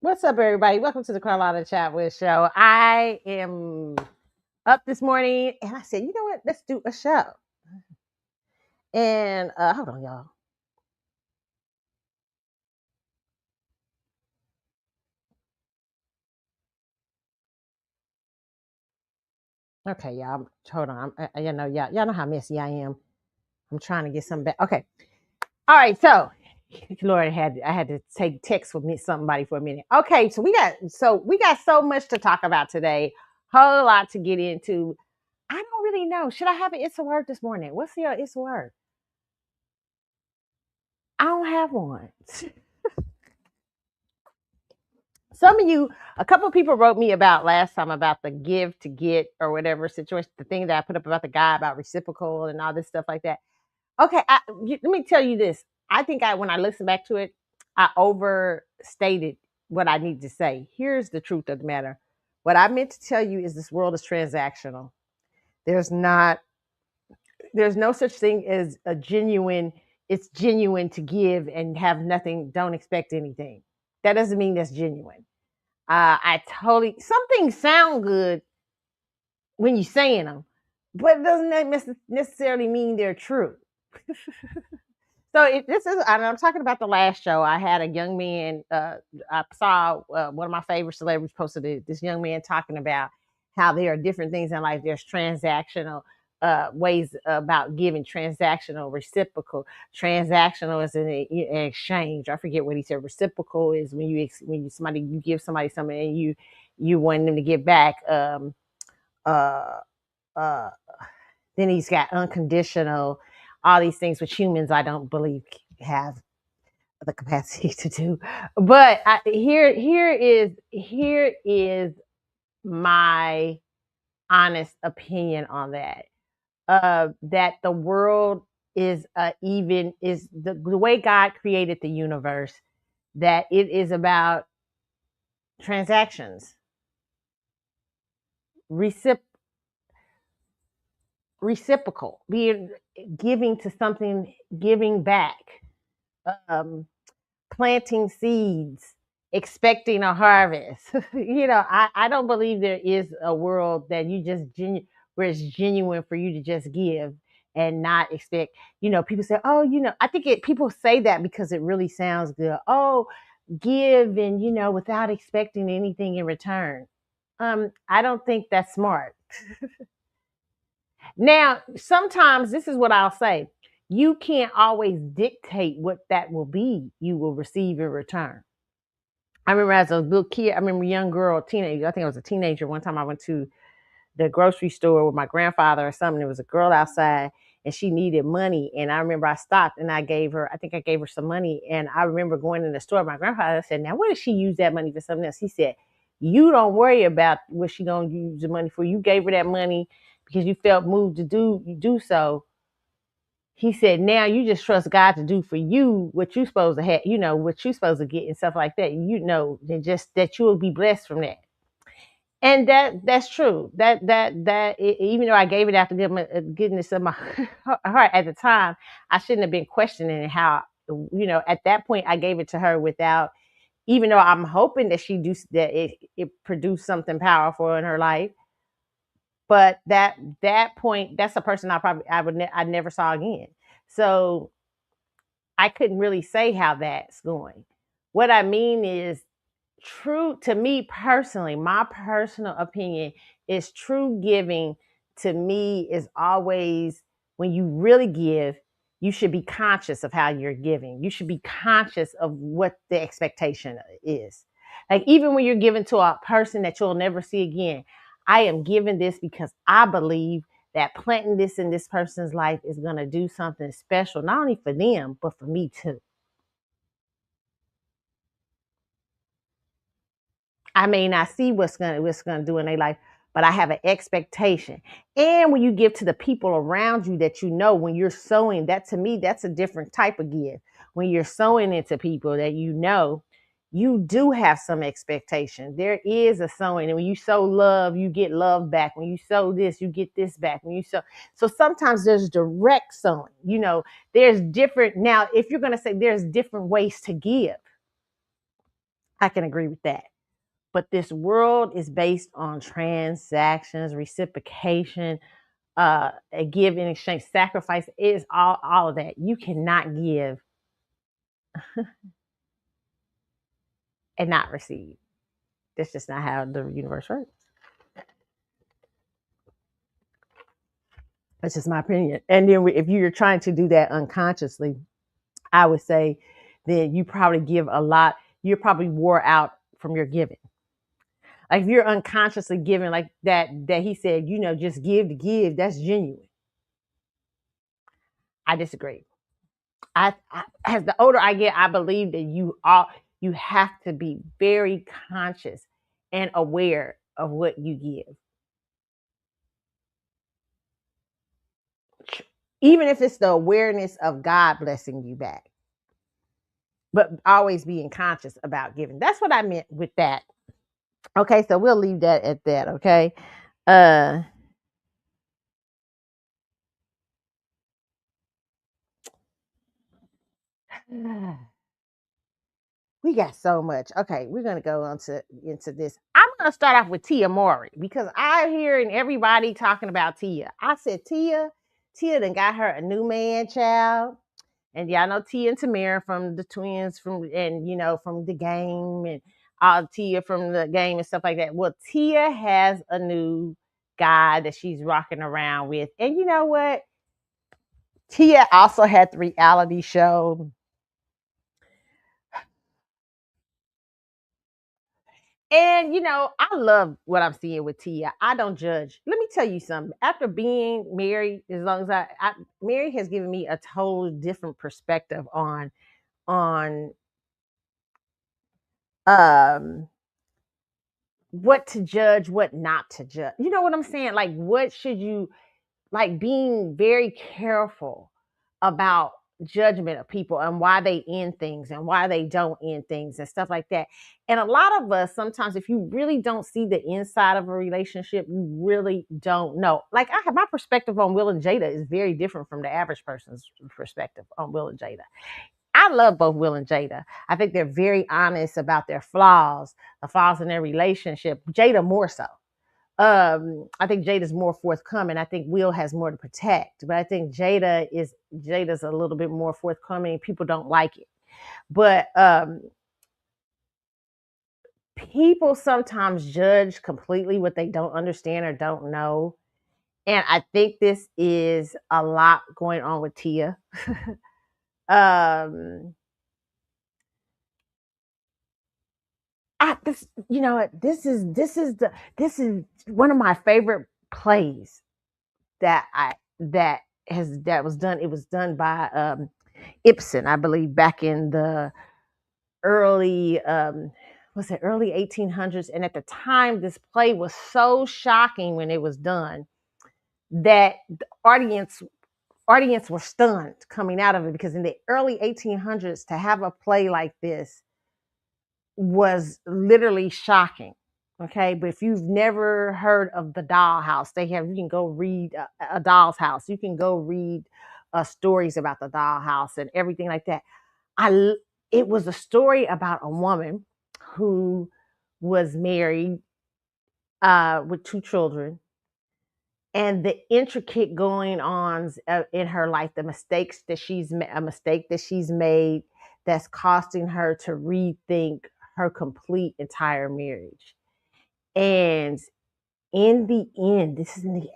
What's up, everybody? Welcome to the Carlotta Chat with Show. I am up this morning and I said, you know what? Let's do a show. And hold on, y'all. Okay, y'all. Hold on. Y'all know how messy I am. I'm trying to get something back. Okay. All right. So, Lord, I had to take text with me somebody for a minute. Okay, so we got so much to talk about today. Whole lot to get into. I don't really know. Should I have an it's a word this morning? What's your it's a word? I don't have one. Some of you, a couple of people wrote me about last time about the give to get or whatever situation, the thing that I put up about the guy about reciprocal and all this stuff like that. Okay, let me tell you this. I think when I listen back to it, I overstated what I need to say. Here's the truth of the matter. What I meant to tell you is this world is transactional. There's not, there's no such thing as a genuine, it's genuine to give and have nothing, don't expect anything. That doesn't mean that's genuine. Some things sound good when you're saying them, but it doesn't necessarily mean they're true. So this is, and I'm talking about the last show. I had a young man, I saw one of my favorite celebrities posted this young man talking about how there are different things in life. There's transactional ways about giving, transactional, reciprocal. Transactional is an exchange. I forget what he said. Reciprocal is when you give somebody something and you want them to give back. Uh, uh, then he's got unconditional, all these things which humans I don't believe have the capacity to do. But here is my honest opinion on that. That the world is even is the way God created the universe. That it is about transactions, recip- reciprocal, being giving to something, giving back, um, planting seeds, expecting a harvest. I don't believe there is a world that where it's genuine for you to just give and not expect. People say, "Oh, I think people say that because it really sounds good. Oh, give and without expecting anything in return." I don't think that's smart. Now, sometimes this is what I'll say. You can't always dictate what that will be you will receive in return. I remember as a little kid, I remember a young girl, teenager, I think I was a teenager. One time I went to the grocery store with my grandfather or something. There was a girl outside and she needed money. And I remember I stopped and I think I gave her some money. And I remember going in the store. My grandfather said, "Now, what did she use that money for something else?" He said, "You don't worry about what she going to use the money for. You gave her that money because you felt moved to do so." He said, "Now you just trust God to do for you what you supposed to have, what you supposed to get and stuff like that. And just that you will be blessed from that." And that's true. Even though I gave it after goodness of my heart at the time, I shouldn't have been questioning how. At that point, I gave it to her without, even though I'm hoping that it produced something powerful in her life. But that point, that's a person I never saw again. So I couldn't really say how that's going. What I mean is, true to me personally, my personal opinion is true giving to me is always when you really give, you should be conscious of how you're giving. You should be conscious of what the expectation is. Like even when you're giving to a person that you'll never see again, I am giving this because I believe that planting this in this person's life is going to do something special, not only for them, but for me too. I may not see what's gonna do in their life, but I have an expectation. And when you give to the people around you that when you're sowing, that to me, that's a different type of give. When you're sowing into people that you do have some expectation. There is a sowing, and when you sow love, you get love back. When you sow this, you get this back. So sometimes there's direct sowing. There's different. Now, if you're gonna say there's different ways to give, I can agree with that. But this world is based on transactions, reciprocation, a give in exchange, sacrifice. It is all of that. You cannot give and not receive. That's just not how the universe works. That's just my opinion. And then if you're trying to do that unconsciously, I would say then you probably give a lot. You're probably wore out from your giving. Like if you're unconsciously giving like that he said, just give to give, that's genuine. I disagree. I as the older I get, I believe that you have to be very conscious and aware of what you give. Even if it's the awareness of God blessing you back. But always being conscious about giving. That's what I meant with that. Okay, so we'll leave that at that, okay? Uh we got so much. Okay, we're gonna go into this. I'm gonna start off with Tia Mowry because I'm hearing everybody talking about Tia. I said Tia done got her a new man, child. And y'all know Tia and Tamara from the twins from the game and Tia from the game and stuff like that. Well, Tia has a new guy that she's rocking around with. And you know what? Tia also had the reality show. And I love what I'm seeing with Tia. I don't judge. Let me tell you something. After being married, as long as Mary has given me a totally different perspective on um what to judge, what not to judge. You know what I'm saying? Like, what should you like being very careful about judgment of people and why they end things and why they don't end things and stuff like that. And a lot of us sometimes, if you really don't see the inside of a relationship, you really don't know. Like I have my perspective on Will and Jada is very different from the average person's perspective on Will and Jada. I love both Will and Jada. I think they're very honest about their flaws, the flaws in their relationship. Jada more so. I think Jada's more forthcoming. I think Will has more to protect, but I think Jada's a little bit more forthcoming. People don't like it, but people sometimes judge completely what they don't understand or don't know, and I think this is a lot going on with Tia. um, this you know what this is one of my favorite plays that was done. It was done by Ibsen, I believe, back in the early was it early 1800s. And at the time, this play was so shocking when it was done that the audience were stunned coming out of it because in the early 1800s to have a play like this was literally shocking. Okay, but if you've never heard of the Dollhouse, you can go read a Doll's House. You can go read stories about the Dollhouse and everything like that. It was a story about a woman who was married with two children, and the intricate going ons in her life, the mistakes that a mistake that she's made that's costing her to rethink her complete entire marriage. And in the end, this is in the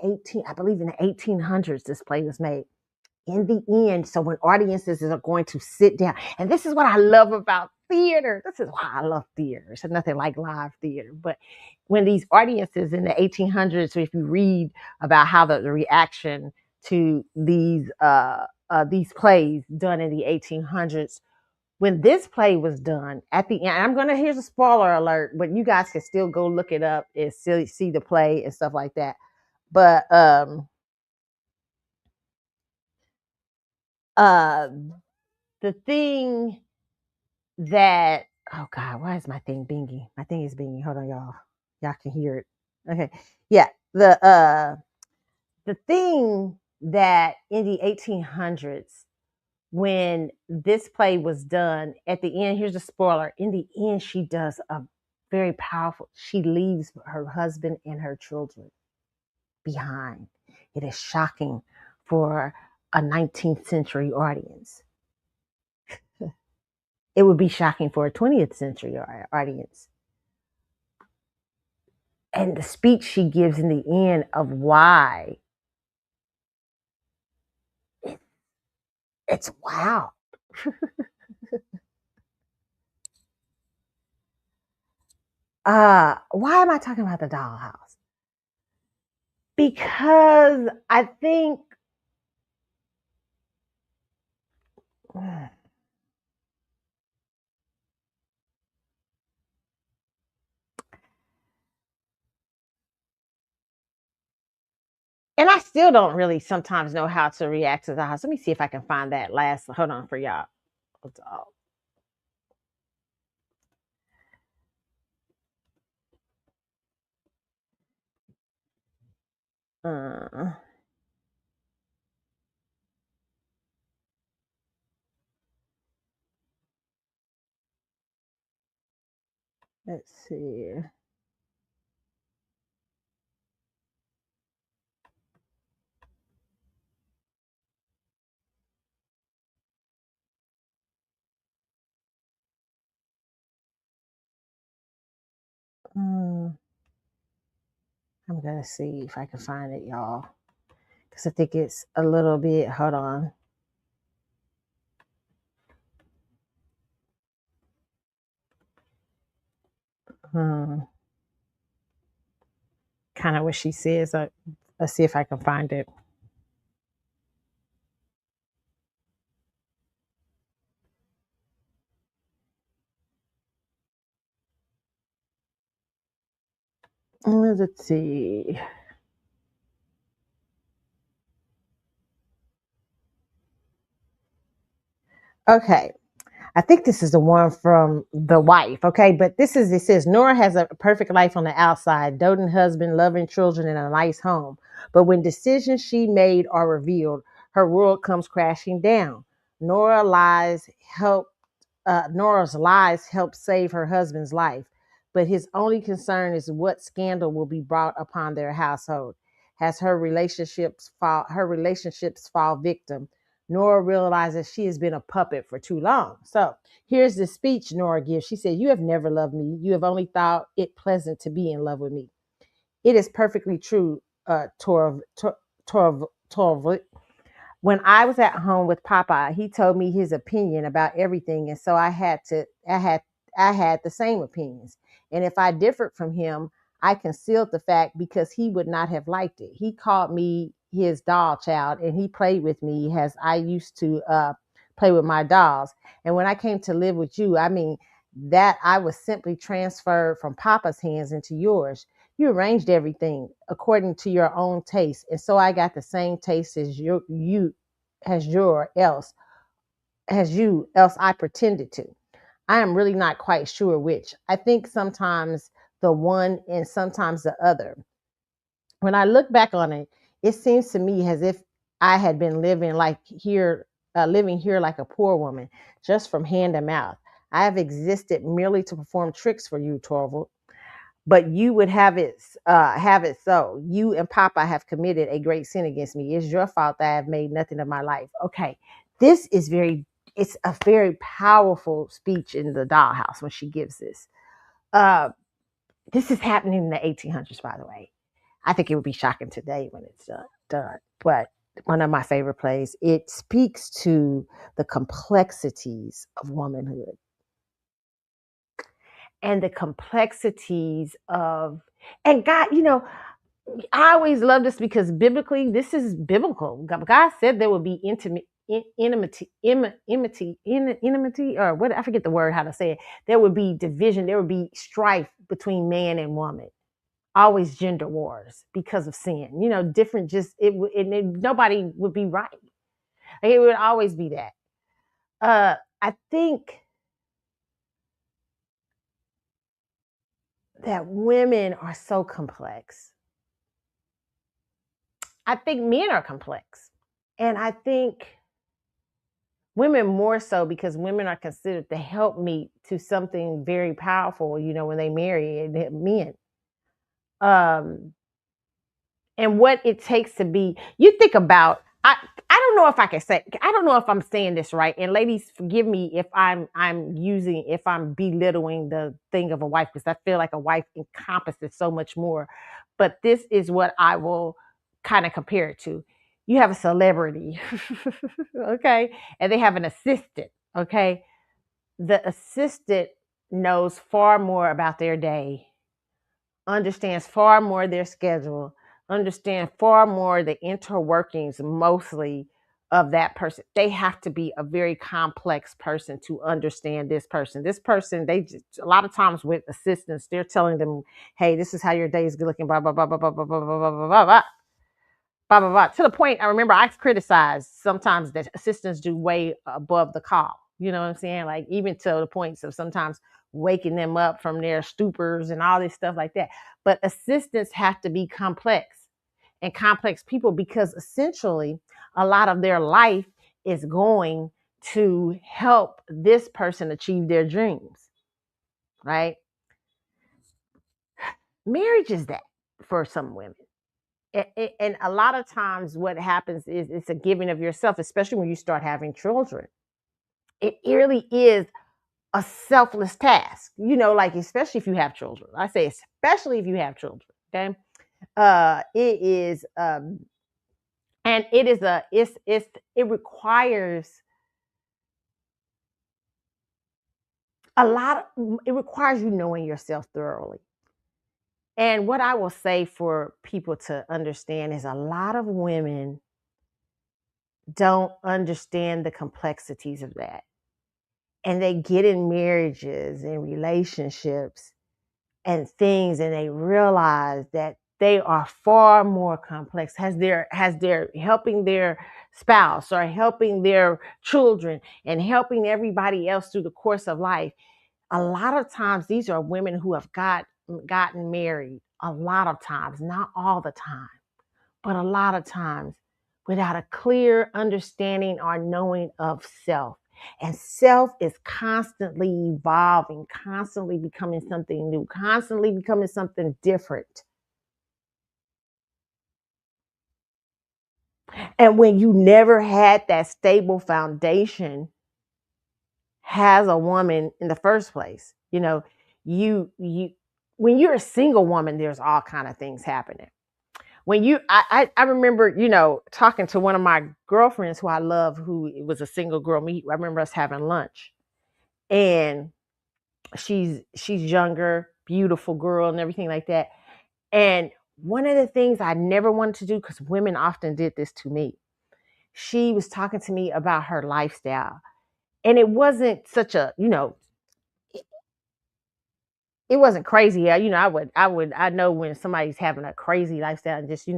I believe in the 1800s, this play was made. In the end, so when audiences are going to sit down, and this is what I love about theater. This is why I love theater. It's nothing like live theater. But when these audiences in the 1800s, so if you read about how the reaction to these plays done in the 1800s, when this play was done at the end, here's a spoiler alert, but you guys can still go look it up and see the play and stuff like that. But uh the thing that oh god, why is my thing binging? My thing is binging. Hold on, y'all. Y'all can hear it. Okay. Yeah. The thing that in the 1800s when this play was done, at the end, here's a spoiler. In the end, she does a very powerful, she leaves her husband and her children behind. It is shocking for a 19th century audience. It would be shocking for a 20th century audience. And the speech she gives in the end of why, it's wow. Why am I talking about the dollhouse? Because I think and I still don't really sometimes know how to react to the house. Let me see if I can find that last. Hold on for y'all. Uh, let's see. I'm gonna see if I can find it, y'all, because I think it's a little bit. Hold on. Kind of what she says. Let's see if I can find it. Let's see. Okay. I think this is the one from the wife. Okay. But it says Nora has a perfect life on the outside, doting husband, loving children, and a nice home. But when decisions she made are revealed, her world comes crashing down. Nora lies help Nora's lies help save her husband's life, but his only concern is what scandal will be brought upon their household. Has her relationships fall victim? Nora realizes she has been a puppet for too long. So here's the speech Nora gives. She said, "You have never loved me. You have only thought it pleasant to be in love with me." It is perfectly true, Torv, when I was at home with Papa, he told me his opinion about everything, and so I had the same opinions. And if I differed from him, I concealed the fact because he would not have liked it. He called me his doll child, and he played with me as I used to play with my dolls. And when I came to live with you, I mean that I was simply transferred from Papa's hands into yours. You arranged everything according to your own taste, and so I got the same taste as you as your else as you else I pretended to. I am really not quite sure which. I think sometimes the one and sometimes the other. When I look back on it, it seems to me as if I had been living here like a poor woman, just from hand to mouth. I have existed merely to perform tricks for you, Torvald, but you would have it so. You and Papa have committed a great sin against me. It's your fault that I have made nothing of my life. Okay, this is it's a very powerful speech in the dollhouse when she gives this. Uh, this is happening in the 1800s, by the way. I think it would be shocking today when it's done. But one of my favorite plays. It speaks to the complexities of womanhood and the complexities of, and God, I always love this because biblically, this is biblical. God said there would be intimacy, or what, I forget the word, how to say it. There would be division, there would be strife between man and woman. Always gender wars because of sin. Different, just nobody would be right. Like, it would always be that. I think that women are so complex. I think men are complex. And I think Women more so because women are considered the helpmeet to something very powerful, when they marry men. Um, and what it takes to be, you think about, I don't know if I can say, I don't know if I'm saying this right. And ladies, forgive me if if I'm belittling the thing of a wife, because I feel like a wife encompasses so much more. But this is what I will kind of compare it to. You have a celebrity, okay, and they have an assistant, okay. The assistant knows far more about their day, understands far more their schedule, understand far more the interworkings mostly of that person. They have to be a very complex person to understand this person. This person, they just, a lot of times with assistants, they're telling them, hey, this is how your day is looking, blah, blah, blah, blah, blah, blah, blah, blah, blah, blah, blah, blah. Blah blah blah. To the point, I remember I criticized sometimes that assistants do way above the call. You know what I'm saying? Like even to the points of sometimes waking them up from their stupors and all this stuff like that. But assistants have to be complex and complex people, because essentially a lot of their life is going to help this person achieve their dreams, right? Marriage is that for some women. And a lot of times what happens is it's a giving of yourself, especially when you start having children. It really is a selfless task, like especially if you have children. I say especially if you have children. Okay. It is and it is it requires it requires you knowing yourself thoroughly. And what I will say for people to understand is a lot of women don't understand the complexities of that. And they get in marriages and relationships and things, and they realize that they are far more complex, has their helping their spouse or helping their children and helping everybody else through the course of life. A lot of times these are women who have gotten married, a lot of times, not all the time, but a lot of times, without a clear understanding or knowing of self. And self is constantly evolving, constantly becoming something new, constantly becoming something different. And when you never had that stable foundation as a woman in the first place, you when you're a single woman, there's all kind of things happening. When I remember, talking to one of my girlfriends who I love, who was a single girl. I remember us having lunch, and she's younger, beautiful girl, and everything like that. And one of the things I never wanted to do, because women often did this to me, she was talking to me about her lifestyle, and it wasn't such a, it wasn't crazy. I know when somebody's having a crazy lifestyle and just,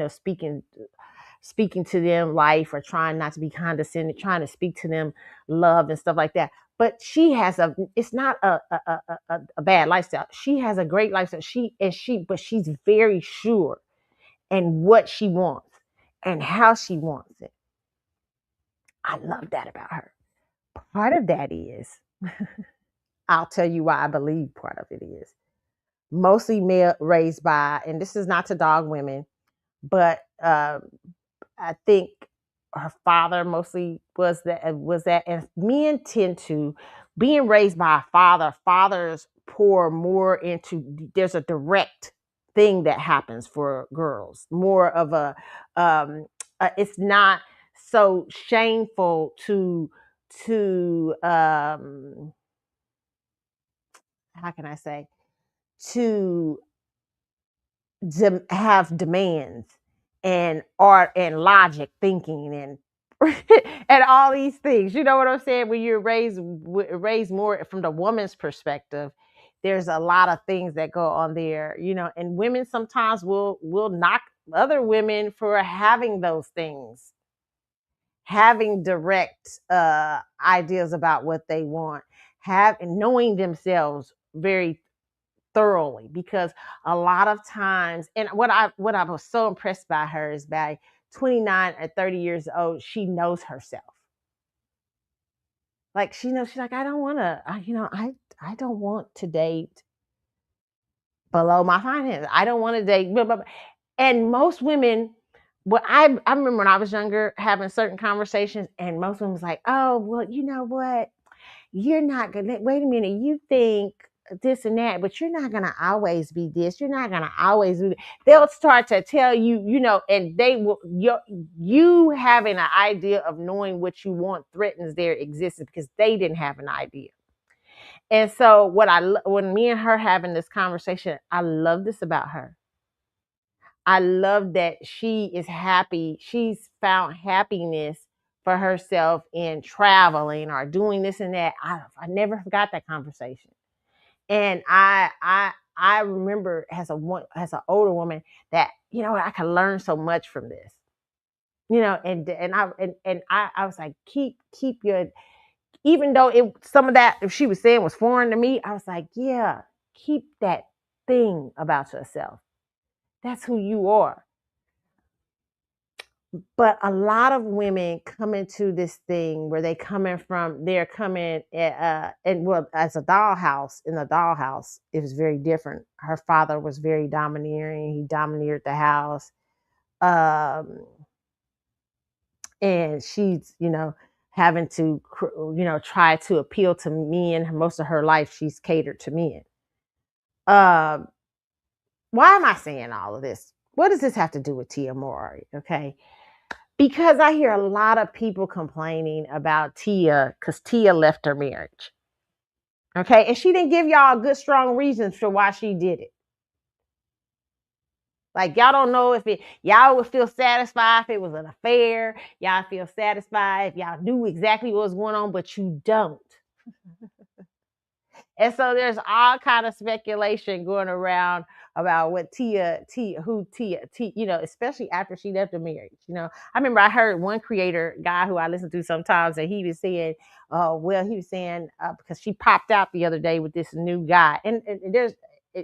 speaking to them life, or trying not to be condescending, trying to speak to them love and stuff like that. But it's not a bad lifestyle. She has a great lifestyle. But she's very sure in what she wants and how she wants it. I love that about her. Part of that is, I'll tell you why I believe part of it is mostly male raised by, and this is not to dog women, but I think her father mostly was that, and men tend to, being raised by a father, fathers pour more into, there's a direct thing that happens for girls, more of it's not so shameful to how can I say, to have demands and art and logic thinking and and all these things. You know what I'm saying? When you're raised more from the woman's perspective, there's a lot of things that go on there, and women sometimes will knock other women for having those things, having direct ideas about what they want, have and knowing themselves very thoroughly, because a lot of times, and what I was so impressed by her is by 29 or 30 years old, she knows herself. Like she's like, I don't want to, I don't want to date below my finances. I don't want to date. Blah, blah, blah. And most women, I remember when I was younger having certain conversations, and most women was like, oh, well, you know what? You're not gonna wait a minute, you think this and that, but you're not gonna always be this, you're not gonna always be that. They'll start to tell you, and they will you having an idea of knowing what you want threatens their existence because they didn't have an idea. And so when me and her having this conversation, I love this about her. I love that she is happy. She's found happiness for herself in traveling or doing this and that. I never forgot that conversation. And I remember as an older woman that, I can learn so much from this. And I was like, keep your, even though some of that if she was saying was foreign to me, I was like, yeah, keep that thing about yourself. That's who you are. But a lot of women come into this thing where they're coming and well, as a dollhouse, in the dollhouse, it was very different. Her father was very domineering. He domineered the house. And she's, having to, try to appeal to men. Most of her life, she's catered to men. Why am I saying all of this? What does this have to do with Tia Mowry? Okay. Because I hear a lot of people complaining about Tia because Tia left her marriage. Okay. And she didn't give y'all good, strong reasons for why she did it. Like, y'all don't know if y'all would feel satisfied if it was an affair. Y'all feel satisfied if y'all knew exactly what was going on, but you don't. And so there's all kind of speculation going around about what Tia, especially after she left the marriage. I remember I heard one creator guy who I listen to sometimes, and he was saying, because she popped out the other day with this new guy, and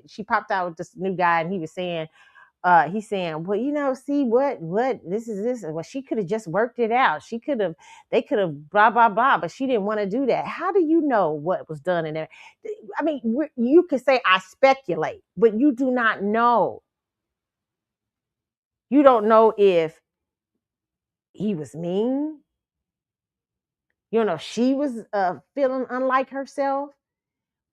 she popped out with this new guy, and he was saying, he's saying, well, see what this is this. Well, she could have just worked it out. They could have blah, blah, blah, but she didn't want to do that. How do you know what was done in there? I mean, you could say I speculate, but you do not know. You don't know if he was mean. You don't know if she was feeling unlike herself.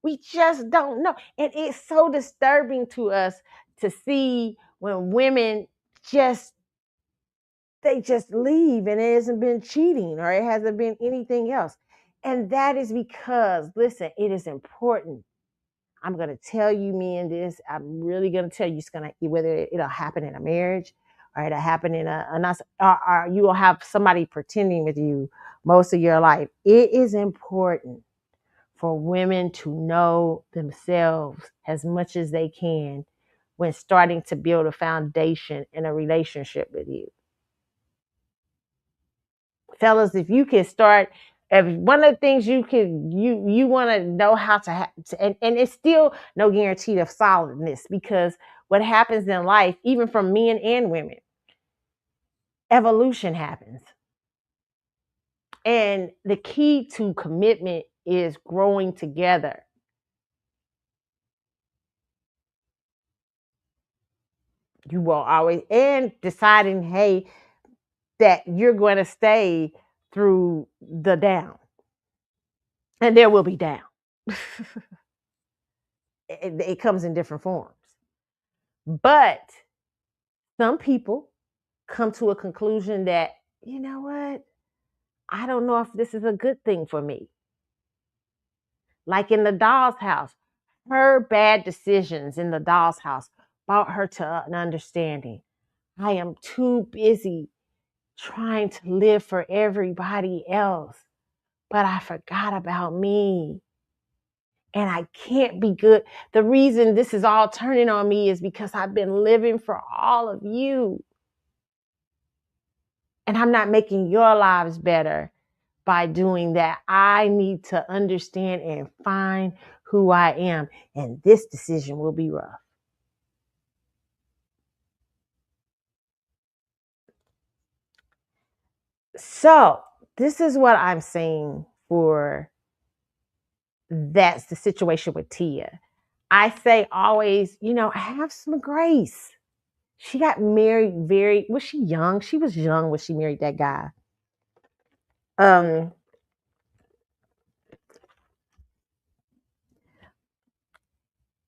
We just don't know. And it's so disturbing to us to see when women they just leave and it hasn't been cheating or it hasn't been anything else. And that is because, listen, it is important. I'm going to tell you, men, this. I'm really going to tell you, it's going to, whether it'll happen in a marriage or it'll happen in or you will have somebody pretending with you most of your life. It is important for women to know themselves as much as they can when starting to build a foundation in a relationship with you. Fellas, if you can start, if one of the things you want to know how to and it's still no guarantee of solidness, because what happens in life, even for men and women, evolution happens. And the key to commitment is growing together. You will always, and deciding, hey, that you're going to stay through the down. And there will be down. It comes in different forms. But some people come to a conclusion that, you know what? I don't know if this is a good thing for me. Like in the doll's house, her bad decisions in the doll's house brought her to an understanding. I am too busy trying to live for everybody else, but I forgot about me. And I can't be good. The reason this is all turning on me is because I've been living for all of you. And I'm not making your lives better by doing that. I need to understand and find who I am. And this decision will be rough. So, this is what I'm saying for that's the situation with Tia. I say always, have some grace. She got married was she young? She was young when she married that guy. Um,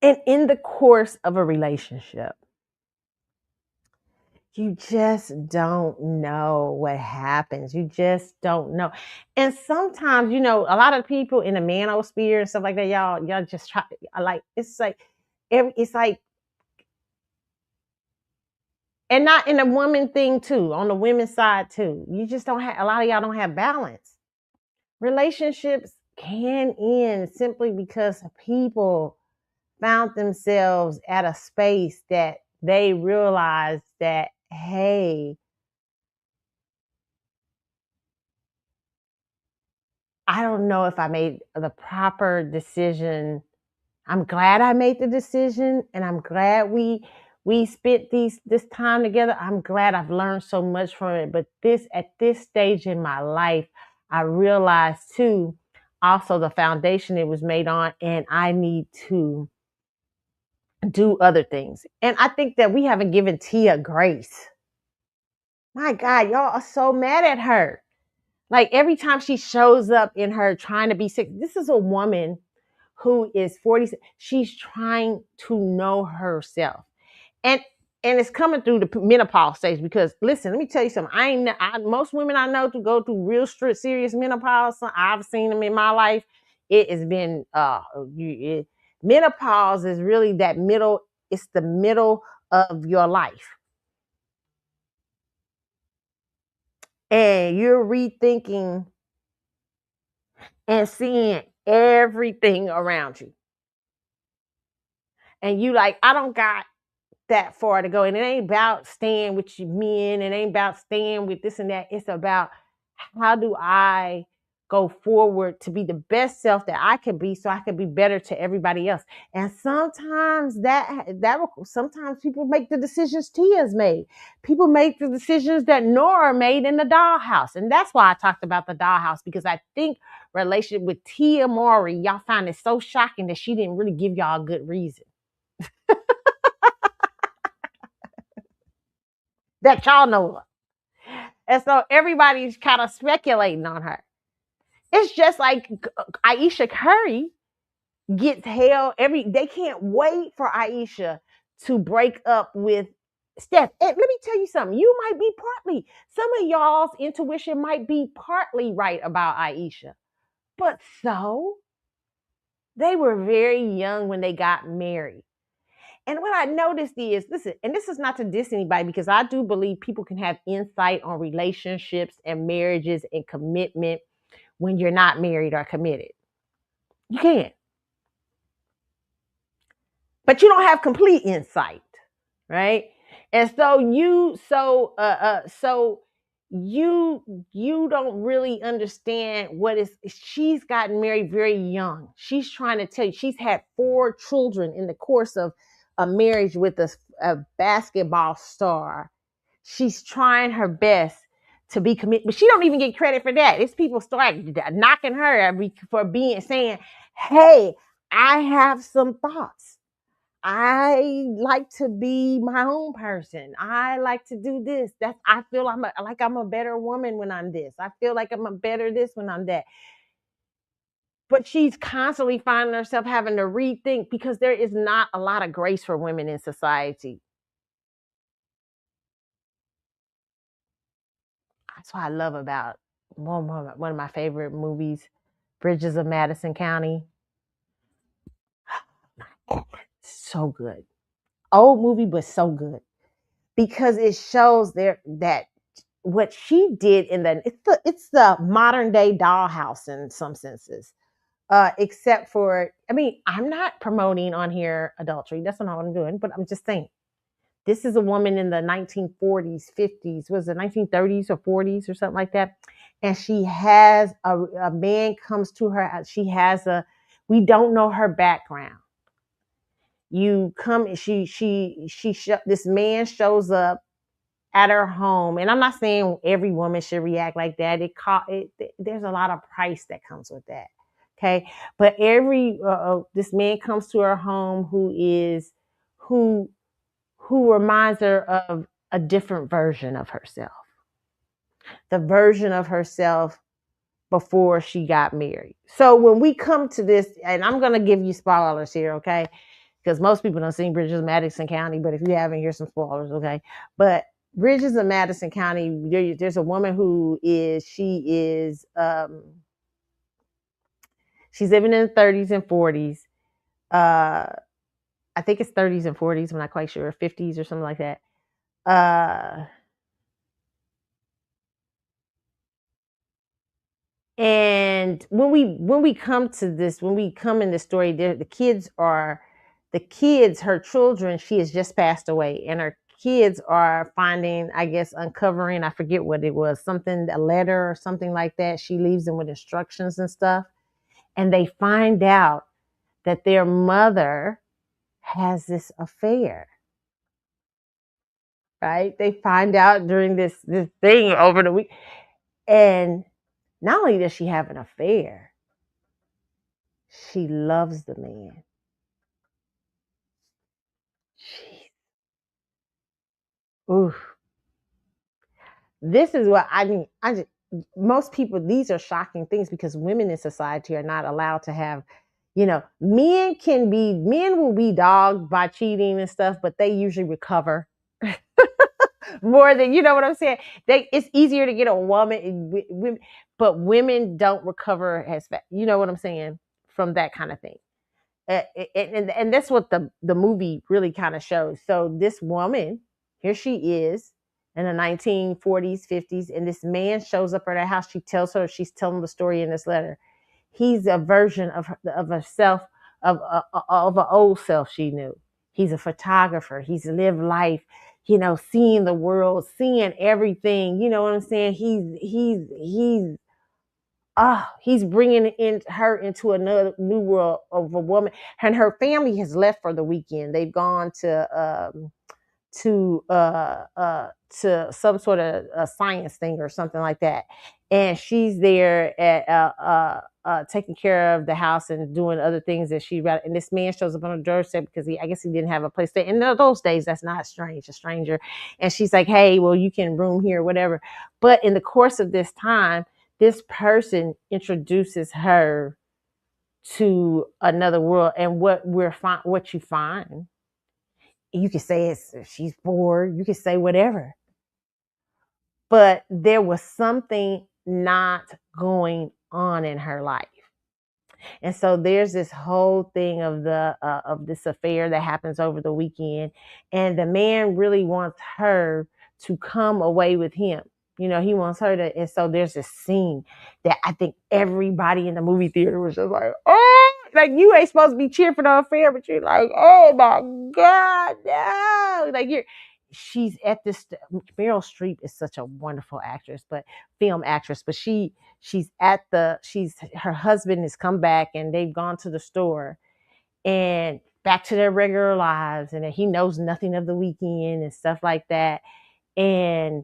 and in the course of a relationship, you just don't know what happens. You just don't know. And sometimes, a lot of people in the manosphere and stuff like that, y'all just try, it's like, and not in the woman thing too, on the women's side too. You just don't have, a lot of y'all don't have balance. Relationships can end simply because people found themselves at a space that they realized that, hey, I don't know if I made the proper decision. I'm glad I made the decision, and I'm glad we spent this time together. I'm glad I've learned so much from it. But at this stage in my life, I realized too, also the foundation it was made on, and I need to do other things. And I think that we haven't given Tia grace. My God, y'all are so mad at her. Like every time she shows up in her trying to be sick, this is a woman who is 40. She's trying to know herself. And it's coming through the menopause stage because listen, let me tell you something. Most women I know to go through real strict, serious menopause. I've seen them in my life. It has been menopause is really that middle. It's the middle of your life, and you're rethinking and seeing everything around you. And you like, I don't got that far to go. And it ain't about staying with your men. It ain't about staying with this and that. It's about how do I go forward to be the best self that I can be so I can be better to everybody else. And sometimes sometimes people make the decisions Tia's made. People make the decisions that Nora made in the dollhouse. And that's why I talked about the dollhouse, because I think relationship with Tia Mowry, y'all find it so shocking that she didn't really give y'all a good reason. That y'all know of. And so everybody's kind of speculating on her. It's just like Aisha Curry gets hell they can't wait for Aisha to break up with Steph. And let me tell you something. You might be some of y'all's intuition might be partly right about Aisha. But so they were very young when they got married. And what I noticed is, listen, and this is not to diss anybody, because I do believe people can have insight on relationships and marriages and commitment when you're not married or committed. You can. But you don't have complete insight, right? And so you don't really understand she's gotten married very young. She's trying to tell you she's had 4 children in the course of a marriage with a basketball star. She's trying her best to be committed, but she don't even get credit for that. It's people start knocking her for saying, hey, I have some thoughts. I like to be my own person. I like to do this. I feel I'm a better woman when I'm this. I feel like I'm a better this when I'm that. But she's constantly finding herself having to rethink, because there is not a lot of grace for women in society. That's what I love about one of my favorite movies, Bridges of Madison County. So good. Old movie, but so good. Because it shows that what she did it's the modern day dollhouse in some senses. Except for, I'm not promoting on here adultery. That's not what I'm doing, but I'm just saying. This is a woman in the 1940s, 50s, was it 1930s or 40s or something like that? And she has a man comes to her. We don't know her background. This man shows up at her home, and I'm not saying every woman should react like that. There's a lot of price that comes with that. Okay, but this man comes to her home who reminds her of a different version of herself, the version of herself before she got married. So when we come to this, and I'm gonna give you spoilers here, okay? Because most people don't see Bridges of Madison County, but if you haven't, here's some spoilers, okay? But Bridges of Madison County, there's a woman she's living in the 30s and 40s. I think it's 30s and 40s. I'm not quite sure, 50s or something like that. And when we come to this, when we come in the story, the kids, her children, she has just passed away, and her kids are finding, I guess, uncovering, I forget what it was, something, a letter or something like that. She leaves them with instructions and stuff. And they find out that their mother has this affair. Right? They find out during this thing over the week. And not only does she have an affair, she loves the man. Oof. This is what I mean. Most people, these are shocking things because women in society are not allowed to have, men will be dogged by cheating and stuff, but they usually recover more than, you know what I'm saying? It's easier to get a woman, but women don't recover as fast. You know what I'm saying? From that kind of thing. And that's what the movie really kind of shows. So this woman, here she is in the 1940s, 50s, and this man shows up at her house. She's telling the story in this letter. He's a version of herself, of an old self she knew. He's a photographer. He's lived life, seeing the world, seeing everything. You know what I'm saying? He's bringing her into another new world of a woman, and her family has left for the weekend. They've gone to some sort of a science thing or something like that, and she's there at taking care of the house and doing other things that and this man shows up on her doorstep because I guess he didn't have a place to stay. And in those days, that's not strange, a stranger. And she's like, hey, well, you can room here, whatever. But in the course of this time, this person introduces her to another world, and what you find, you can say she's bored, you can say whatever, but there was something not going on in her life. And so there's this whole thing of this affair that happens over the weekend, and the man really wants her to come away with him. He wants her to, and so there's this scene that I think everybody in the movie theater was just like, oh, like you ain't supposed to be cheering for the affair, but you're like, oh my God, no. Like she's at this, Meryl Streep is such a wonderful actress, film actress, but her husband has come back and they've gone to the store and back to their regular lives, and he knows nothing of the weekend and stuff like that. And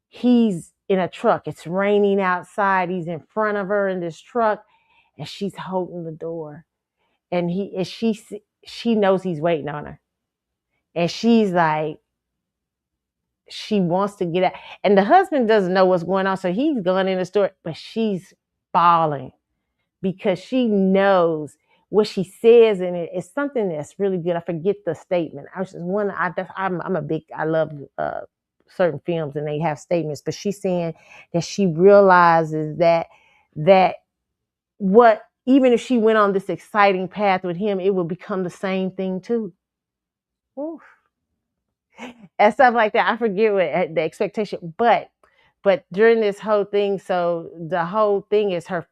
he's in a truck. It's raining outside. He's in front of her in this truck, and she's holding the door. And she knows he's waiting on her, and she's like, she wants to get out. And the husband doesn't know what's going on, so he's going in the store, but she's bawling because she knows what she says, and it's something that's really good. I forget the statement. I love certain films and they have statements, but she's saying that she realizes that even if she went on this exciting path with him, it will become the same thing too. Oof. And stuff like that. I forget what the expectation, but during this whole thing, so the whole thing is her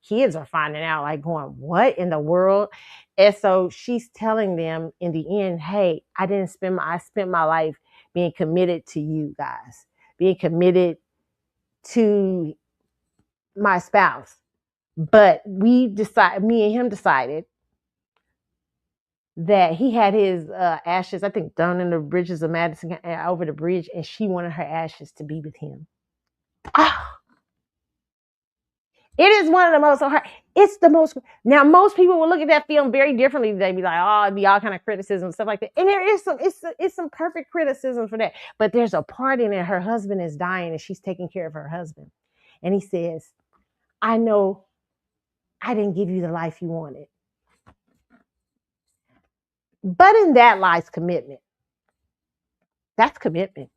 kids are finding out, like going, what in the world? And so she's telling them in the end, hey, I spent my life being committed to you guys, being committed to my spouse. But me and him decided that he had his ashes, I think, thrown in the bridges of Madison over the bridge, and she wanted her ashes to be with him. Ah, it is one of the most hard. It's the most. Now, most people will look at that film very differently. They be like, "Oh, it'd be all kind of criticism and stuff like that." And there is some. It's some perfect criticism for that. But there's a part in it. Her husband is dying, and she's taking care of her husband. And he says, "I know I didn't give you the life you wanted, but in that lies commitment. That's commitment.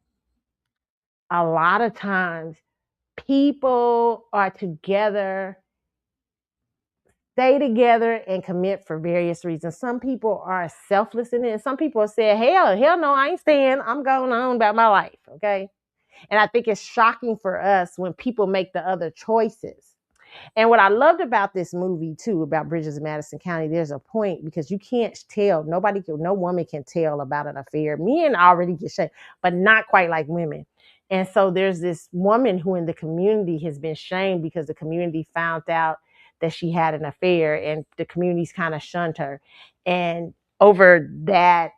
A lot of times, people are together, stay together and commit for various reasons. Some people are selfless in it, and some people say, hell no, I ain't staying. I'm going on about my life. Okay. And I think it's shocking for us when people make the other choices. And what I loved about this movie too, about Bridges of Madison County, there's a point because you can't tell, no woman can tell about an affair. Men already get shamed, but not quite like women. And so there's this woman who in the community has been shamed because the community found out that she had an affair and the community's kind of shunned her. And over that,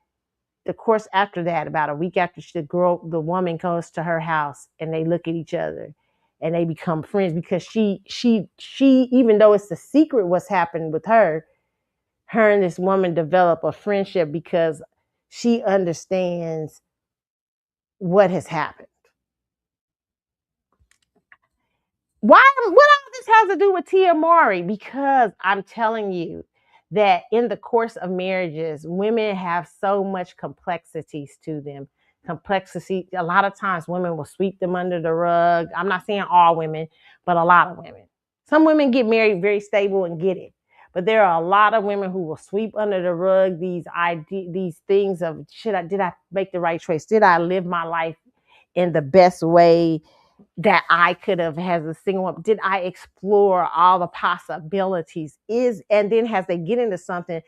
the course after that, about a week after the woman goes to her house and they look at each other and they become friends because she, even though it's a secret what's happened with her and this woman develop a friendship because she understands what has happened. What all this has to do with Tia Mowry? Because I'm telling you that in the course of marriages, women have so much complexities to them. Complexity, a lot of times women will sweep them under the rug. I'm not saying all women, but a lot of women. Some women get married very stable and get it. But there are a lot of women who will sweep under the rug these things of did I make the right choice? Did I live my life in the best way that I could have as a single woman? Did I explore all the possibilities? And then as they get into something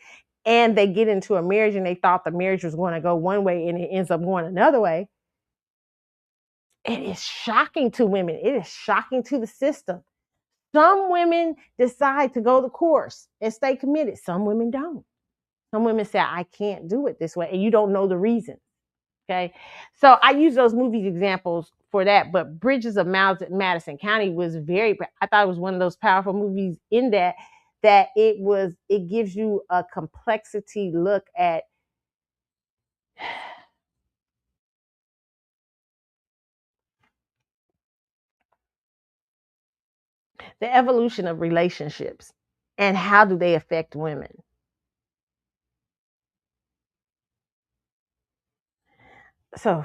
and they get into a marriage and they thought the marriage was going to go one way and it ends up going another way, it is shocking to women. It is shocking to the system. Some women decide to go the course and stay committed. Some women don't. Some women say, I can't do it this way. And you don't know the reason. Okay. So I use those movies examples for that. But Bridges of Madison County was I thought it was one of those powerful movies in that it gives you a complexity look at the evolution of relationships and how do they affect women. So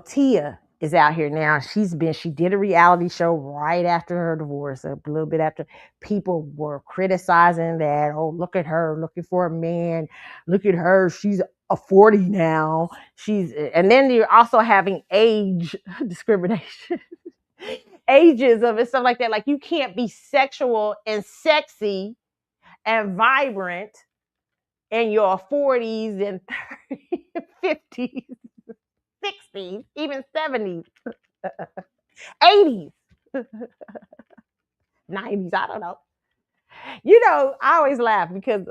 Tia is out here now. She did a reality show right after her divorce, a little bit after. People were criticizing that. Oh, look at her looking for a man. Look at her. She's a 40 now. And then you're also having age discrimination. Ageism and stuff like that. Like you can't be sexual and sexy and vibrant in your 40s and 30s, 50s. 60s, even 70s, 80s, 90s. I don't know. I always laugh because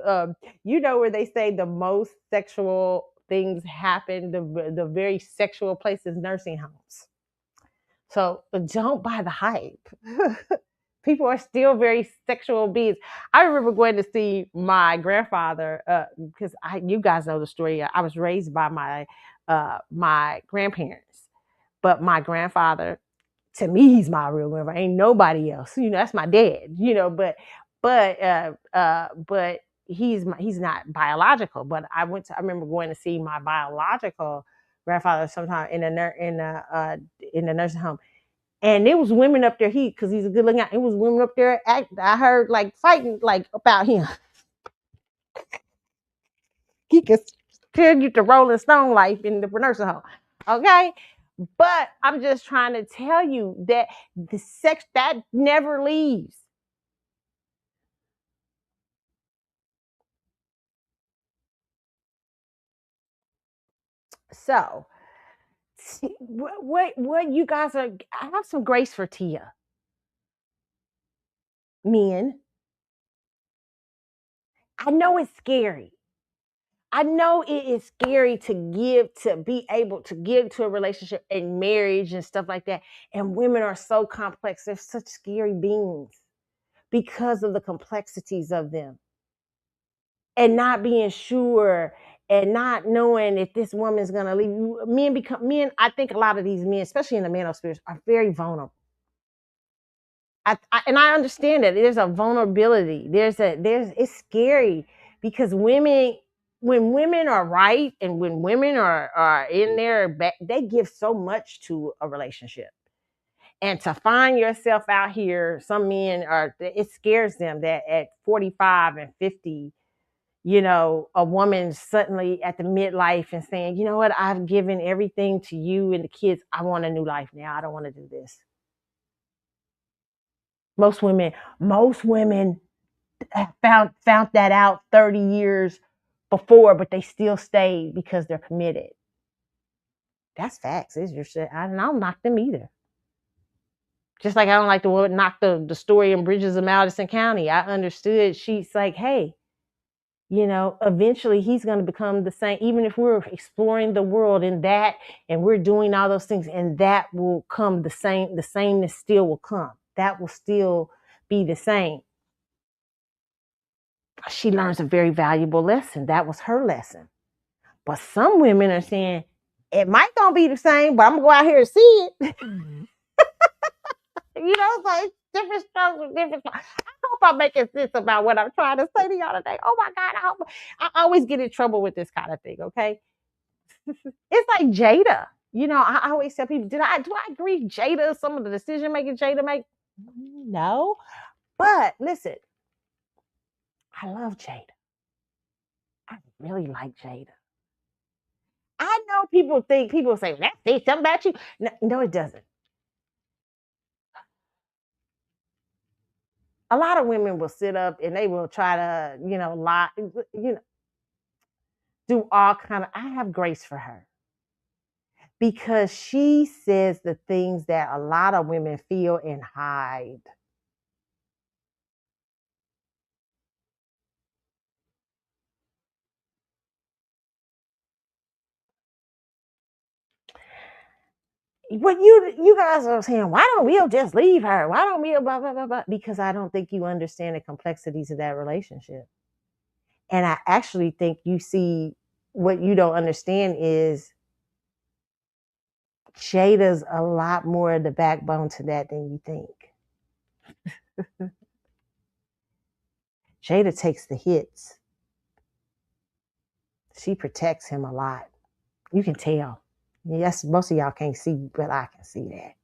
where they say the most sexual things happen, the very sexual places, nursing homes. So don't buy the hype. People are still very sexual beings. I remember going to see my grandfather because you guys know the story. I was raised by my grandparents, but my grandfather, to me, he's my real grandfather. Ain't nobody else. That's my dad. But he's not biological. But I remember going to see my biological grandfather sometime in the nursing home. And there was women up there, because he's a good looking guy. It was women up there, I heard, like, fighting, like, about him. He could tell you the Rolling Stone life in the nursing home. Okay? But I'm just trying to tell you that the sex, that never leaves. So, what you guys I have some grace for Tia. Men. I know it's scary. I know it is scary to be able to give to a relationship and marriage and stuff like that. And women are so complex. They're such scary beings because of the complexities of them. And not being sure and not knowing if this woman's gonna leave you. Men, I think a lot of these men, especially in the manosphere, are very vulnerable. And I understand that there's a vulnerability. It's scary because when women are right and when women are in there, they give so much to a relationship. And to find yourself out here, some men it scares them that at 45 and 50, a woman suddenly at the midlife and saying, you know what, I've given everything to you and the kids. I want a new life now. I don't want to do this. Most women found that out 30 years before, but they still stayed because they're committed. That's facts. It's your shit. I don't knock them either. Just like I don't like to knock the story in Bridges of Madison County. I understood. She's like, hey, eventually he's going to become the same. Even if we're exploring the world in that and we're doing all those things, and that will come the same. The sameness still will come. That will still be the same. She learns a very valuable lesson. That was her lesson. But some women are saying, it might not be the same, but I'm going to go out here and see it. It's like different strokes with different. I hope I'm making sense about what I'm trying to say to y'all today. Oh my God, I always get in trouble with this kind of thing, okay? It's like Jada. I always tell people, do I agree Jada, some of the decision making Jada make? No. But listen, I love Jada. I really like Jada. I know people say, that says something about you. No, it doesn't. A lot of women will sit up and they will try to, lie, do all kind of. I have grace for her because she says the things that a lot of women feel and hide. What you guys are saying, why don't we just leave her? Why don't we blah, blah, blah, blah? Because I don't think you understand the complexities of that relationship. And I actually think you see what you don't understand is Jada's a lot more of the backbone to that than you think. Jada takes the hits. She protects him a lot. You can tell. Yes, most of y'all can't see, but I can see that.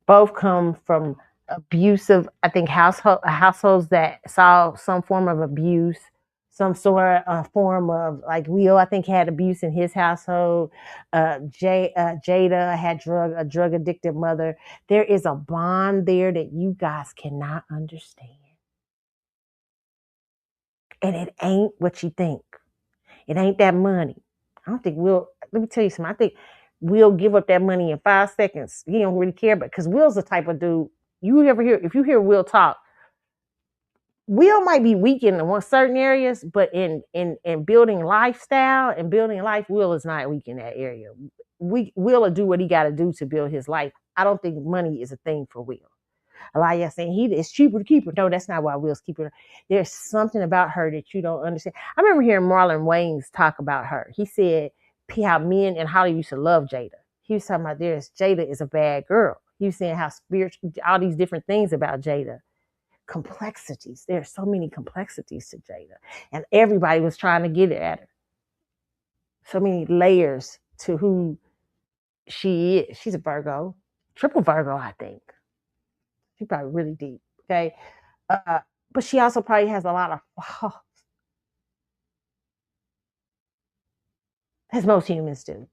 Both come from abusive, I think, households that saw some form of abuse, some sort of form of, like, Will, I think, had abuse in his household. Jada had a drug addicted mother. There is a bond there that you guys cannot understand. And it ain't what you think. It ain't that money. I don't think Will, let me tell you something. I think Will give up that money in 5 seconds. He don't really care, but because Will's the type of dude, if you hear Will talk, Will might be weak in certain areas, but in building lifestyle and building life, Will is not weak in that area. Will will do what he got to do to build his life. I don't think money is a thing for Will. A lot of y'all saying it's cheaper to keep her. No, that's not why Will's keeping her. There's something about her that you don't understand. I remember hearing Marlon Wayans talk about her. He said how men in Hollywood used to love Jada. He was talking about Jada is a bad girl. He was saying how spiritual, all these different things about Jada. Complexities. There are so many complexities to Jada. And everybody was trying to get at her. So many layers to who she is. She's a Virgo. Triple Virgo, I think. She's probably really deep. Okay. But she also probably has a lot of faults, as most humans do.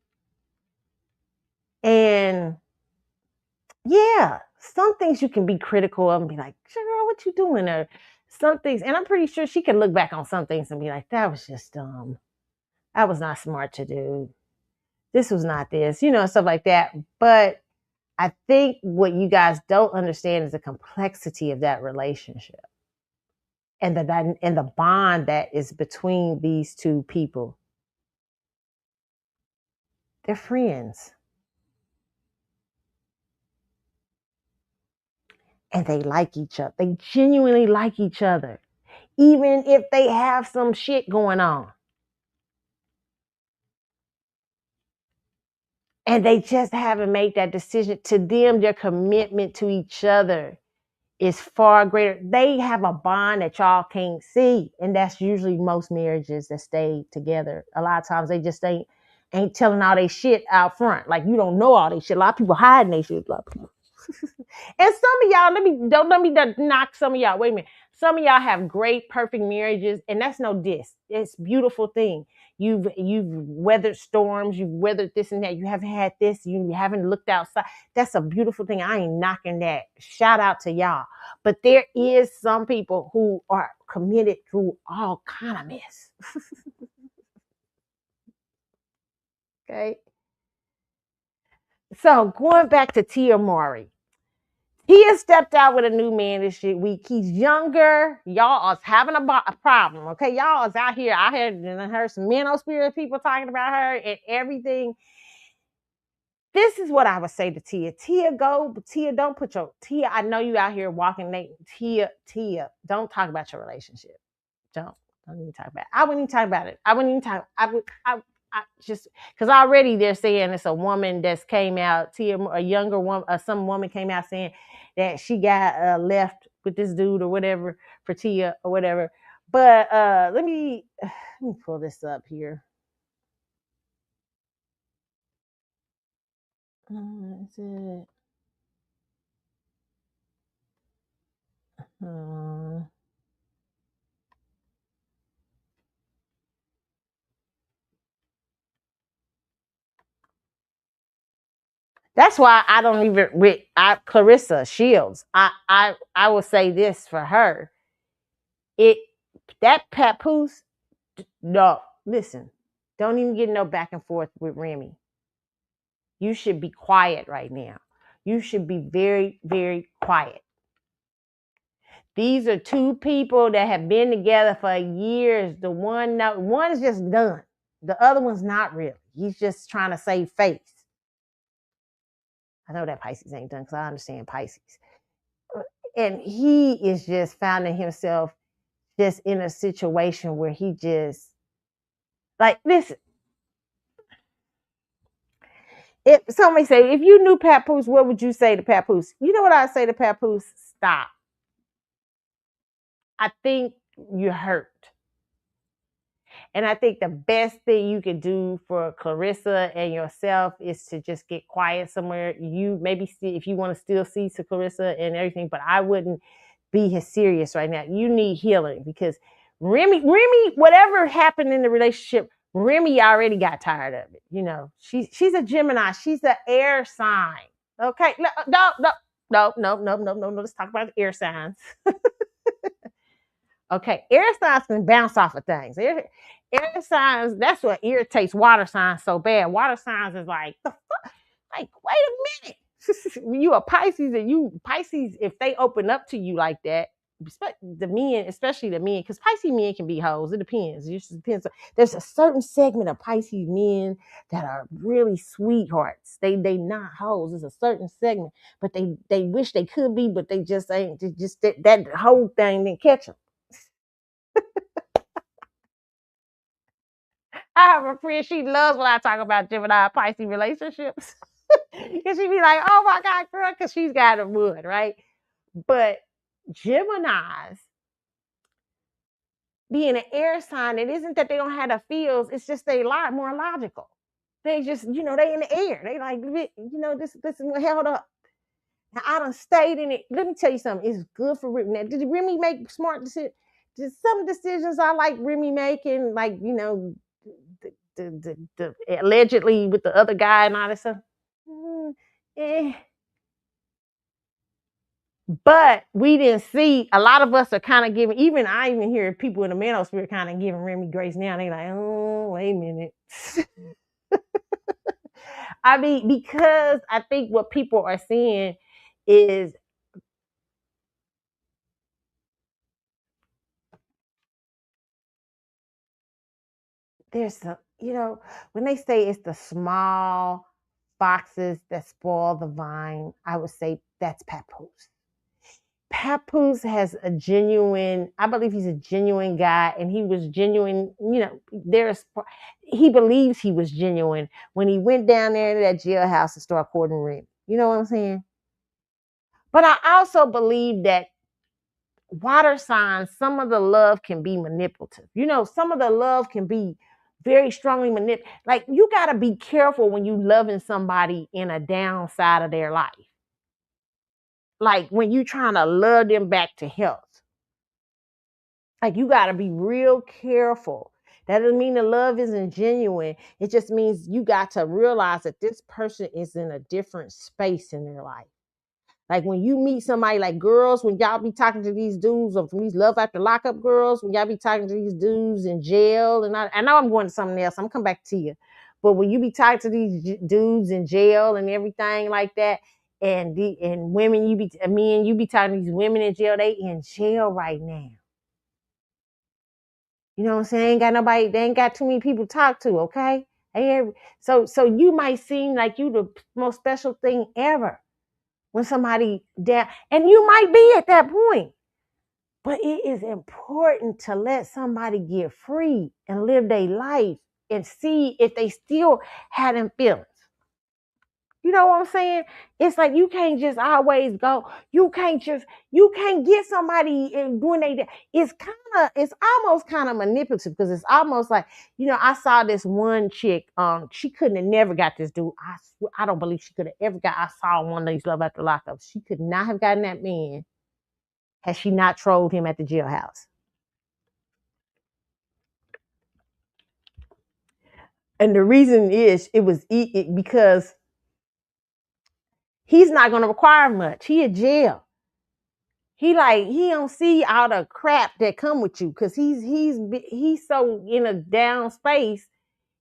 And yeah, some things you can be critical of and be like, girl, what you doing there? Some things, and I'm pretty sure she can look back on some things and be like, that was just dumb. That was not smart to do. This was not this, stuff like that. But I think what you guys don't understand is the complexity of that relationship and the bond that is between these two people. They're friends. And they like each other. They genuinely like each other, even if they have some shit going on. And they just haven't made that decision. To them, their commitment to each other is far greater. They have a bond that y'all can't see. And that's usually most marriages that stay together. A lot of times they just ain't telling all their shit out front. Like, you don't know all their shit. A lot of people hiding their shit. A lot of people. And some of y'all, don't let me knock some of y'all. Wait a minute. Some of y'all have great, perfect marriages, and that's no diss. It's a beautiful thing. You've weathered storms, you've weathered this and that. You haven't had this, you haven't looked outside. That's a beautiful thing. I ain't knocking that. Shout out to y'all. But there is some people who are committed through all kind of mess. Okay. So going back to Tia Mowry. He has stepped out with a new man this week. He's younger. Y'all is having a problem, okay? Y'all is out here. I heard some manosphere people talking about her and everything. This is what I would say to Tia. Tia, don't put your... Tia, I know you out here walking late. Tia, don't talk about your relationship. Don't even talk about it. I wouldn't even talk about it. I wouldn't even talk. I just, because already they're saying it's a woman that's came out, Tia, a younger woman, some woman came out saying that she got left with this dude or whatever for Tia or whatever. But let me pull this up here. Is it? That's why I don't even Clarissa Shields. I will say this for her. That papoose. No, listen. Don't even get no back and forth with Remy. You should be quiet right now. You should be very, very quiet. These are two people that have been together for years. The one's just done. The other one's not really. He's just trying to save face. I know that Pisces ain't done because I understand Pisces. And he is just finding himself just in a situation where he just, like, listen. If somebody say, if you knew Papoose, what would you say to Papoose? You know what I say to Papoose? Stop. I think you're hurt. And I think the best thing you can do for Clarissa and yourself is to just get quiet somewhere. You maybe see if you want to still see to Clarissa and everything, but I wouldn't be as serious right now. You need healing because Remy, whatever happened in the relationship, Remy already got tired of it. You know, she's a Gemini. She's an air sign. Okay. No. Let's talk about the air signs. Okay, air signs can bounce off of things. Air signs, that's what irritates water signs so bad. Water signs is like, the fuck? Like, wait a minute. You a Pisces, and Pisces, if they open up to you like that, especially the men, because Pisces men can be hoes. It depends. It just depends. There's a certain segment of Pisces men that are really sweethearts. They not hoes. There's a certain segment, but they wish they could be, but they just ain't. Just that whole thing didn't catch them. I have a friend, she loves when I talk about Gemini Pisces relationships. Because she be like, oh my God, girl, because she's got a wood, right? But Geminis, being an air sign, it isn't that they don't have the feels, it's just they a lot more logical. They just, they in the air. They like, this is what held up. Now, I done stayed in it. Let me tell you something. It's good for Remy. Now, did Remy make smart decisions? Did some decisions I like Remy making, like, the allegedly with the other guy and all that stuff. But we didn't see, a lot of us are kind of giving, I even hear people in the manosphere kind of giving Remy grace now. They like, oh, wait a minute. I mean, because I think what people are seeing is there's some, when they say it's the small foxes that spoil the vine, I would say that's Papoose. Papoose has a genuine, I believe he's a genuine guy, and he was genuine, he believes he was genuine when he went down there to that jailhouse to start courting Remy. You know what I'm saying? But I also believe that water signs, some of the love can be manipulative. Some of the love can be very strongly manipulative. Like, you got to be careful when you loving somebody in a downside of their life. Like, when you trying to love them back to health. Like, you got to be real careful. That doesn't mean the love isn't genuine. It just means you got to realize that this person is in a different space in their life. Like, when you meet somebody, like girls, when y'all be talking to these dudes, or from these love after lockup girls, when y'all be talking to these dudes in jail, and I know I'm going to something else. I'm gonna come back to you, but when you be talking to these dudes in jail and everything like that, and women, you be talking to these women in jail. They in jail right now. You know what I'm saying? They ain't got too many people to talk to. Okay, so you might seem like you the most special thing ever when somebody down, and you might be at that point, but it is important to let somebody get free and live their life and see if they still had them feelings. You know what I'm saying? It's like you can't just always go. You can't get somebody doing they. It's almost kind of manipulative, because it's almost like, I saw this one chick. She couldn't have never got this dude. I don't believe she could have ever got. I saw one of these love after lockups. She could not have gotten that man had she not trolled him at the jailhouse. And the reason is because he's not going to require much. He in jail. He don't see all the crap that come with you, because he's so in a down space.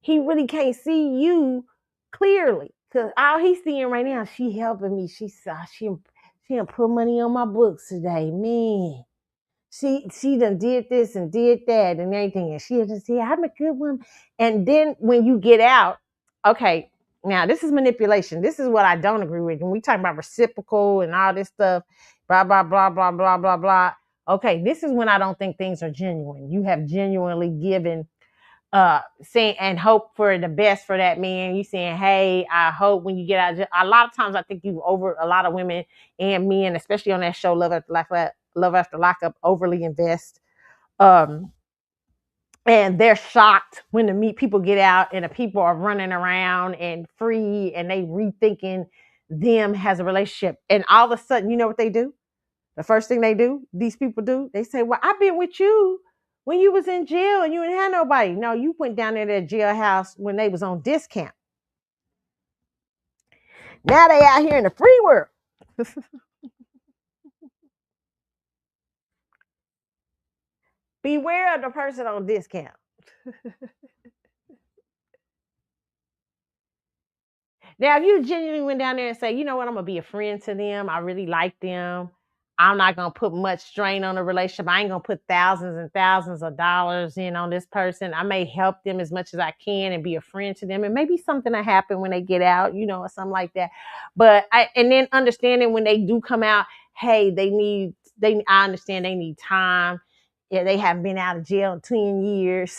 He really can't see you clearly, because all he's seeing right now, she helping me. She done put money on my books today, man. She done did this and did that and everything, and she just said, I'm a good one. And then when you get out, okay, now this is manipulation. This is what I don't agree with. When we talk about reciprocal and all this stuff, blah blah blah blah blah blah blah. Okay, this is when I don't think things are genuine. You have genuinely given, saying and hope for the best for that man. You saying, hey, I hope when you get out. A lot of times, I think a lot of women and men, especially on that show, Love After Lockup, overly invest. And they're shocked when people get out and the people are running around and free, and they rethinking them as a relationship. And all of a sudden, you know what they do? The first thing these people do, they say, well, I've been with you when you was in jail and you didn't have nobody. No, you went down there to that jailhouse when they was on discount. Now they out here in the free world. Beware of the person on discount. Now, if you genuinely went down there and say, you know what, I'm going to be a friend to them. I really like them. I'm not going to put much strain on the relationship. I ain't going to put thousands and thousands of dollars in on this person. I may help them as much as I can and be a friend to them. And maybe something will happen when they get out, or something like that. And then understanding when they do come out, hey, I understand they need time. Yeah, they haven't been out of jail in 10 years.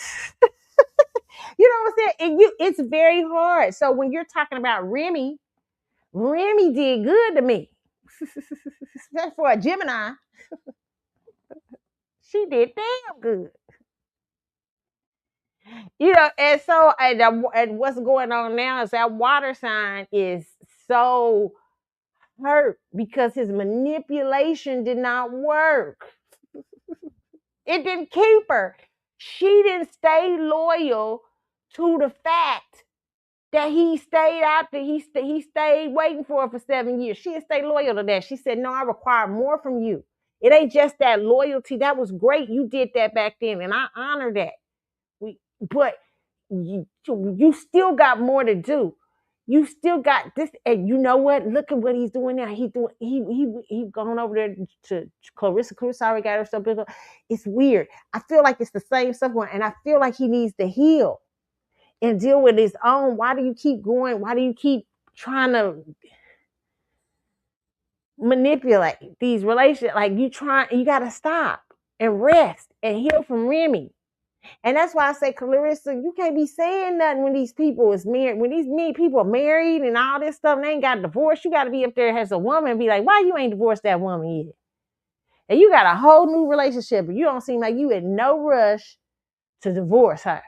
You know what I'm saying? It's very hard. So when you're talking about Remy did good to me. Except for a Gemini. She did damn good. And what's going on now is that water sign is so hurt because his manipulation did not work. It didn't keep her. She didn't stay loyal to the fact that he stayed out there. He stayed waiting for her for 7 years. She didn't stay loyal to that. She said, no, I require more from you. It ain't just that loyalty. That was great. You did that back then, and I honor that. But you still got more to do. You still got this, and you know what? Look at what he's doing now. He gone over there to Clarissa. Clarissa already got her stuff built up. It's weird. I feel like it's the same stuff going, and I feel like he needs to heal and deal with his own. Why do you keep going? Why do you keep trying to manipulate these relationships? Like you gotta stop and rest and heal from Remy. And that's why I say, Clarissa, you can't be saying nothing when these people is married. When these people are married and all this stuff, and they ain't got divorced, you got to be up there as a woman and be like, why you ain't divorced that woman yet? And you got a whole new relationship, but you don't seem like you in no rush to divorce her.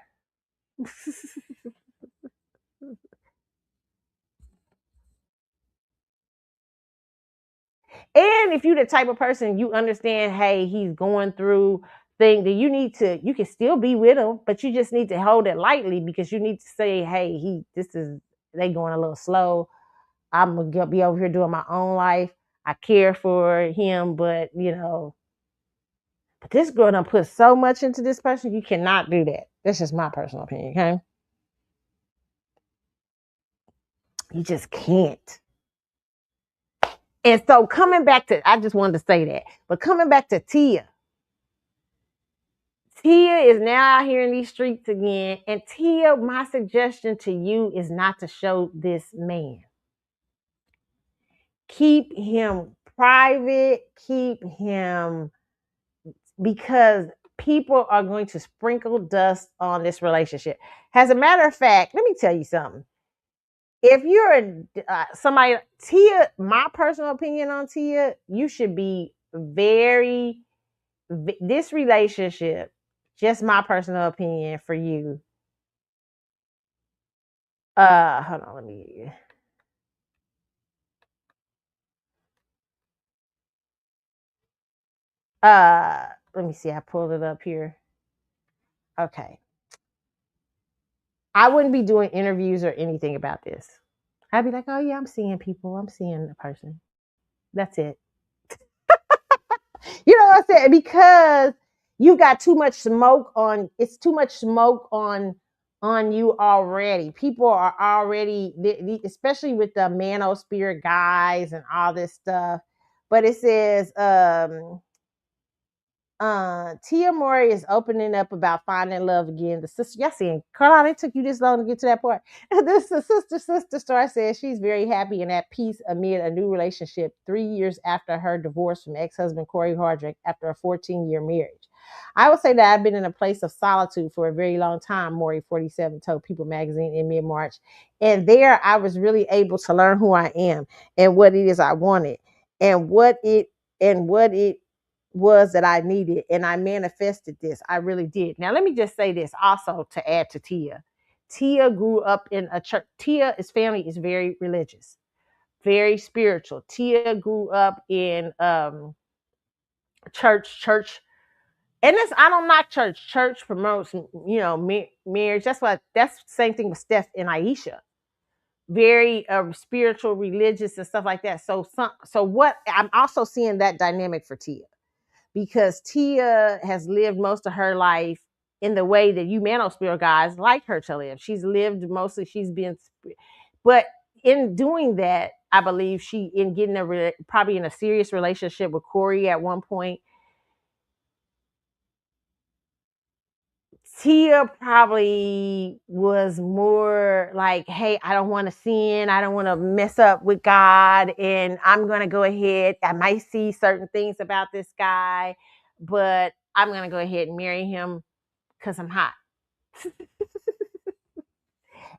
And if you're the type of person you understand, hey, he's going through thing that you can still be with him, but you just need to hold it lightly because you need to say, hey, they going a little slow. I'm gonna be over here doing my own life. I care for him, but but this girl done put so much into this person. You cannot do that. That's just my personal opinion, okay? You just can't. And so coming back to, I just wanted to say that, but coming back to Tia is now out here in these streets again. And Tia, my suggestion to you is not to show this man. Keep him private. Keep him, because people are going to sprinkle dust on this relationship. As a matter of fact, let me tell you something. If you're somebody, Tia, my personal opinion on Tia, you should be this relationship, just my personal opinion for you. Hold on, let me see. I pulled it up here. Okay. I wouldn't be doing interviews or anything about this. I'd be like, oh yeah, I'm seeing people. I'm seeing a person. That's it. You know what I'm saying? Because you got too much smoke on. It's too much smoke on you already. People are already, especially with the manosphere guys and all this stuff. But it says, Tia Mori is opening up about finding love again. The sister, y'all seeing, Carlotta, it took you this long to get to that part. This the sister star says she's very happy and at peace amid a new relationship 3 years after her divorce from ex-husband Corey Hardrick after a 14-year marriage. I would say that I've been in a place of solitude for a very long time, Maury 47 told People magazine in mid-March. And there I was really able to learn who I am and what it is I wanted and what it was that I needed, and I manifested this. I really did. Now, let me just say this also to add to Tia. Tia grew up in a church. Tia's family is very religious, very spiritual. Tia grew up in church. And I don't knock church. Church promotes, marriage. That's the same thing with Steph and Aisha. Very spiritual, religious, and stuff like that. So what I'm also seeing that dynamic for Tia, because Tia has lived most of her life in the way that you manosphere guys like her to live. She's but in doing that, I believe probably in a serious relationship with Corey at one point, Tia probably was more like, hey, I don't want to sin. I don't want to mess up with God. And I'm going to go ahead. I might see certain things about this guy, but I'm going to go ahead and marry him because I'm hot.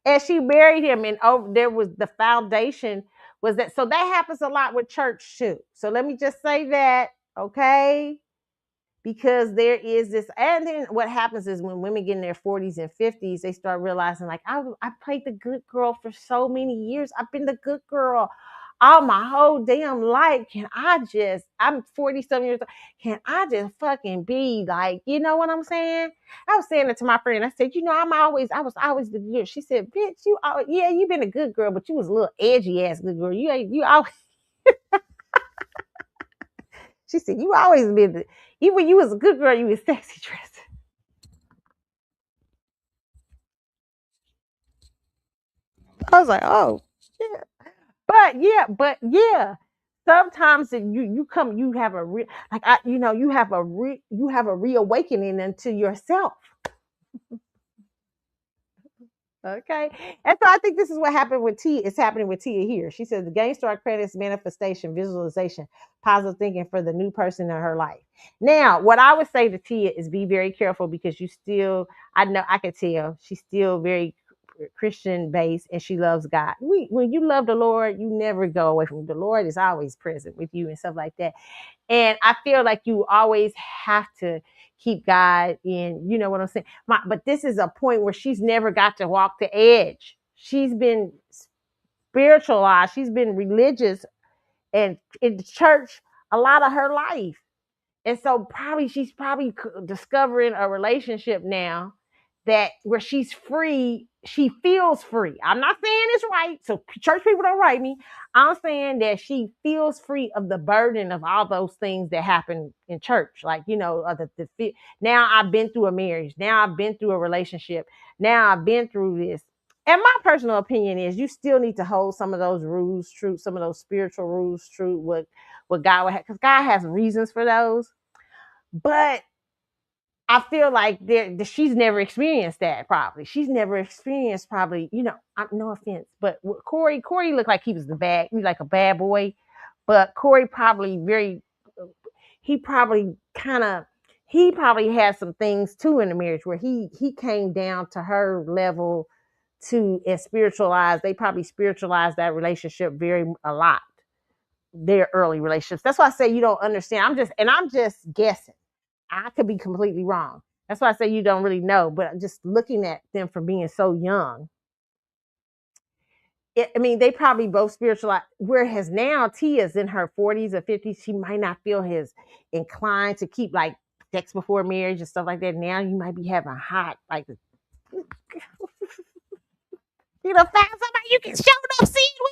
And she married him. And there was the foundation was that. So that happens a lot with church too. So let me just say that. Okay. Because there is this, and then what happens is when women get in their 40s and 50s, they start realizing, like, I played the good girl for so many years. I've been the good girl all my whole damn life. I'm 40-something years old. Can I just fucking be like, you know what I'm saying? I was saying it to my friend. I said, I was always the good. She said, bitch, you've been a good girl, but you was a little edgy ass good girl. You always. She said, you always been, even when you was a good girl, you was sexy dressed. I was like, oh, Yeah. But yeah. Sometimes you have a you have a reawakening into yourself. Okay. And so I think this is what happened with Tia. It's happening with Tia here. She says the game star credits manifestation, visualization, positive thinking for the new person in her life. Now, what I would say to Tia is be very careful because you still, I know I could tell she's still very Christian based and she loves God. When you love the Lord, you never go away from the Lord is always present with you and stuff like that. And I feel like you always have to keep God in, you know what I'm saying? But this is a point where she's never got to walk the edge. She's been spiritualized, she's been religious and in church a lot of her life. And so she's probably discovering a relationship now that where she's free, she feels free. I'm not saying it's right, so church people don't write me. I'm saying that she feels free of the burden of all those things that happen in church. Like, now I've been through a marriage, now I've been through a relationship, now I've been through this. And my personal opinion is you still need to hold some of those rules true, some of those spiritual rules true, what God would have, because God has reasons for those. But I feel like she's never experienced that. Probably she's never experienced. Probably no offense, but Corey looked like he was like a bad boy, but Corey probably he probably he probably had some things too in the marriage where he came down to her level to and spiritualize. They probably spiritualized that relationship a lot. Their early relationships. That's why I say you don't understand. I'm just guessing. I could be completely wrong. That's why I say you don't really know. But just looking at them from being so young, they probably both spiritualized. Whereas now Tia's in her 40s or 50s, she might not feel as inclined to keep like sex before marriage and stuff like that. Now you might be having hot, like, find somebody you can show no seed with.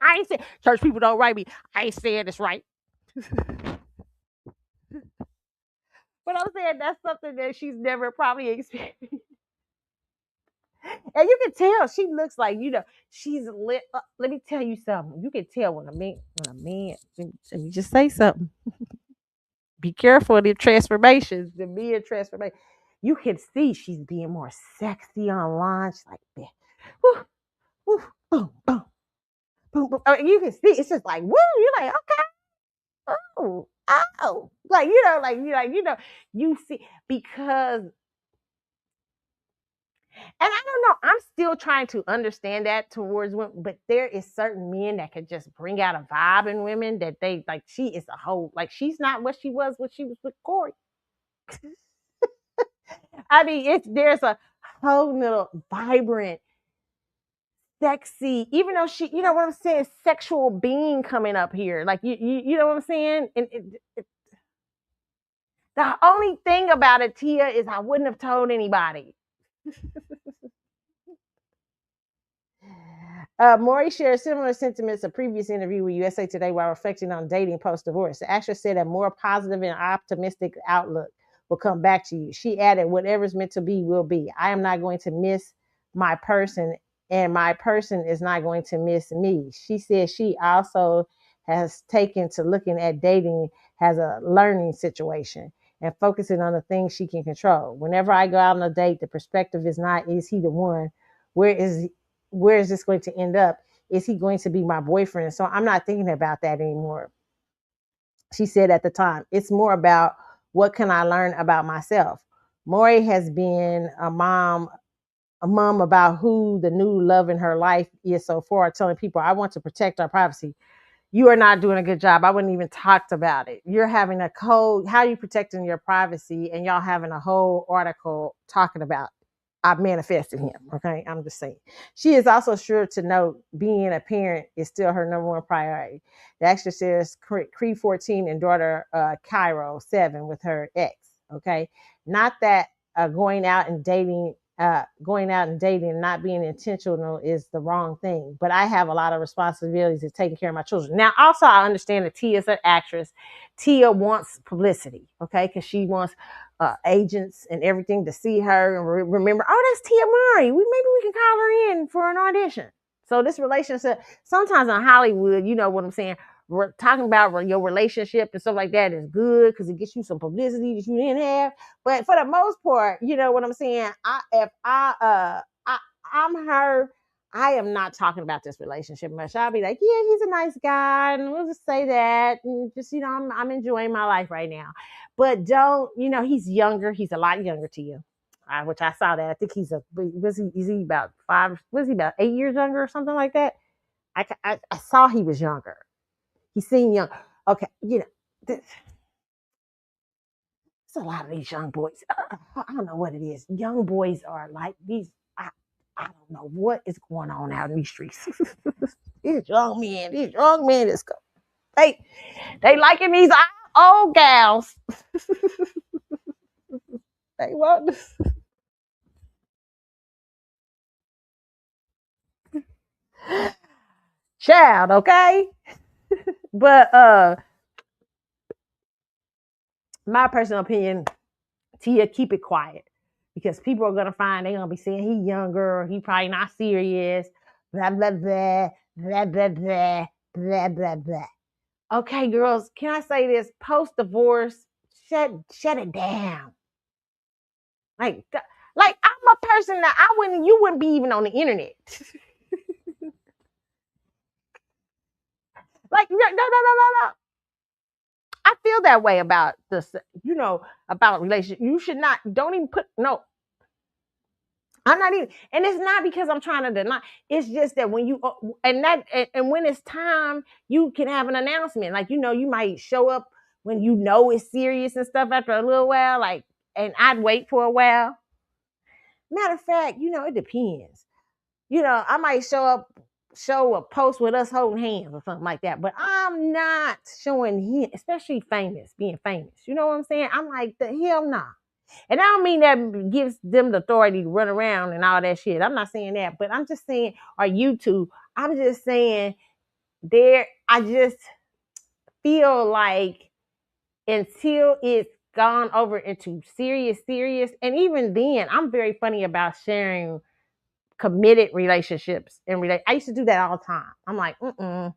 I ain't saying church people don't write me. I ain't saying it's right. But I'm saying that's something that she's never probably experienced. And you can tell she looks like, she's lit. Let me tell you something. You can tell when a man, let me just say something. Be careful of the transformations, the men transformation. You can see she's being more sexy online. She's like, woo, woo, boom, boom, boom, boom. You can see it's just like, woo. You're like, okay, oh, you see because. And I don't know. I'm still trying to understand that towards women, but there is certain men that could just bring out a vibe in women that they like. She is a whole like she's not what she was when she was with Corey. I mean, there's a whole little vibrant, sexy, even though she, you know what I'm saying, sexual being coming up here. Like you know what I'm saying. And the only thing about it, Tia, is I wouldn't have told anybody. Maury shared similar sentiments in a previous interview with USA Today while reflecting on dating post-divorce. The actress said a more positive and optimistic outlook will come back to you. She added, whatever's meant to be will be. I am not going to miss my person, and my person is not going to miss me. She said she also has taken to looking at dating as a learning situation and focusing on the things she can control. Whenever I go out on a date, the perspective is not, is he the one? Where is this going to end up? Is he going to be my boyfriend? So I'm not thinking about that anymore. She said at the time, it's more about what can I learn about myself. Maury has been a mom about who the new love in her life is so far, telling people, I want to protect our privacy. You are not doing a good job. I wouldn't even talked about it. You're having a code. How are you protecting your privacy? And y'all having a whole article talking about I've manifested him. Okay. I'm just saying. She is also sure to note being a parent is still her number one priority. The actress says Cree 14 and daughter Cairo 7 with her ex. Okay. Not that going out and dating and not being intentional is the wrong thing. But I have a lot of responsibilities in taking care of my children. Now, also, I understand that Tia is an actress. Tia wants publicity, okay? Because she wants agents and everything to see her and remember, oh, that's Tia Murray. Maybe we can call her in for an audition. So this relationship, sometimes in Hollywood, you know what I'm saying, we're talking about your relationship and stuff like that is good because it gets you some publicity that you didn't have. But for the most part, you know what I'm saying. I'm her, I am not talking about this relationship much. I'll be like, yeah, he's a nice guy, and we'll just say that, and just I'm enjoying my life right now. But don't, he's younger. He's a lot younger to you, which I saw that. I think is he about 8 years younger or something like that? I saw he was younger. He seemed young. Okay, there's a lot of these young boys. I don't know what it is. Young boys are like these. I don't know what is going on out in these streets. These young men is they liking these old gals. They want this. Child, okay? But my personal opinion, Tia, keep it quiet. Because people are gonna find they're gonna be saying he younger, he probably not serious, blah blah blah, blah blah blah, blah blah blah. Okay, girls, can I say this? Post divorce, shut it down. Like I'm a person that you wouldn't be even on the internet. Like no. I feel that way about this, about relationship. You should not. Don't even put no. I'm not even, and it's not because I'm trying to deny. It's just that when you and when it's time, you can have an announcement. Like you might show up when it's serious and stuff after a little while. Like, and I'd wait for a while. Matter of fact, it depends. I might show a post with us holding hands or something like that. But I'm not showing him, especially being famous. You know what I'm saying? I'm like, the hell nah. And I don't mean that gives them the authority to run around and all that shit. I'm not saying that, but I'm just saying, or YouTube, I'm just saying I just feel like until it's gone over into serious, and even then, I'm very funny about sharing committed relationships and I used to do that all the time. I'm like, I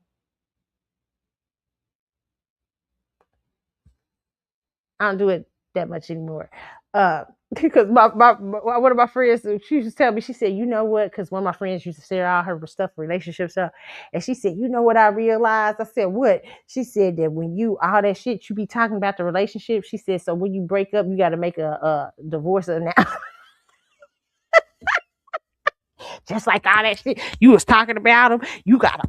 don't do it that much anymore. Because my one of my friends, she used to tell me, she said, you know what? Because one of my friends used to share all her stuff, relationship stuff, and she said, you know what I realized? I said, what? She said that when all that shit you be talking about the relationship, she said, so when you break up, you got to make a divorce announcement. Just like all that shit you was talking about them, you gotta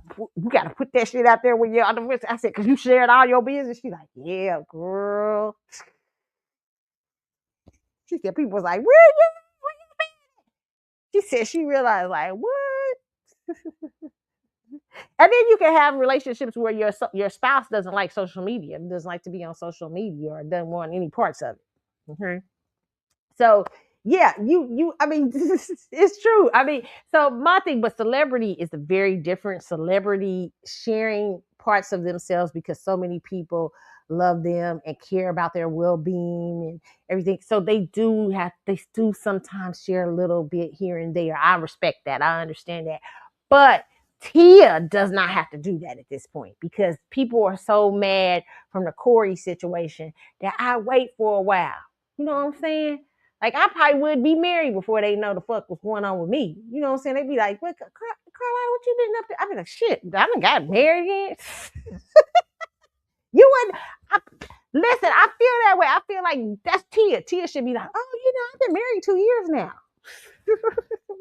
put that shit out there when you're on the list. I said, cause you shared all your business. She's like, yeah, girl. She said, people was like, where you? She said she realized, like, what? And then you can have relationships where your spouse doesn't like social media, doesn't like to be on social media, or doesn't want any parts of it. Okay. So yeah, I mean, it's true. I mean, so my thing, but celebrity is a very different. Celebrity sharing parts of themselves because so many people love them and care about their well-being and everything. So they do sometimes share a little bit here and there. I respect that. I understand that. But Tia does not have to do that at this point because people are so mad from the Corey situation that I wait for a while. You know what I'm saying? Like, I probably would be married before they know the fuck was going on with me. You know what I'm saying? They'd be like, what, Carlotta, what you been up to? I'd be like, shit, I done got married yet. You wouldn't. Listen, I feel that way. I feel like that's Tia. Tia should be like, oh, I've been married 2 years now.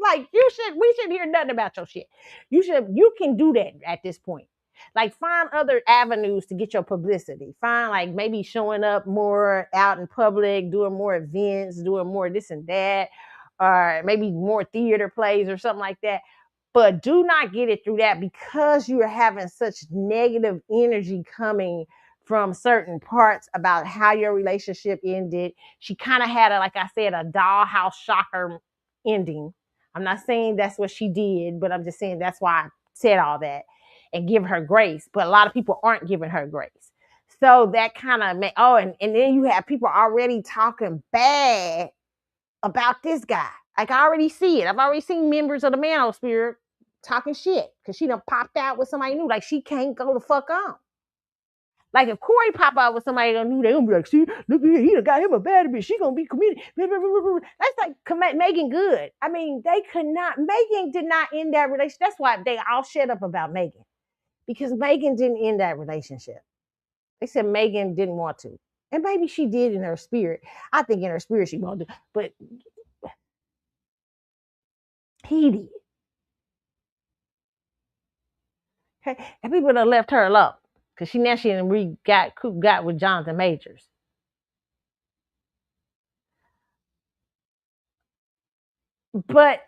Like, we shouldn't hear nothing about your shit. You can do that at this point. Like, find other avenues to get your publicity. Find, like, maybe showing up more out in public, doing more events, doing more this and that, or maybe more theater plays or something like that. But do not get it through that because you are having such negative energy coming from certain parts about how your relationship ended. She kind of had like I said, a dollhouse shocker ending. I'm not saying that's what she did, but I'm just saying that's why I said all that and give her grace. But a lot of people aren't giving her grace. So that kind of and then you have people already talking bad about this guy. Like I already see it. I've already seen members of the manosphere talking shit because she done popped out with somebody new. Like she can't go the fuck on. Like if Corey pop out with somebody new, they gonna be like, see, look at here, he done got him a bad bitch. She gonna be committed. That's like Megan Good. I mean, they could not. Megan did not end that relationship. That's why they all shut up about Megan because Megan didn't end that relationship. They said Megan didn't want to, and maybe she did in her spirit. I think in her spirit she wanted to, but he did. Okay, and people have left her alone because she got with Jonathan Majors. But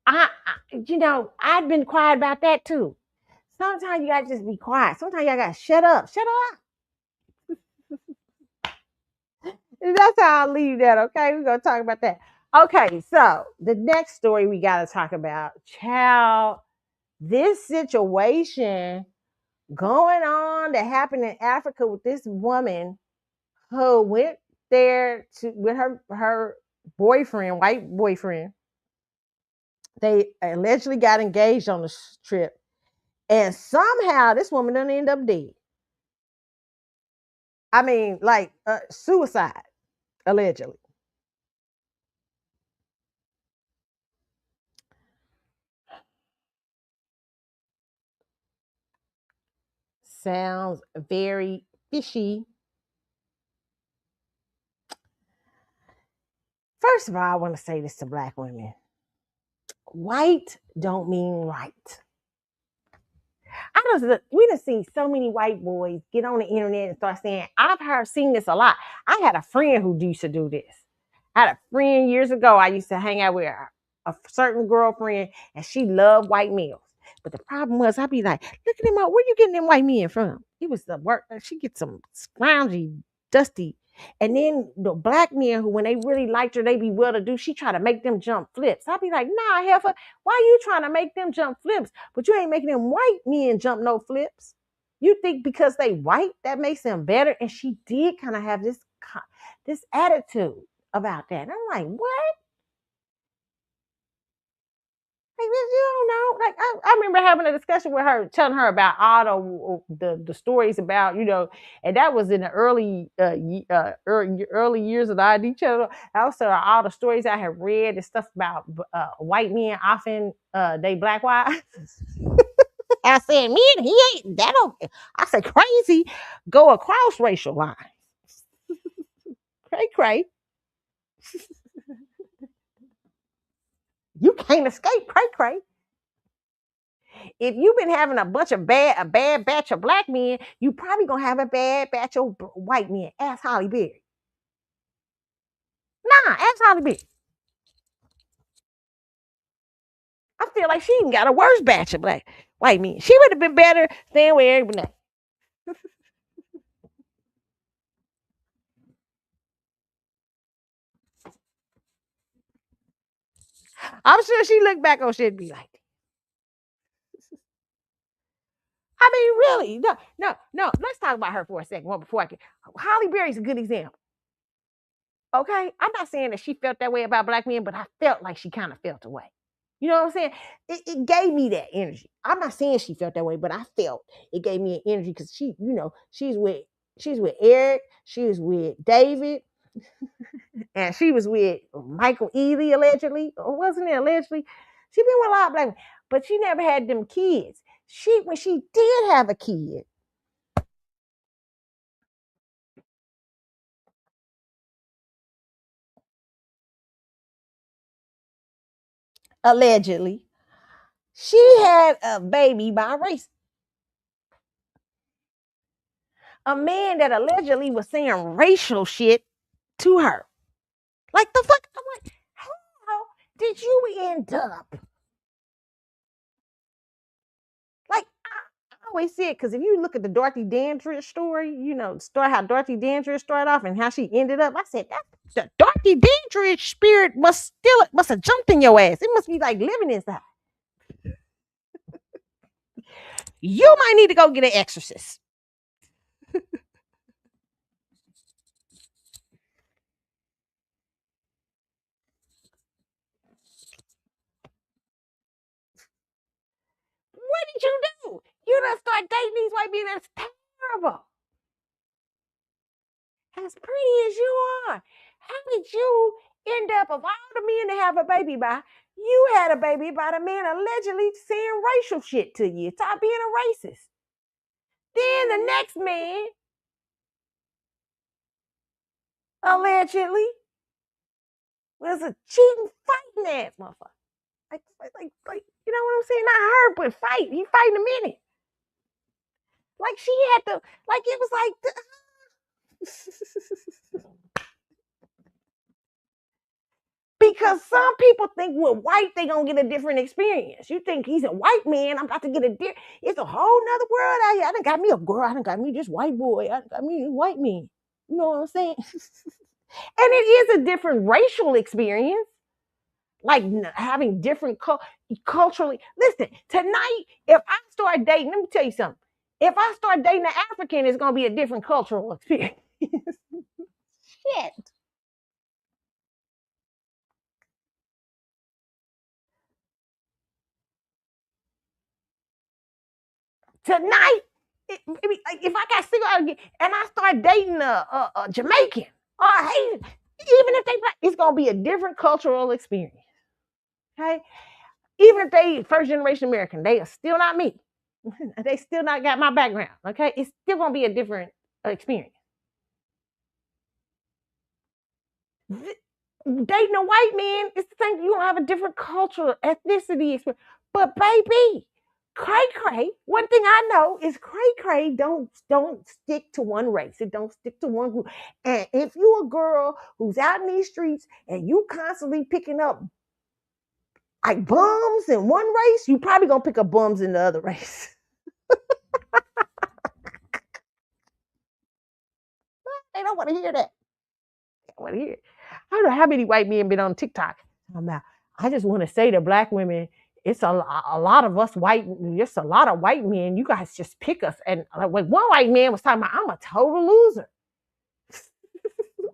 I'd been quiet about that too. Sometimes you gotta just be quiet. Sometimes you gotta shut up. Shut up. And that's how I'll leave that. Okay, we're gonna talk about that. Okay, so the next story we gotta talk about, child, this situation going on that happened in Africa with this woman who went there with her boyfriend, white boyfriend. They allegedly got engaged on the trip, and somehow this woman didn't end up dead. I mean, like suicide, allegedly. Sounds very fishy. First of all, I want to say this to Black women. White don't mean right. We done seen so many white boys get on the internet and start saying, seen this a lot. I had a friend who used to do this. I had a friend years ago. I used to hang out with a certain girlfriend, and she loved white males. But the problem was, I'd be like, look at him out. Where you getting them white men from? It was the work. She gets some scroungy, dusty. And then the black men who, when they really liked her, they be well to do. She try to make them jump flips. I'd be like, nah, heifer, why you trying to make them jump flips? But you ain't making them white men jump no flips. You think because they white, that makes them better? And she did kind of have this attitude about that. And I'm like, what? Like, you don't know. Like, I remember having a discussion with her, telling her about all the stories about, and that was in the early years of the ID channel. Also, all the stories I had read and stuff about white men often they black wives. I said, man, he ain't that. I said, crazy, go across racial lines. Cray cray. You can't escape cray cray. If you've been having a bad batch of black men, you probably gonna have a bad batch of white men. Ask Holly Berry. Nah, ask Holly Berry. I feel like she even got a worse batch of white men. She would have been better staying with everybody. I'm sure she looked back on shit and be like, I mean, really, no. Let's talk about her for a second. Well, before I get Holly Berry's a good example. Okay, I'm not saying that she felt that way about black men, but I felt like she kind of felt the way. You know what I'm saying? It gave me that energy. I'm not saying she felt that way, but I felt it gave me an energy because she's with Eric, she was with David, and she was with Michael Ealy allegedly, or wasn't it allegedly? She been with a lot of black men, but she never had them kids. When she did have a kid, allegedly, she had a baby by race. A man that allegedly was saying racial shit to her. Like the fuck? I'm like, how did you end up? Like, I always see it because if you look at the Dorothy Dandridge story, how Dorothy Dandridge started off and how she ended up. I said, that the Dorothy Dandridge spirit must have jumped in your ass. It must be like living inside. You might need to go get an exorcist. did you do? You done start dating these white men. That's terrible. As pretty as you are, how did you end up, of all the men to have a baby by, you had a baby by the man allegedly saying racial shit to you? Stop being a racist. Then the next man, allegedly, was a cheating, fighting ass motherfucker. Like, you know what I'm saying? Not her, but fight. He fighting a minute. Like she had to, like it was like, because some people think with white they gonna get a different experience. You think he's a white man, I'm about to get a different. It's a whole nother world out here. I done got me a girl. I done got me this white boy. I done got me a white man. You know what I'm saying? And it is a different racial experience. Like having different culturally. Listen, tonight, if I start dating, let me tell you something. If I start dating an African, it's gonna be a different cultural experience. Shit. Tonight, if I got single out again and I start dating a Jamaican or a Haitian, even if they black, it's gonna be a different cultural experience. Okay, even if they first generation American, they are still not me. They still not got my background. Okay, it's still gonna be a different experience. Dating a white man, it's the thing. You don't have a different cultural ethnicity experience. But baby, cray cray. One thing I know is cray cray don't stick to one race. It don't stick to one group. And if you a girl who's out in these streets and you constantly picking up like bums in one race, you probably gonna pick up bums in the other race. They don't want to hear that. They don't want to hear it. I don't know how many white men been on TikTok. I just want to say to black women, it's a lot of us white, just a lot of white men. You guys just pick us. And like one white man was talking about, I'm a total loser.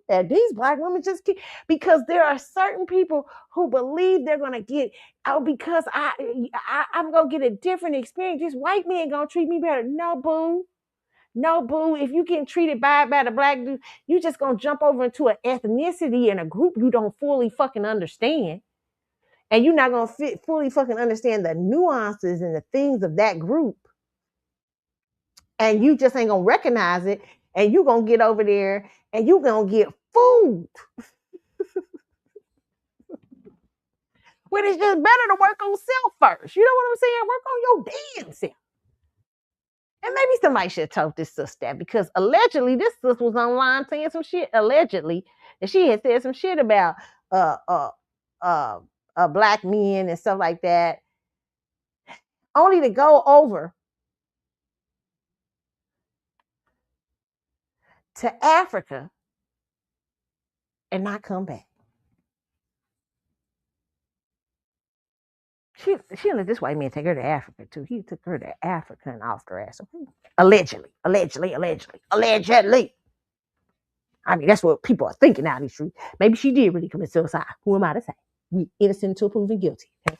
And these black women just keep, because there are certain people who believe they're gonna get, oh, because I'm gonna get a different experience. This white man gonna treat me better. No, boo. No, boo. If you getting treated bad by the black dude, you just gonna jump over into an ethnicity and a group you don't fully fucking understand. And you're not gonna fully fucking understand the nuances and the things of that group. And you just ain't gonna recognize it. And you gonna get over there and you gonna get food. When it's just better to work on self first. You know what I'm saying? Work on your damn self. And maybe somebody should have told this sister that, because allegedly this sister was online saying some shit, allegedly, that she had said some shit about uh uh black men and stuff like that, only to go over to Africa and not come back. She let this white man take her to Africa too. He took her to Africa and off her ass. Allegedly. I mean, that's what people are thinking out of these streets. Maybe she did really commit suicide. Who am I to say? We innocent until proven guilty. Okay?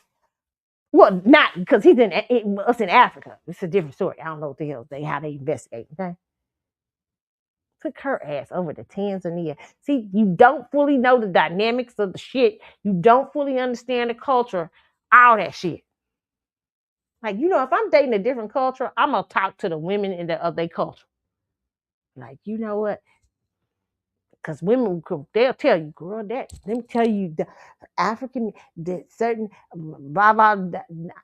Well, not because he's in us in Africa. It's a different story. I don't know what the hell how they investigate. Okay, took her ass over to Tanzania. See, you don't fully know the dynamics of the shit. You don't fully understand the culture. All that shit. Like, you know, if I'm dating a different culture, I'm gonna talk to the women of their culture. Like, you know what? Because women, they'll tell you, girl, that, let me tell you, the African, the certain blah, blah,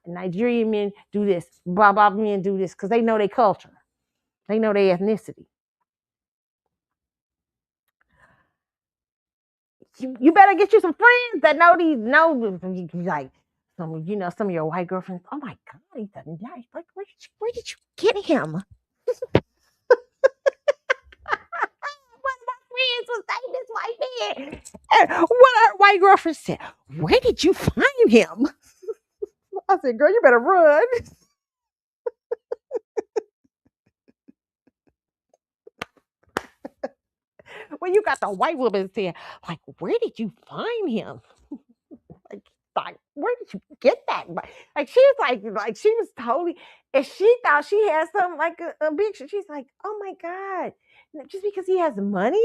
Nigerian men do this, blah, blah, men do this, because they know their culture. They know their ethnicity. You better get you some friends that know like, some of your white girlfriends. Oh my God, he's a nice, like, where did you get him? Friends was dating this white man. And what our white girlfriend said, where did you find him? I said, girl, you better run. When you got the white woman saying, like, where did you find him? like, where did you get that? Like she was like she was totally, And she thought she had something like a big shot. She's like, oh my God, just because he has money?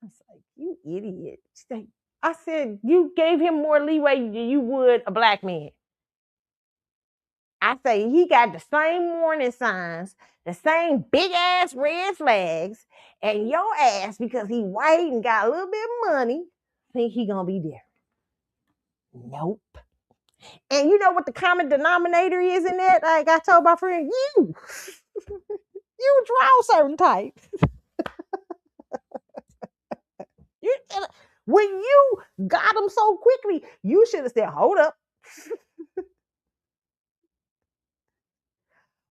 I was like, you idiot. She's like, I said, you gave him more leeway than you would a black man. I say, he got the same warning signs, the same big ass red flags, and your ass, because he white and got a little bit of money, think he gonna be there. Nope. And you know what the common denominator is in that? Like I told my friend, you. You draw certain type. You, when you got them so quickly, you should have said, hold up.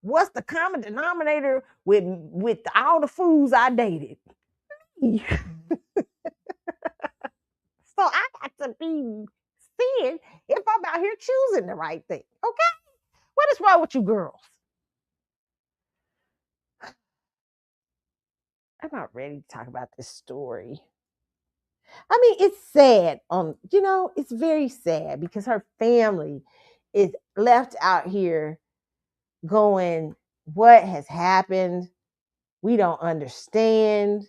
What's the common denominator with all the fools I dated? So I got to be seeing if I'm out here choosing the right thing. Okay? What is wrong with you girls? I'm not ready to talk about this story. I mean, it's sad. It's very sad because her family is left out here going, what has happened? We don't understand.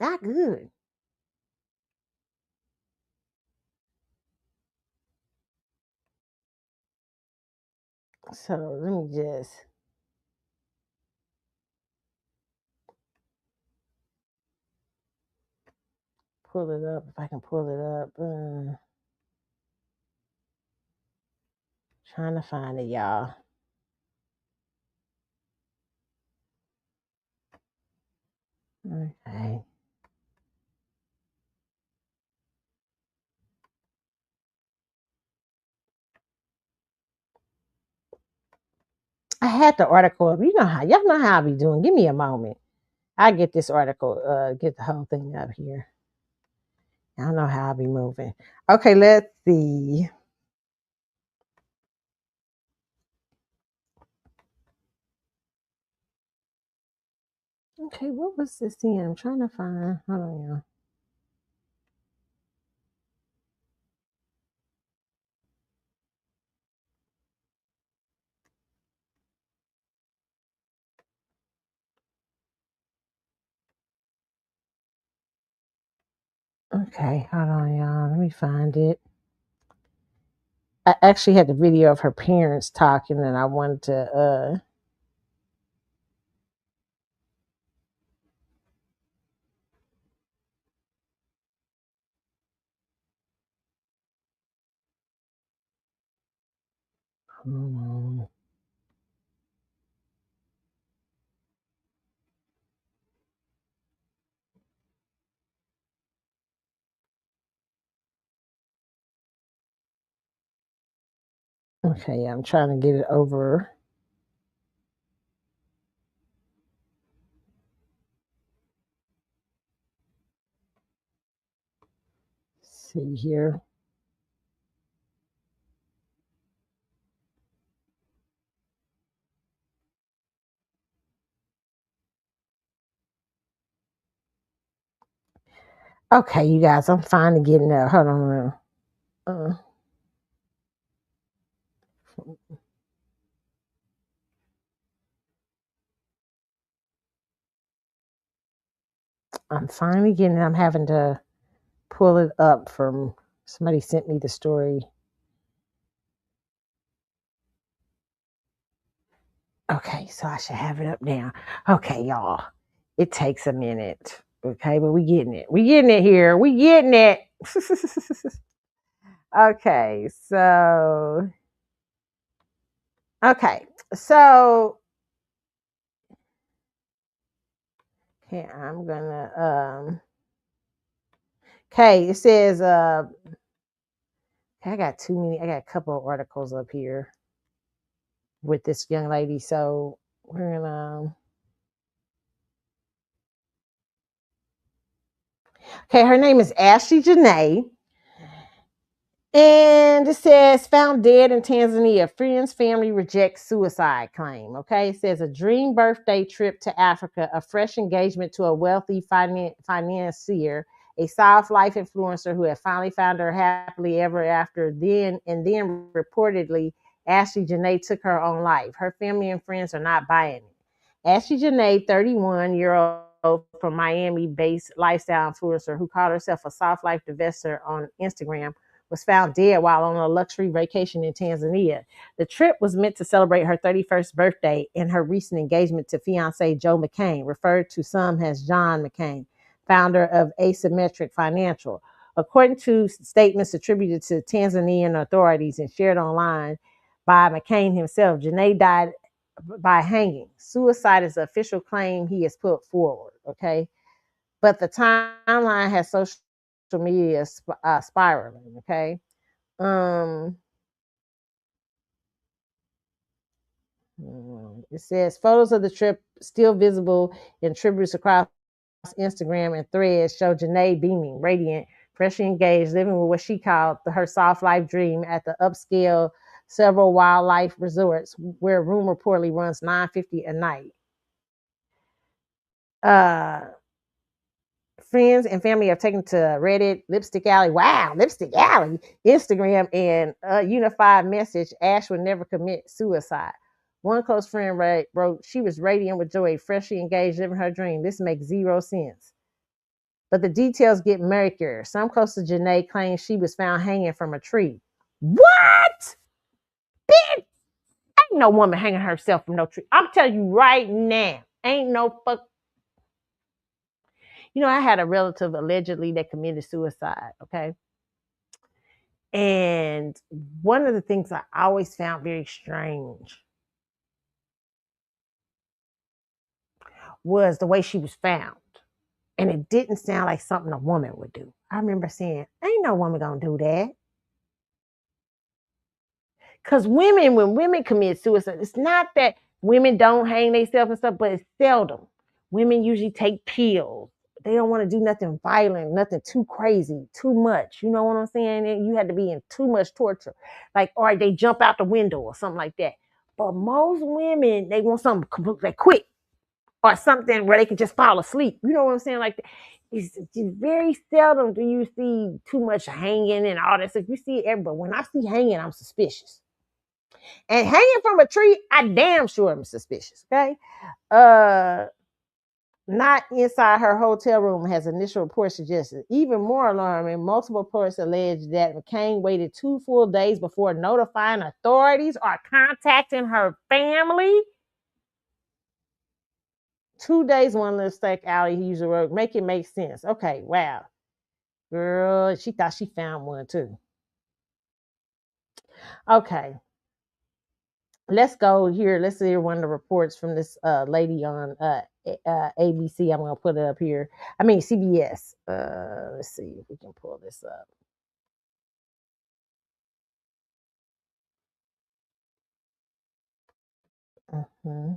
Not good. So let me just pull it up if I can pull it up. Trying to find it, y'all. Okay. I had the article up. Y'all know how I be doing. Give me a moment. I get this article, get the whole thing up here. I don't know how I'll be moving. Okay, let's see. Okay, what was this in? I'm trying to find. Hold on, y'all. Okay, hold on, y'all. Let me find it. I actually had the video of her parents talking, and I wanted to. Okay, I'm trying to get it over. Let's see here. Okay, you guys, I'm finally getting there. Hold on. I'm finally getting it. I'm having to pull it up from somebody sent me the story. Okay, so I should have it up now. Okay, y'all. It takes a minute. Okay, but we getting it. We getting it here. We getting it. Okay, so okay. So okay, I'm gonna okay, it says I got too many, I got a couple of articles up here with this young lady. So we're gonna okay, her name is Ashley Janae. And it says, found dead in Tanzania. Friends, family rejects suicide claim. Okay. It says, a dream birthday trip to Africa, a fresh engagement to a wealthy financier, a soft life influencer who had finally found her happily ever after. Then reportedly, Ashley Janae took her own life. Her family and friends are not buying it. Ashley Janae, 31-year-old from Miami-based lifestyle influencer who called herself a soft life divestor on Instagram, was found dead while on a luxury vacation in Tanzania. The trip was meant to celebrate her 31st birthday and her recent engagement to fiance Joe McCain, referred to some as John McCain, founder of Asymmetric Financial. According to statements attributed to Tanzanian authorities and shared online by McCain himself, Janae died by hanging. Suicide is the official claim he has put forward, okay? But the timeline has social media spiraling, okay? It says photos of the trip still visible in tributes across Instagram and Threads show Janae beaming, radiant, freshly engaged, living with what she called her soft life dream at the upscale several wildlife resorts, where room reportedly runs $950 a night. Friends and family have taken to Reddit, Lipstick Alley, wow, Lipstick Alley, Instagram, and a unified message: Ash would never commit suicide. One close friend wrote, she was radiant with joy, freshly engaged, living her dream. This makes zero sense. But the details get murkier. Some close to Janae claim she was found hanging from a tree. What? Bitch! Ain't no woman hanging herself from no tree. I'm telling you right now, ain't no fuck. You know, I had a relative allegedly that committed suicide, okay? And one of the things I always found very strange was the way she was found. And it didn't sound like something a woman would do. I remember saying, ain't no woman gonna do that. Because when women commit suicide, it's not that women don't hang themselves and stuff, but it's seldom. Women usually take pills. They don't want to do nothing violent, nothing too crazy, too much. You know what I'm saying? And you had to be in too much torture. Like, or they jump out the window or something like that. But most women, they want something like quick or something where they can just fall asleep. You know what I'm saying? Like, it's very seldom do you see too much hanging and all that stuff. You see it everywhere. When I see hanging, I'm suspicious. And hanging from a tree, I damn sure am suspicious. Okay. Not inside her hotel room, has initial reports suggested. Even more alarming, multiple reports allege that McCain waited 2 full days before notifying authorities or contacting her family. 2 days, one Lipstick Alley, he used the word, make it make sense. Okay, wow. Girl, she thought she found one too. Okay. Let's go here. Let's hear one of the reports from this lady on ABC. I'm going to put it up here. I mean, CBS. Let's see if we can pull this up. Mm-hmm.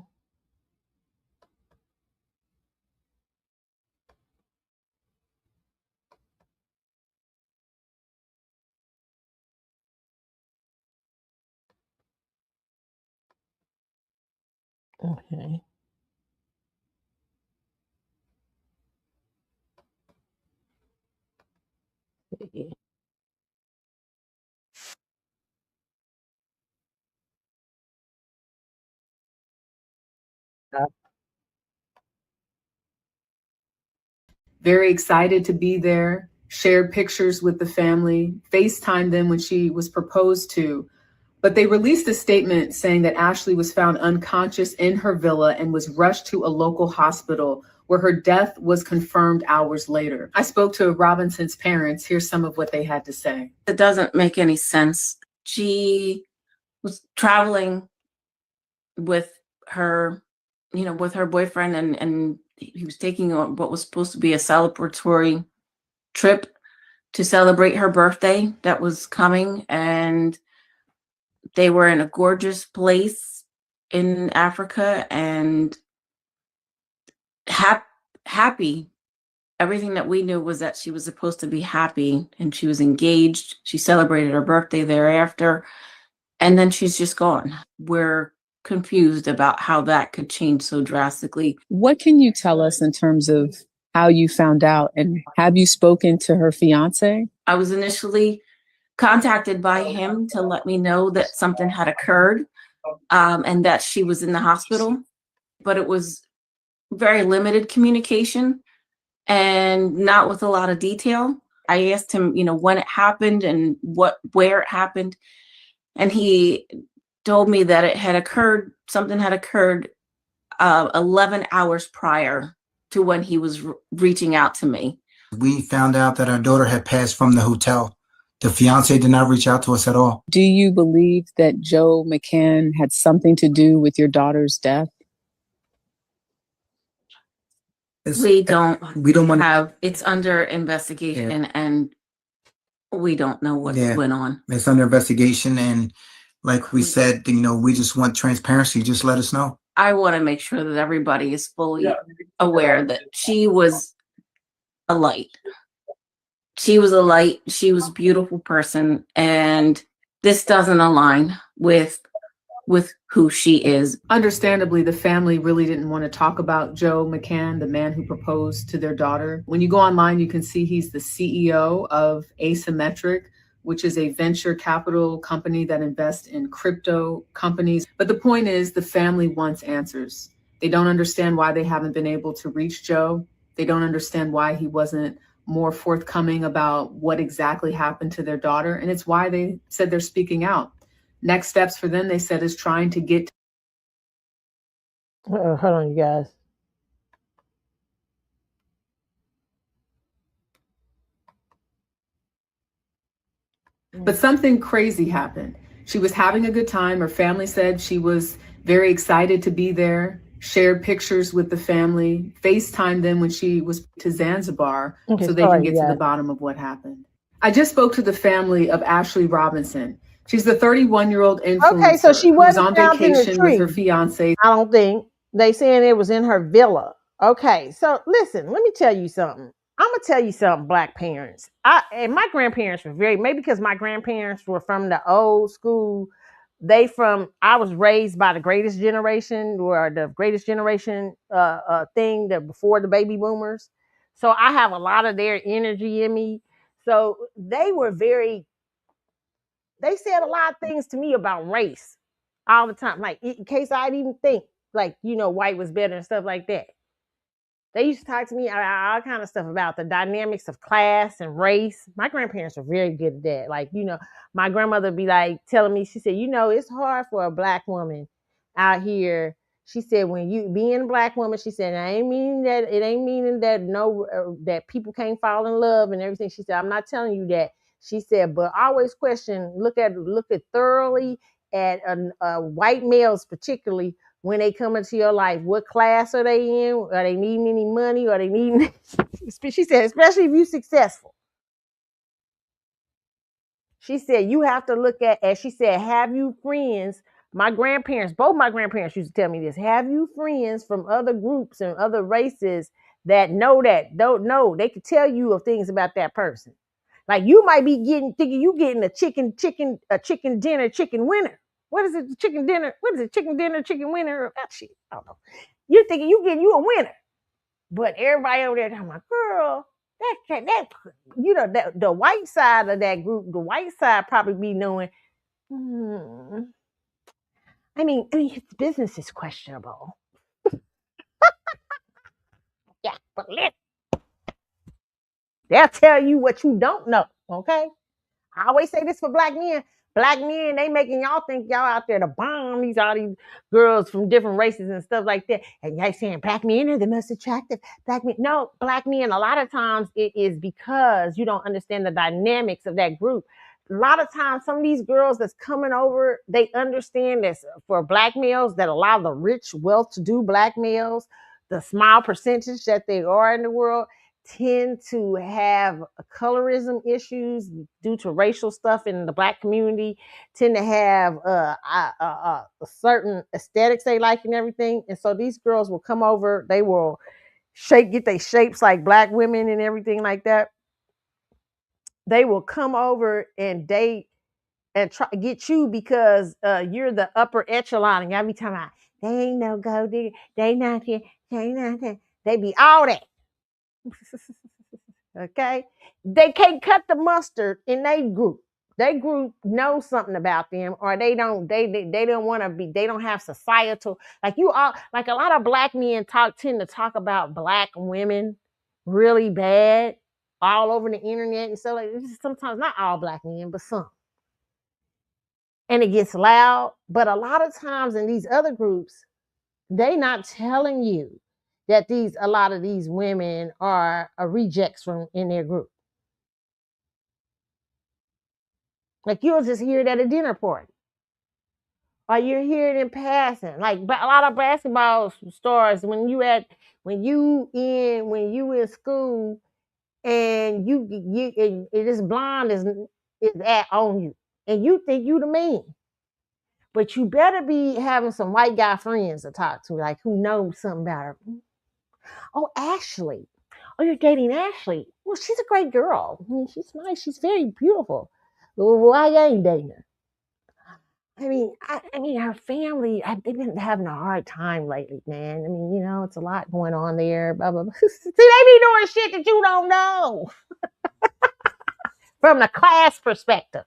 Okay. Very excited to be there, shared pictures with the family, FaceTimed them when she was proposed to. But they released a statement saying that Ashley was found unconscious in her villa and was rushed to a local hospital where her death was confirmed hours later. I spoke to Robinson's parents. Here's some of what they had to say. It doesn't make any sense. She was traveling with her, with her boyfriend, and he was taking what was supposed to be a celebratory trip to celebrate her birthday that was coming. And they were in a gorgeous place in Africa and happy. Everything that we knew was that she was supposed to be happy, and she was engaged. She celebrated her birthday thereafter, and then she's just gone. We're confused about how that could change so drastically. What can you tell us in terms of how you found out, and have you spoken to her fiance? I was initially contacted by him to let me know that something had occurred, and that she was in the hospital, but it was very limited communication and not with a lot of detail. I asked him, when it happened and where it happened, and he told me that something had occurred 11 hours prior to when he was reaching out to me. We found out that our daughter had passed from the hotel. The fiance did not reach out to us at all. Do you believe that Joe McCann had something to do with your daughter's death? We don't want have, it's under investigation, and we don't know what went on. It's under investigation, and like we said, we just want transparency. Just let us know. I want to make sure that everybody is fully aware that she was a light. She was a light. She was a beautiful person, and this doesn't align with who she is. Understandably, the family really didn't want to talk about Joe McCann, the man who proposed to their daughter. When you go online, you can see he's the CEO of Asymmetric, which is a venture capital company that invests in crypto companies. But the point is, the family wants answers. They don't understand why they haven't been able to reach Joe. They don't understand why he wasn't more forthcoming about what exactly happened to their daughter. And it's why they said they're speaking out. Next steps for them, they said, is trying to get. Hold on, you guys. But something crazy happened. She was having a good time. Her family said she was very excited to be there, shared pictures with the family, FaceTimed them when she was to Zanzibar so they can get to the bottom of what happened. I just spoke to the family of Ashley Robinson. She's the 31-year-old influencer. Okay, so she was wasn't on vacation with her fiance. I don't think. They saying it was in her villa. Okay, so listen, let me tell you something. I'm gonna tell you something, Black parents. And my grandparents were maybe because my grandparents were from the old school. I was raised by the greatest generation, or the greatest generation thing that before the baby boomers. So I have a lot of their energy in me. So they said a lot of things to me about race all the time. Like, in case I'd even think, like, white was better and stuff like that. They used to talk to me all kind of stuff about the dynamics of class and race. My grandparents were very good at that. Like, my grandmother would be like telling me, she said, it's hard for a Black woman out here. She said, when you being a Black woman, she said, it ain't meaning that that people can't fall in love and everything. She said, I'm not telling you that. She said, but always look at thoroughly at white males, particularly when they come into your life. What class are they in? Are they needing any money? Are they needing? She said, especially if you're successful. She said, you have to look at, as she said, have you friends? Both my grandparents used to tell me this. Have you friends from other groups and other races that don't know? They could tell you of things about that person. Like, you might be thinking you getting a chicken dinner, chicken winner. What is it? Chicken dinner? What is it? Chicken dinner, chicken winner? That shit. I don't know. You're thinking you getting you a winner. But everybody over there talking about, girl, that the white side of that group, the white side probably be knowing, I mean, his business is questionable. Yeah, but they'll tell you what you don't know, okay? I always say this for Black men. Black men, they making y'all think y'all out there to bomb all these girls from different races and stuff like that. And y'all saying Black men are the most attractive. Black men. No, Black men, a lot of times it is because you don't understand the dynamics of that group. A lot of times, some of these girls that's coming over, they understand this for Black males, that a lot of the rich, well-to-do Black males, the small percentage that they are in the world, tend to have colorism issues due to racial stuff in the Black community, tend to have a certain aesthetics they like and everything. And so these girls will come over, they will get their shapes like Black women and everything like that. They will come over and date and try to get you because you're the upper echelon. And every time they ain't no go digger, they not here, they not there. They be all that. Okay, they can't cut the mustard in their group. Their group knows something about them, or they don't. They don't want to be. They don't have societal, like you all. Like a lot of black men tend to talk about black women really bad all over the internet and stuff like this. Sometimes not all black men, but some. And it gets loud. But a lot of times in these other groups, they not telling you that a lot of these women are rejects from in their group. Like you'll just hear it at a dinner party, or you hear it in passing. Like a lot of basketball stars, when you in school, and this blonde is on you, and you think you the man, but you better be having some white guy friends to talk to, like who know something about her. Oh, Ashley. Oh, you're dating Ashley. Well, she's a great girl. I mean, she's nice. She's very beautiful. Well, why you ain't dating her? I mean, her family, they've been having a hard time lately, man. I mean, it's a lot going on there. Blah, blah, blah. See, they be doing shit that you don't know from the class perspective.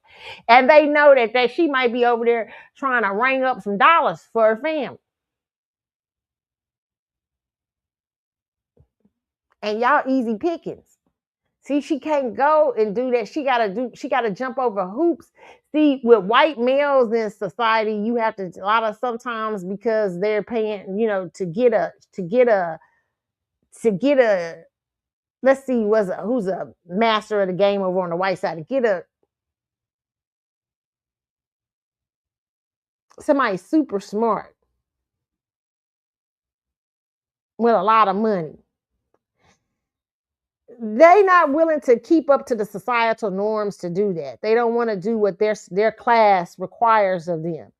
And they know that she might be over there trying to ring up some dollars for her family. And y'all easy pickings. See, she can't go and do that. She gotta jump over hoops. See, with white males in society, you have to sometimes because they're paying, to get a let's see, who's a master of the game over on the white side, to get somebody super smart with a lot of money. They're not willing to keep up to the societal norms to do that. They don't want to do what their class requires of them.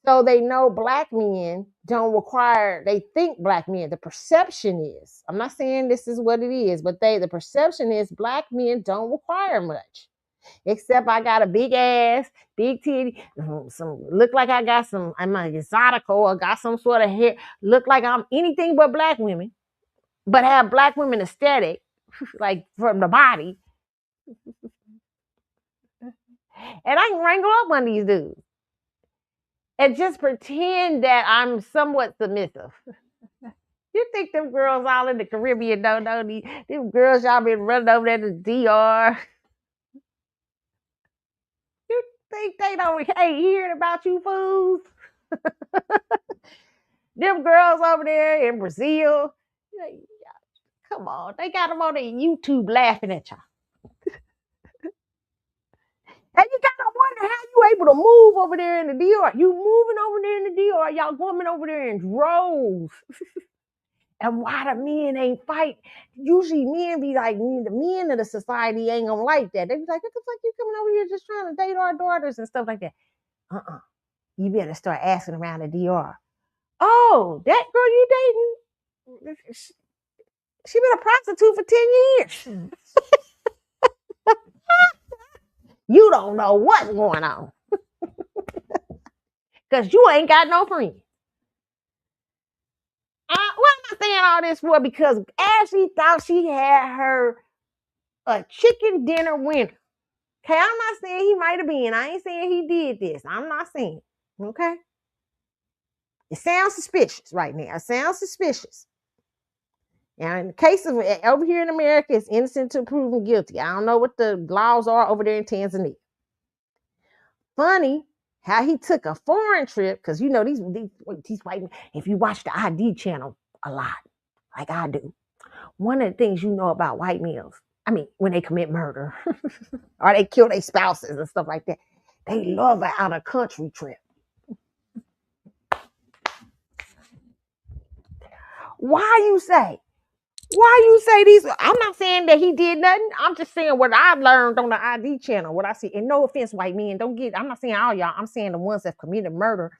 So they know black men don't require, they think black men, the perception is, I'm not saying this is what it is, but the perception is black men don't require much. Except I got a big ass, big titty, look like I got I'm like exotical, or got some sort of hair, look like I'm anything but black women, but have black women aesthetic, like from the body. And I can wrangle up one of these dudes and just pretend that I'm somewhat submissive. You think them girls all in the Caribbean don't know them girls y'all been running over there to DR? You think they don't ain't hearing about you fools? Them girls over there in Brazil, come on, they got them on their YouTube laughing at y'all. And you gotta wonder how you able to move over there in the DR. You moving over there in the DR, y'all going over there in droves. And why the men ain't fight? Usually men be like, the men of the society ain't gonna like that. They be like, what the fuck you coming over here just trying to date our daughters and stuff like that? You better start asking around the DR. Oh, that girl you dating, she been a prostitute for 10 years. You don't know what's going on. Because you ain't got no friends. What am I saying all this for? Because Ashley thought she had a chicken dinner winner. Okay, I'm not saying he might have been. I ain't saying he did this. I'm not saying. Okay? It sounds suspicious right now. It sounds suspicious. Now, in the case of over here in America, it's innocent until proven guilty. I don't know what the laws are over there in Tanzania. Funny how he took a foreign trip, because these white men, if you watch the ID channel a lot, like I do, one of the things you know about white males, when they commit murder or they kill their spouses and stuff like that, they love an out of country trip. Why you say these? I'm not saying that he did nothing. I'm just saying what I learned on the ID channel, what I see. And no offense, white men, I'm not saying all y'all. I'm saying the ones that committed murder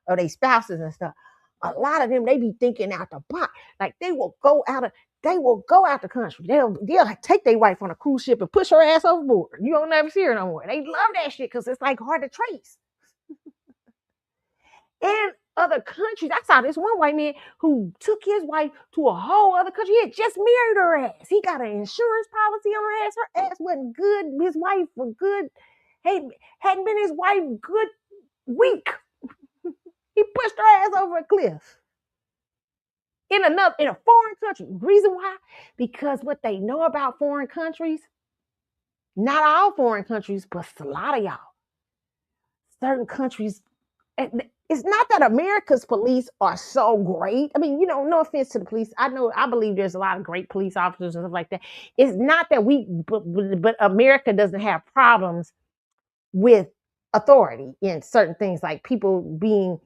of their spouses and stuff. A lot of them, they be thinking out the box. Like they will go out the country. They'll take their wife on a cruise ship and push her ass overboard. You don't never see her no more. They love that shit because it's like hard to trace. And other countries. I saw this one white man who took his wife to a whole other country. He had just married her ass. He got an insurance policy on her ass. Her ass wasn't good. His wife was good. Hey, hadn't been his wife good week. He pushed her ass over a cliff in a foreign country. Reason why? Because what they know about foreign countries, not all foreign countries, but a lot of y'all, certain countries. It's not that America's police are so great. I mean, no offense to the police. I believe there's a lot of great police officers and stuff like that. It's not that but America doesn't have problems with authority in certain things, like people being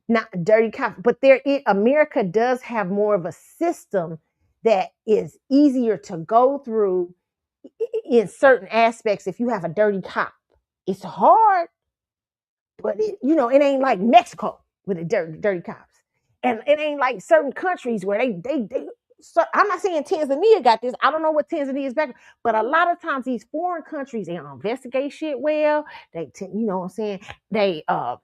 not dirty cops. But America does have more of a system that is easier to go through in certain aspects if you have a dirty cop. It's hard, but it ain't like Mexico with the dirty cops, and it ain't like certain countries where they. So I'm not saying Tanzania got this. I don't know what Tanzania's back, but a lot of times these foreign countries, they don't investigate shit well. They, what I'm saying, they it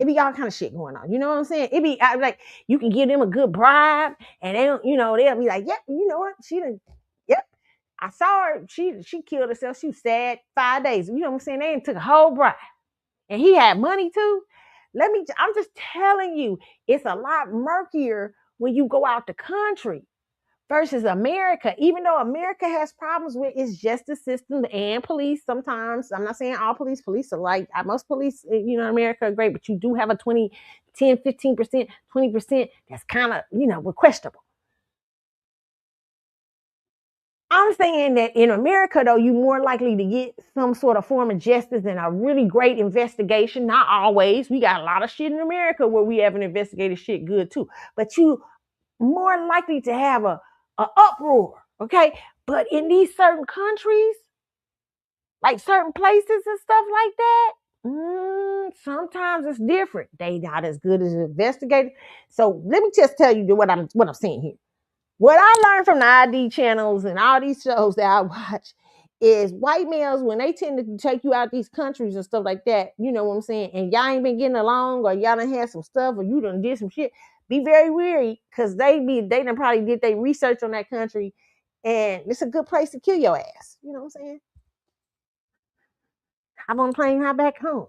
be all kind of shit going on. You know what I'm saying? It be like you can give them a good bribe, and they don't, they'll be like, yep, you know what, yep. I saw her. She killed herself. She was sad 5 days. You know what I'm saying? They took a whole bribe, and he had money too. I'm just telling you, it's a lot murkier when you go out the country versus America. Even though America has problems with its justice system and police sometimes. I'm not saying all police are like, most police, in America are great, but you do have a 10, 15%, 20% that's kind of, questionable. I'm saying that in America, though, you're more likely to get some sort of form of justice and a really great investigation. Not always. We got a lot of shit in America where we haven't investigated shit good, too. But you more likely to have a uproar, okay? But in these certain countries, like certain places and stuff like that, sometimes it's different. They not as good as investigators. So let me just tell you what I'm saying here. What I learned from the ID channels and all these shows that I watch is white males, when they tend to take you out these countries and stuff like that, you know what I'm saying, and y'all ain't been getting along, or y'all done had some stuff, or you done did some shit, be very weary, because they done probably did their research on that country, and it's a good place to kill your ass. You know what I'm saying? I'm on a plane, hop back home.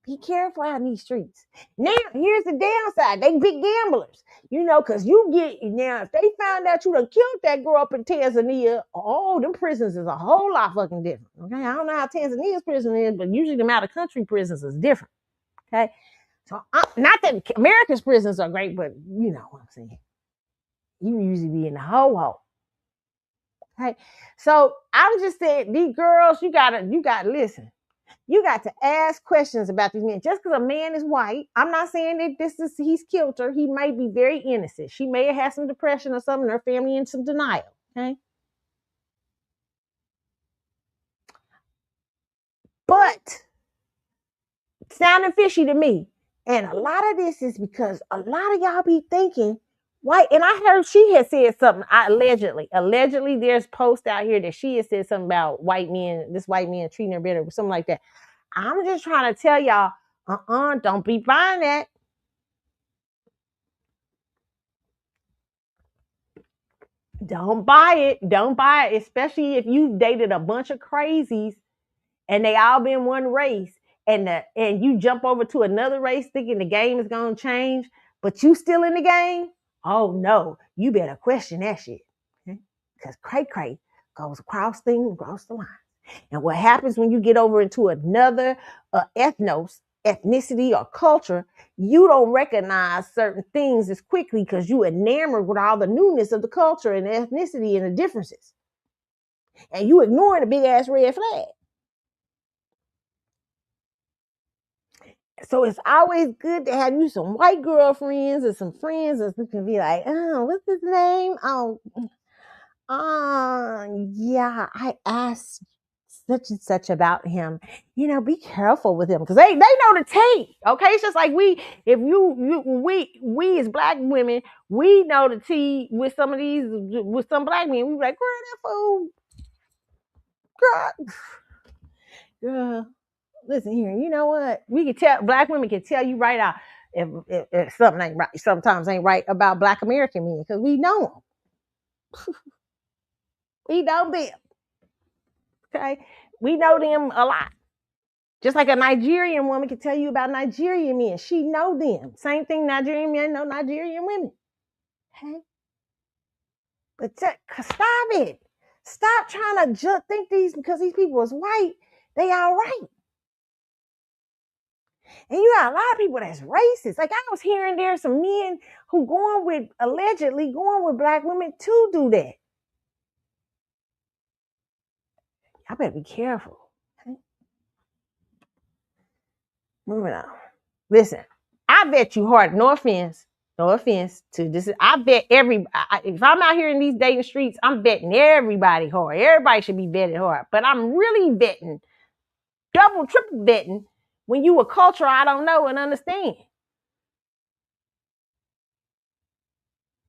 Be careful out in these streets. Now, here's the downside. They big gamblers, because if they found out you done killed that girl up in Tanzania, them prisons is a whole lot fucking different. Okay, I don't know how Tanzania's prison is, but usually the out of country prisons is different. Okay, so not that America's prisons are great, but you know what I'm saying. You usually be in the ho-ho. Okay, so I'm just saying, these girls, you gotta listen. You got to ask questions about these men. Just because a man is white, I'm not saying that he's killed her. He may be very innocent. She may have had some depression or something, her family in some denial. Okay. But sounding fishy to me. And a lot of this is because a lot of y'all be thinking white. And I heard she had said something, allegedly, there's posts out here that she has said something about this white man treating her better, or something like that. I'm just trying to tell y'all, don't be buying that. Don't buy it, especially if you've dated a bunch of crazies and they all been one race, and you jump over to another race thinking the game is going to change, but you still in the game. Oh no, you better question that shit. Okay? Because cray goes across the line. And what happens when you get over into another ethnicity or culture, you don't recognize certain things as quickly because you enamored with all the newness of the culture and the ethnicity and the differences. And you ignoring the big ass red flag. So it's always good to have you some white girlfriends and some friends that can be like, oh, what's his name? Yeah, I asked such and such about him. Be careful with him, because they know the tape. Okay, it's just like we as black women, we know the tea with some black men. We be like, girl, that fool, girl, listen here, you know what? We can tell, black women can tell you right out if something ain't right, sometimes ain't right about black American men, because we know them. We know them. Okay. We know them a lot. Just like a Nigerian woman can tell you about Nigerian men. She know them. Same thing, Nigerian men know Nigerian women. Okay. But stop it. Stop trying to think these, because these people is white, they all right. And you got a lot of people that's racist. Like, I was hearing there's some men who allegedly going with black women to do that. I better be careful. Okay? Moving on. Listen, I bet you hard, no offense to this. I bet if I'm out here in these dating streets, I'm betting everybody hard. Everybody should be betting hard. But I'm really betting, double, triple betting, when you a culture I don't know and understand.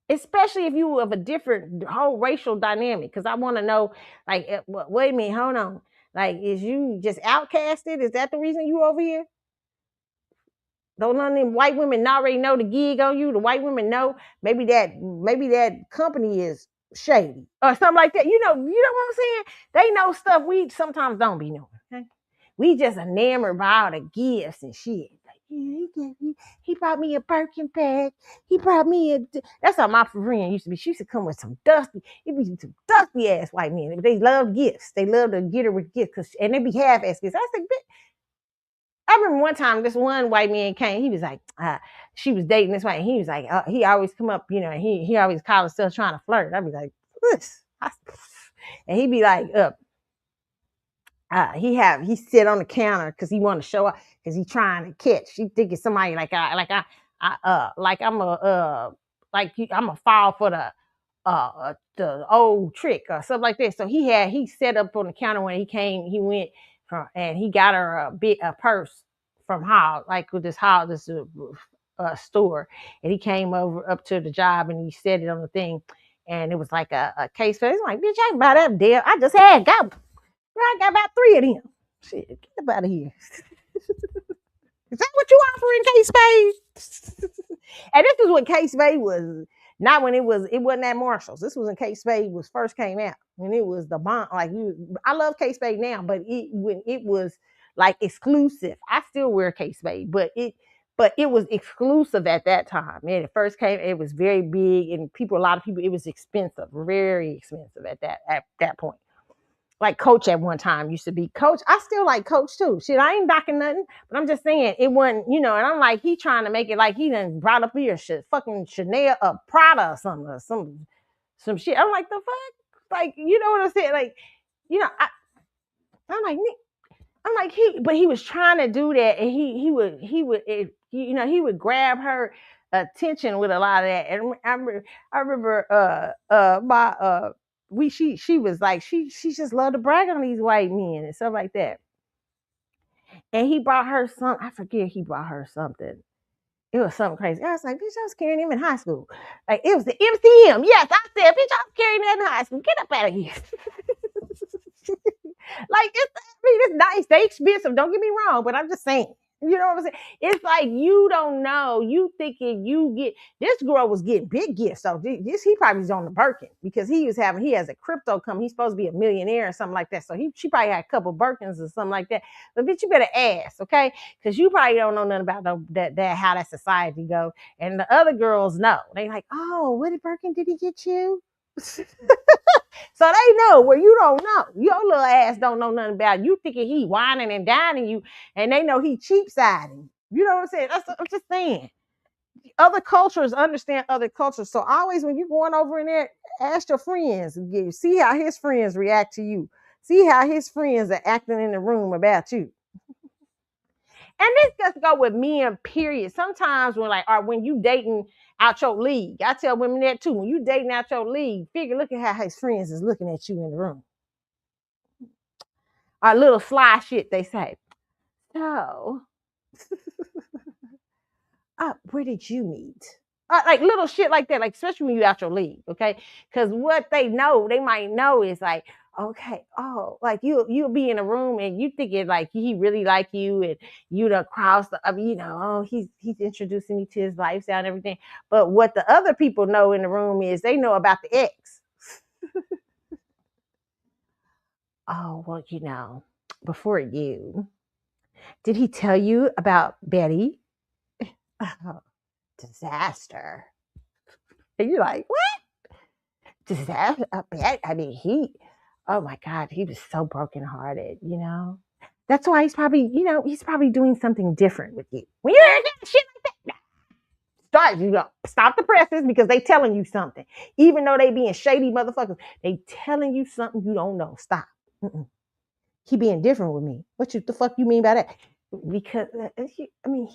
Especially if you of a different whole racial dynamic. Because I want to know, like, wait a minute, hold on. Like, is you just outcasted? Is that the reason you over here? Don't none of them white women already know the gig on you? The white women know maybe that company is shady or something like that. You know what I'm saying? They know stuff we sometimes don't be knowing. Okay? We just enamored by all the gifts and shit. Like, yeah, he brought me a Birkin bag. He brought me that's how my friend used to be. She used to come with some dusty ass white men. They love gifts. They love to get her with gifts, and they be half ass gifts. I said, I remember one time this one white man came. He was like, she was dating this white. And he was like, he always come up, he always call himself trying to flirt. I'd be like, and he'd be like, he sit on the counter because he want to show up because he trying to catch. He think it's somebody like I'm a fall for the old trick or something like that. So he set up on the counter when he went from, and he got her a purse from this store, and he came up to the job and he set it on the thing, and it was like a case. So he's like, bitch, I can buy that deal. I just had I got about 3 of them. Shit, get up out of here. Is that what you offering, K-Spade? And this is when K-Spade was, not when it wasn't at Marshall's. This was when K-Spade was first came out. When it was the bomb. I love K-Spade now, but when it was like exclusive. I still wear K-Spade, but it was exclusive at that time. Man, it first came, it was very big, and a lot of people, it was expensive, very expensive at that point. Like Coach at one time used to be Coach. I still like Coach too. Shit, I ain't knocking nothing, but I'm just saying it wasn't, and I'm like, he trying to make it like he done brought up here shit, fucking Chanel, Prada or something, or some shit. I'm like, the fuck? Like, you know what I'm saying? Like, I'm like, he was trying to do that, and he would grab her attention with a lot of that. And I remember she was like, she just loved to brag on these white men and stuff like that. And he brought her I forget, he brought her something. It was something crazy. I was like, bitch, I was carrying him in high school. Like, it was the MCM. Yes, I said, bitch, I was carrying that in high school. Get up out of here. Like, it's nice. They expensive. Don't get me wrong, but I'm just saying. You know what I'm saying? It's like, you don't know. You thinking this girl was getting big gifts. So he probably was on the Birkin because he has a crypto company. He's supposed to be a millionaire or something like that. So she probably had a couple Birkins or something like that. But bitch, you better ask, okay? Because you probably don't know nothing about that how that society go. And the other girls know. They like, oh, what Birkin did he get you? So they know where you don't know. Your little ass don't know nothing about it. You thinking he whining and dining you, and they know he cheap siding. You know what I'm saying? I'm just saying. Other cultures understand other cultures. So always when you're going over in there, ask your friends. See how his friends react to you. See how his friends are acting in the room about you. And this just go with men, period. Sometimes when you dating out your league, I tell women that too. When you dating out your league, look at how his friends is looking at you in the room. Our little sly shit, they say. So, where did you meet? Like little shit like that, like especially when you out your league, okay? Because what they might know is like, okay, oh, like you'll be in a room and you think it like he really like you and you done cross the, I mean, oh, he's introducing me to his lifestyle and everything. But what the other people know in the room is they know about the ex. Oh, well, before you, did he tell you about Betty? Oh, disaster. And you're like, what? Disaster? I mean, oh my God, he was so brokenhearted, That's why he's probably doing something different with you. When you hear that shit like that, stop the presses because they telling you something. Even though they being shady motherfuckers, they telling you something you don't know. Stop. Mm-mm. He being different with me. The fuck you mean by that? Because he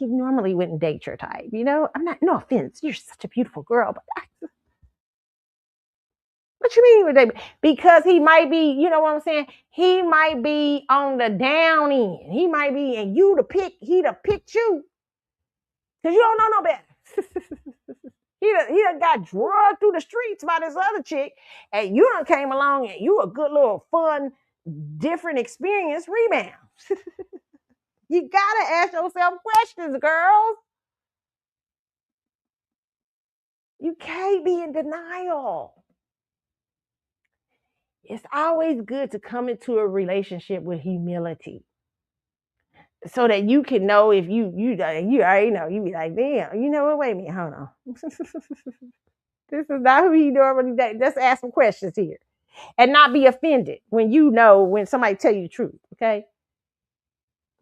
normally wouldn't date your type. I'm not. No offense, you're such a beautiful girl, but what you mean with that? Because he might be, you know what I'm saying? He might be on the down end. He might be, and he to pick you because you don't know no better. he done got drugged through the streets by this other chick, and you done came along and you a good little fun, different experience rebound. You gotta ask yourself questions, girls. You can't be in denial. It's always good to come into a relationship with humility so that you can know if you already know. You be like, damn, you know what? Wait a minute, hold on. This is not who he normally dates. Let's ask some questions here and not be offended when somebody tell you the truth, okay?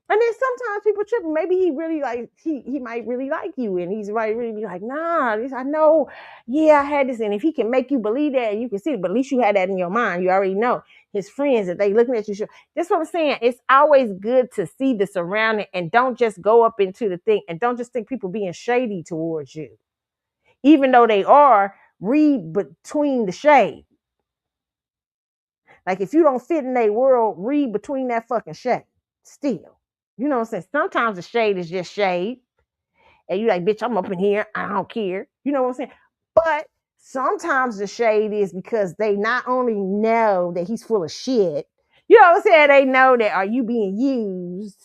And then sometimes people trip. Maybe he really he might really like you, and he's right really be like, nah, I know, yeah, I had this, and if he can make you believe that, you can see it. But at least you had that in your mind. You already know his friends that they looking at you. That's what I'm saying. It's always good to see the surrounding and don't just go up into the thing and don't just think people being shady towards you, even though they are. Read between the shade. Like if you don't fit in their world, read between that fucking shade. Still. You know what I'm saying? Sometimes the shade is just shade. And you like, bitch, I'm up in here. I don't care. You know what I'm saying? But sometimes the shade is because they not only know that he's full of shit, you know what I'm saying? They know that are you being used.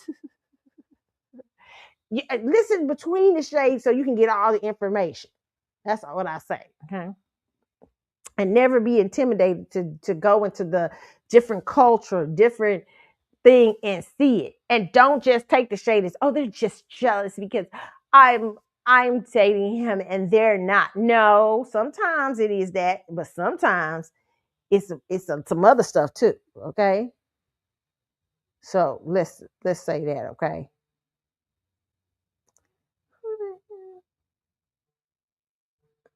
Listen between the shades so you can get all the information. That's what I say. Okay. And never be intimidated to go into the different culture, different thing and see it. And don't just take the shade as, oh, they're just jealous because I'm dating him and they're not. No, sometimes it is that, but sometimes it's some other stuff too. Okay. So let's say that, okay.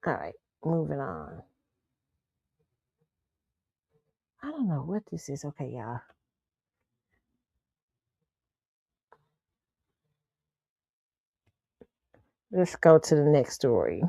All right, moving on. I don't know what this is. Okay, y'all. Let's go to the next story.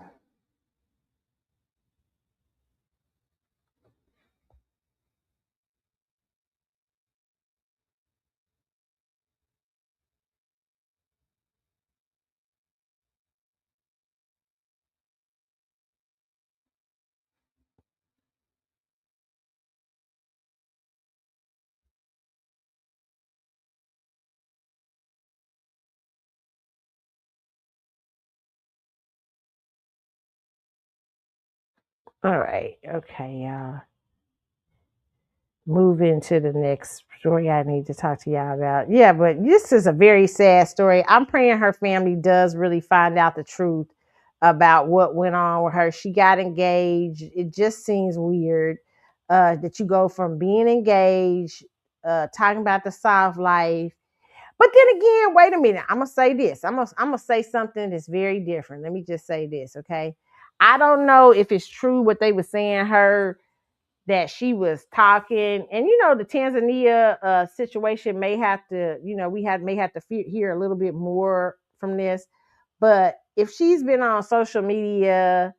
All right. Okay, y'all. Move into the next story I need to talk to y'all about. Yeah, but this is a very sad story. I'm praying her family does really find out the truth about what went on with her. She got engaged. It just seems weird that you go from being engaged, talking about the soft life. But then again, wait a minute. I'm gonna say this. I'm gonna say something that's very different. Let me just say this, okay? I don't know if it's true what they were saying her that she was talking, and the Tanzania situation may have to, may have to hear a little bit more from this. But if she's been on social media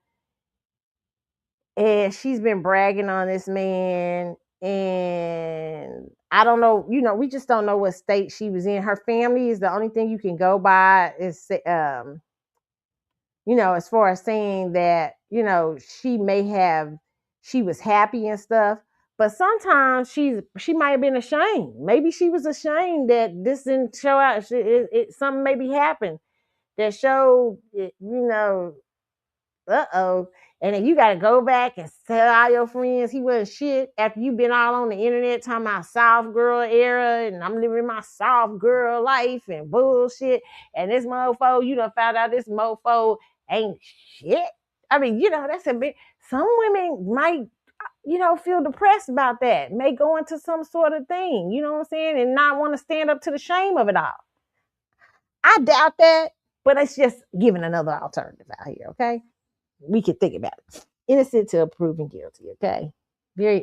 and she's been bragging on this man, and I don't know, we just don't know what state she was in. Her family is the only thing you can go by is as far as saying that, she was happy and stuff. But sometimes she might have been ashamed. Maybe she was ashamed that this didn't show out. Something maybe happened that showed, uh-oh. And then you got to go back and tell all your friends he wasn't shit after you've been all on the internet talking about soft girl era and I'm living my soft girl life and bullshit. And this mofo, you done found out this mofo ain't shit. I mean, that's a bit, some women might, feel depressed about that, may go into some sort of thing, you know what I'm saying, and not want to stand up to the shame of it all. I doubt that, but it's just giving another alternative out here, okay? We can think about it. Innocent till proven guilty, okay? Very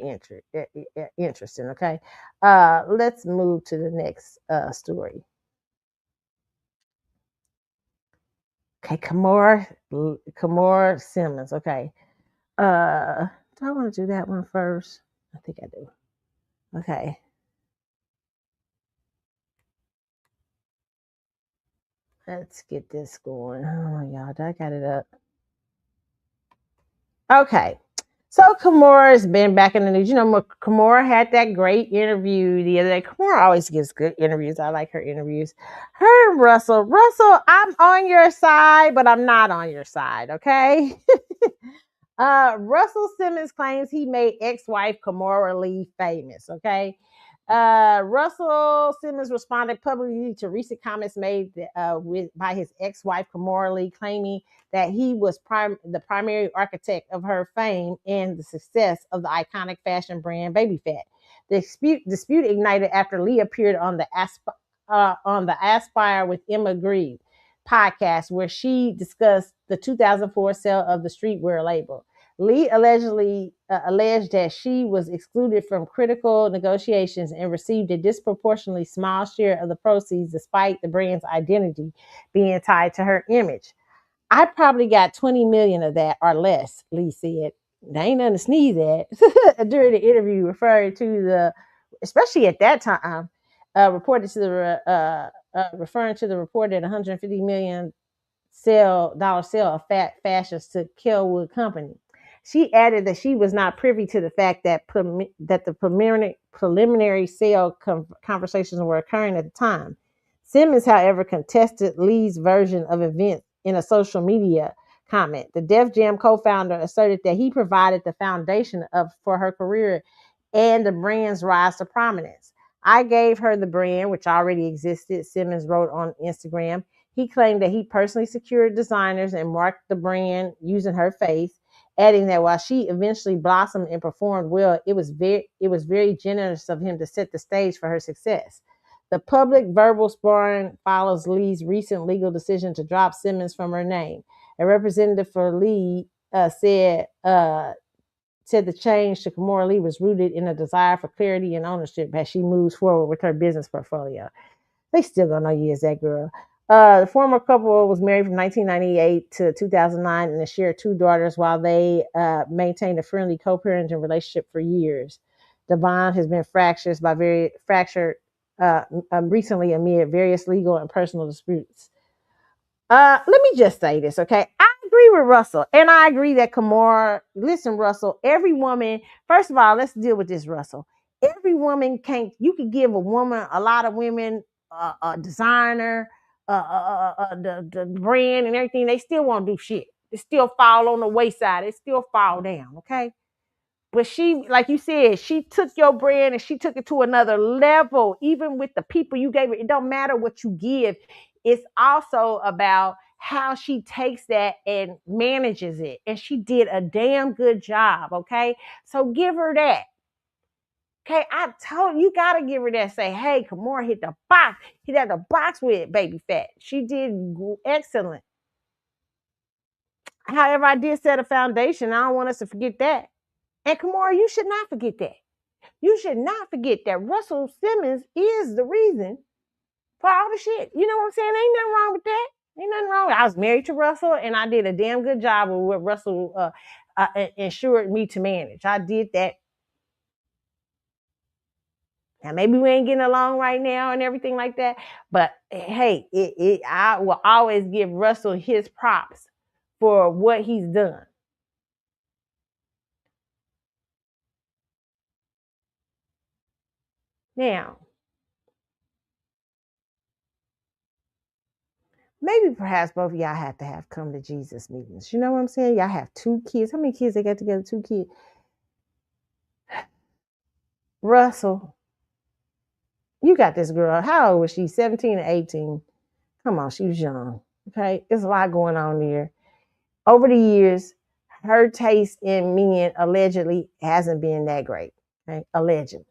interesting, okay? Let's move to the next story. Okay, Kamora Simmons, okay. Do I want to do that one first? I think I do. Okay. Let's get this going. Oh, y'all, I got it up. Okay. So Kamora's been back in the news. Kamora had that great interview the other day. Kamora always gives good interviews. I like her interviews. Her and Russell, I'm on your side, but I'm not on your side, okay? Russell Simmons claims he made ex-wife Kamora Lee famous, okay? Russell Simmons responded publicly to recent comments made by his ex-wife Kamora Lee, claiming that he was the primary architect of her fame and the success of the iconic fashion brand Baby Phat. The dispute ignited after Lee appeared on the Aspire with Emma Greve podcast, where she discussed the 2004 sale of the streetwear label. Lee alleged that she was excluded from critical negotiations and received a disproportionately small share of the proceeds, despite the brand's identity being tied to her image. I probably got 20 million of that or less, Lee said. There ain't nothing to sneeze at. During the interview, referring to especially at that time, referring to the reported 150 million dollar sale of Phat Fashions to Kellwood Company. She added that she was not privy to the fact that the preliminary sale conversations were occurring at the time. Simmons, however, contested Lee's version of events in a social media comment. The Def Jam co-founder asserted that he provided the foundation for her career and the brand's rise to prominence. I gave her the brand, which already existed, Simmons wrote on Instagram. He claimed that he personally secured designers and marked the brand using her face, adding that while she eventually blossomed and performed well, it was very generous of him to set the stage for her success. The public verbal sparring follows Lee's recent legal decision to drop Simmons from her name. A representative for Lee said the change to Kamora Lee was rooted in a desire for clarity and ownership as she moves forward with her business portfolio. They still gonna know you as that girl. The former couple was married from 1998 to 2009 and they shared two daughters while they maintained a friendly co-parenting relationship for years. The bond has been fractured recently amid various legal and personal disputes. Let me just say this, okay? I agree with Russell, and I agree that Kamora. Listen, Russell. Every woman. First of all, let's deal with this, Russell. Every woman can't. You could give a lot of women, a designer, the brand and everything. They still won't do shit. They still fall on the wayside. They still fall down. Okay. But she, like you said, she took your brand and she took it to another level. Even with the people you gave it don't matter what you give. It's also about how she takes that and manages it. And she did a damn good job, okay? So give her that. Okay, I told you, got to give her that. Say, hey, Kamora hit the box. Hit at the box with Baby Phat. She did excellent. However, I did set a foundation. I don't want us to forget that. And Kamora, you should not forget that. You should not forget that Russell Simmons is the reason for all the shit. You know what I'm saying? Ain't nothing wrong with that. Ain't nothing wrong with it. I was married to Russell, and I did a damn good job of what Russell ensured me to manage. I did that. Now, maybe we ain't getting along right now and everything like that, but hey, I will always give Russell his props for what he's done. Now, maybe perhaps both of y'all have to have come to Jesus meetings. You know what I'm saying? Y'all have 2 kids. How many kids they got together? 2 kids. Russell, you got this girl. How old was she? 17 or 18? Come on, she was young. Okay, there's a lot going on there. Over the years, her taste in men allegedly hasn't been that great. Okay, allegedly.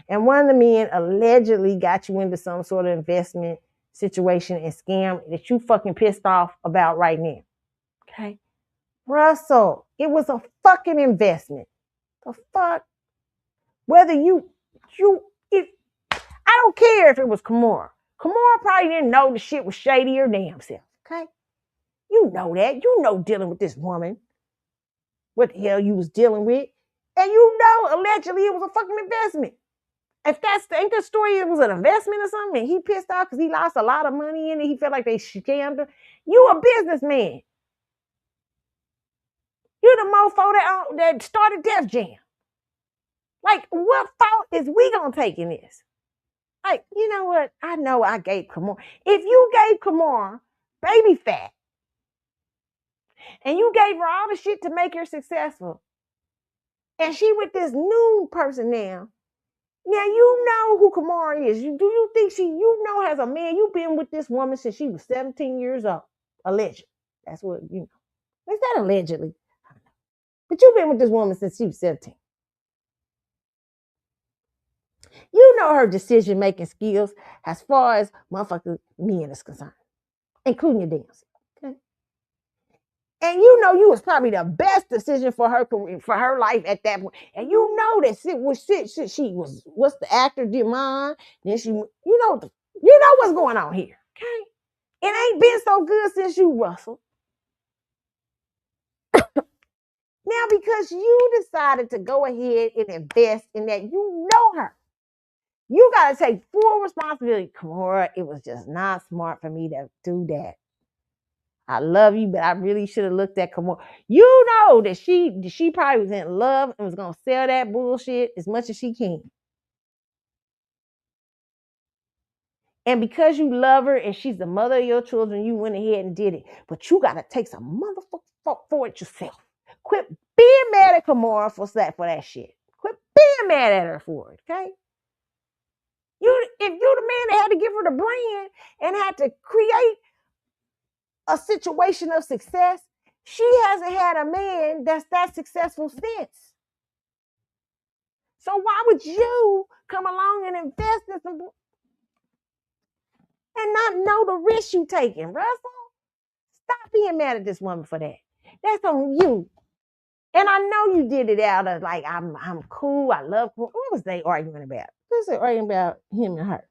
And one of the men allegedly got you into some sort of investment situation and scam that you fucking pissed off about right now. Okay, Russell, it was a fucking investment. The fuck? Whether if I don't care if it was Kimora. Kimora probably didn't know the shit was shady her damn self. Okay? You know that. You know dealing with this woman. What the hell you was dealing with. And you know allegedly it was a fucking investment. If ain't the story it was an investment or something and he pissed off because he lost a lot of money in it, he felt like they scammed him. You a businessman. You the mofo that started Def Jam. Like, what fault is we gonna take in this? Like, you know what? I know I gave Kimora. If you gave Kimora baby fat and you gave her all the shit to make her successful, and she with this new person now you know who Kimora is. Do you think you know as a man, you've been with this woman since she was 17 years old, allegedly. That's what you know. Is that allegedly? But you've been with this woman since she was 17. You know her decision-making skills as far as motherfucking men is concerned, including your damn self. Okay? And you know you was probably the best decision for her career, for her life at that point. And you know that she was what's the actor Demond. Then you know what's going on here. Okay? It ain't been so good since you, Russell. Now, because you decided to go ahead and invest in that, you know her. You got to take full responsibility. Kimora, it was just not smart for me to do that. I love you, but I really should have looked at Kimora. You know that she probably was in love and was going to sell that bullshit as much as she can. And because you love her and she's the mother of your children, you went ahead and did it. But you got to take some motherfucking fault for it yourself. Quit being mad at Kimora for that shit. Quit being mad at her for it, okay? If you're the man that had to give her the brand and had to create a situation of success, she hasn't had a man that's that successful since. So why would you come along and invest in some and not know the risk you taking, Russell? Stop being mad at this woman for that. That's on you. And I know you did it out of like, I'm cool, I love her. What was they arguing about? What was they arguing about him and her?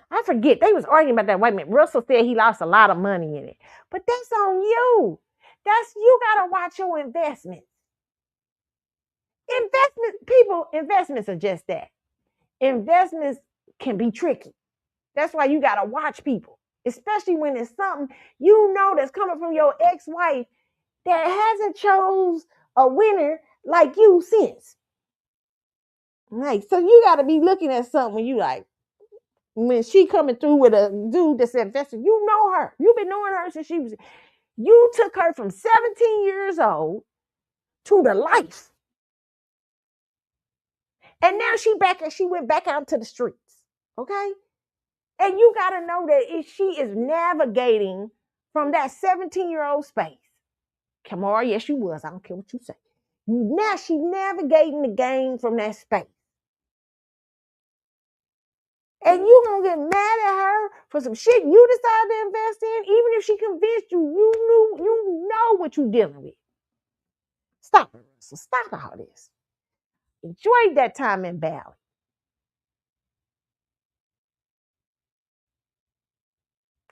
I forget. They was arguing about that. Wait a minute. Russell said he lost a lot of money in it. But that's on you. You gotta watch your investments. Investments are just that. Investments can be tricky. That's why you gotta watch people, especially when it's something you know that's coming from your ex-wife that hasn't chose a winner like you since. Right. So you gotta be looking at something when you like, when she coming through with a dude that's invested, you know her. You've been knowing her since you took her from 17 years old to the life. And now she went back out to the streets. Okay? And you got to know that if she is navigating from that 17-year-old space. Kimora, yes, you was. I don't care what you say. Now she navigating the game from that space. And you gonna get mad at her for some shit you decided to invest in, even if she convinced you, you know what you're dealing with. Stop it, Russell. Stop all this. Enjoy that time in Bali.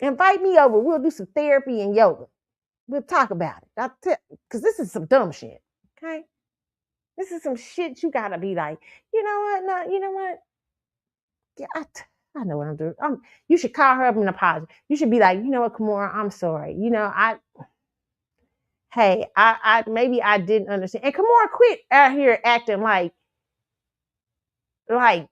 Invite me over. We'll do some therapy and yoga. We'll talk about it. Because this is some dumb shit. Okay? This is some shit you gotta be like, you know what? No, you know what? I know what I'm doing. You should call her up and apologize. You should be like, you know what, Kimora, I'm sorry. You know, I maybe I didn't understand. And Kimora, quit out here acting like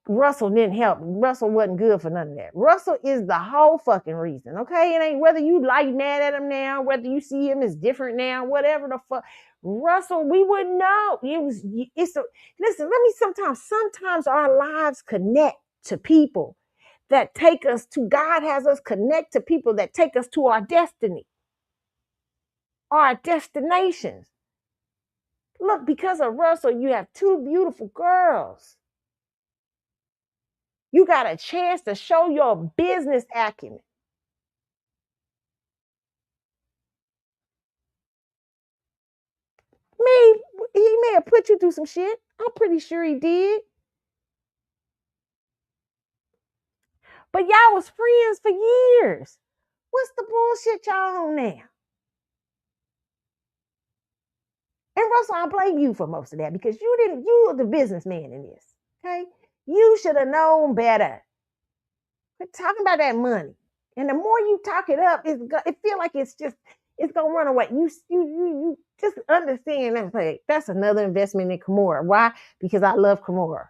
Russell didn't help. Russell wasn't good for none of that. Russell is the whole fucking reason. Okay, it ain't whether you like mad at him now, whether you see him as different now, whatever the fuck. Russell, we wouldn't know. Listen. Let me. Sometimes our lives connect to people that take us to God. Has us connect to people that take us to our destiny, our destinations. Look, because of Russell, you have two beautiful girls. You got a chance to show your business acumen. He may have put you through some shit. I'm pretty sure he did. But y'all was friends for years. What's the bullshit y'all on now? And Russell, I blame you for most of that because you were the businessman in this. Okay? You should have known better. Quit talking about that money. And the more you talk it up, it feel like it's gonna run away. You just understand that. Like, that's another investment in Kimora. Why? Because I love Kimora.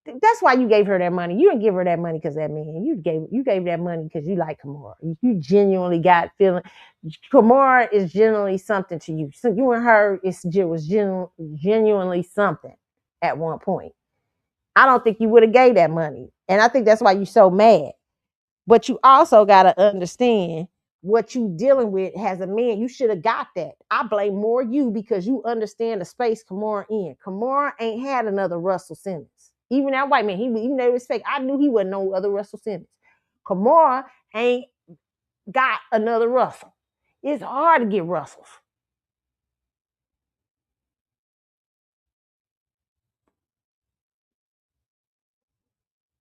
That's why you gave her that money. You didn't give her that money because that man. You gave that money because you like Kimora. You genuinely got feeling. Kimora is genuinely something to you. So you and her, was genuinely something at one point. I don't think you would have gave that money, and I think that's why you're so mad. But you also got to understand what you dealing with as a man. You should have got that. I blame more you because you understand the space Kimora in. Kimora ain't had another Russell Simmons. Even that white man, even though it was fake, I knew he wasn't no other Russell Simmons. Kimora ain't got another Russell. It's hard to get Russells.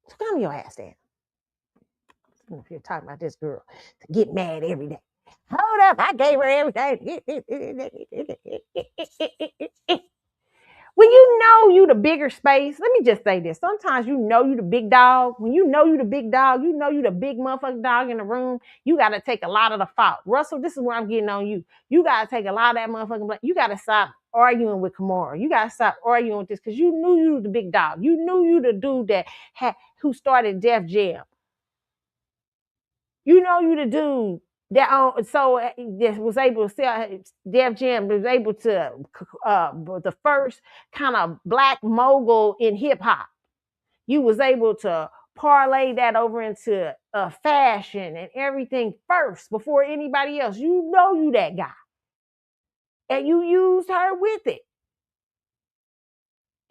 So calm your ass down. If you're talking about this girl to get mad every day. Hold up, I gave her everything. When you know you the bigger space, let me just say this. Sometimes you know you the big dog. When you know you the big dog, you know you the big motherfucking dog in the room, you got to take a lot of the fault. Russell, this is where I'm getting on you. You got to take a lot of that motherfucking blame. You got to stop arguing with Kimora. You got to stop arguing with this because you knew you were the big dog. You knew you the dude who started Def Jam. You know you the dude that was able to sell Def Jam, was able to the first kind of black mogul in hip hop. You was able to parlay that over into fashion and everything first before anybody else. You know you that guy, and you used her with it.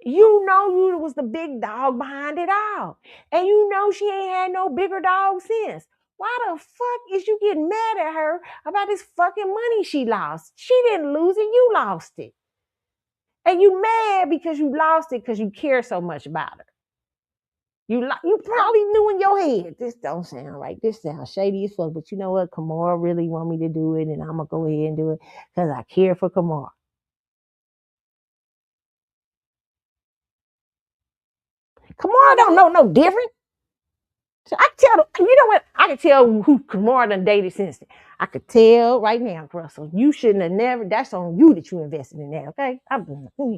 You know you was the big dog behind it all, and you know she ain't had no bigger dog since. Why the fuck is you getting mad at her about this fucking money she lost? She didn't lose it, you lost it. And you mad because you lost it because you care so much about her. You probably knew in your head, this don't sound right. This sounds shady as fuck, but you know what? Kimora really want me to do it, and I'm going to go ahead and do it because I care for Kimora. Kimora don't know no different. So I can tell, you know what? I can tell who Kimora done dated since. I could tell right now, Russell. You shouldn't have never. That's on you that you invested in that. Okay, you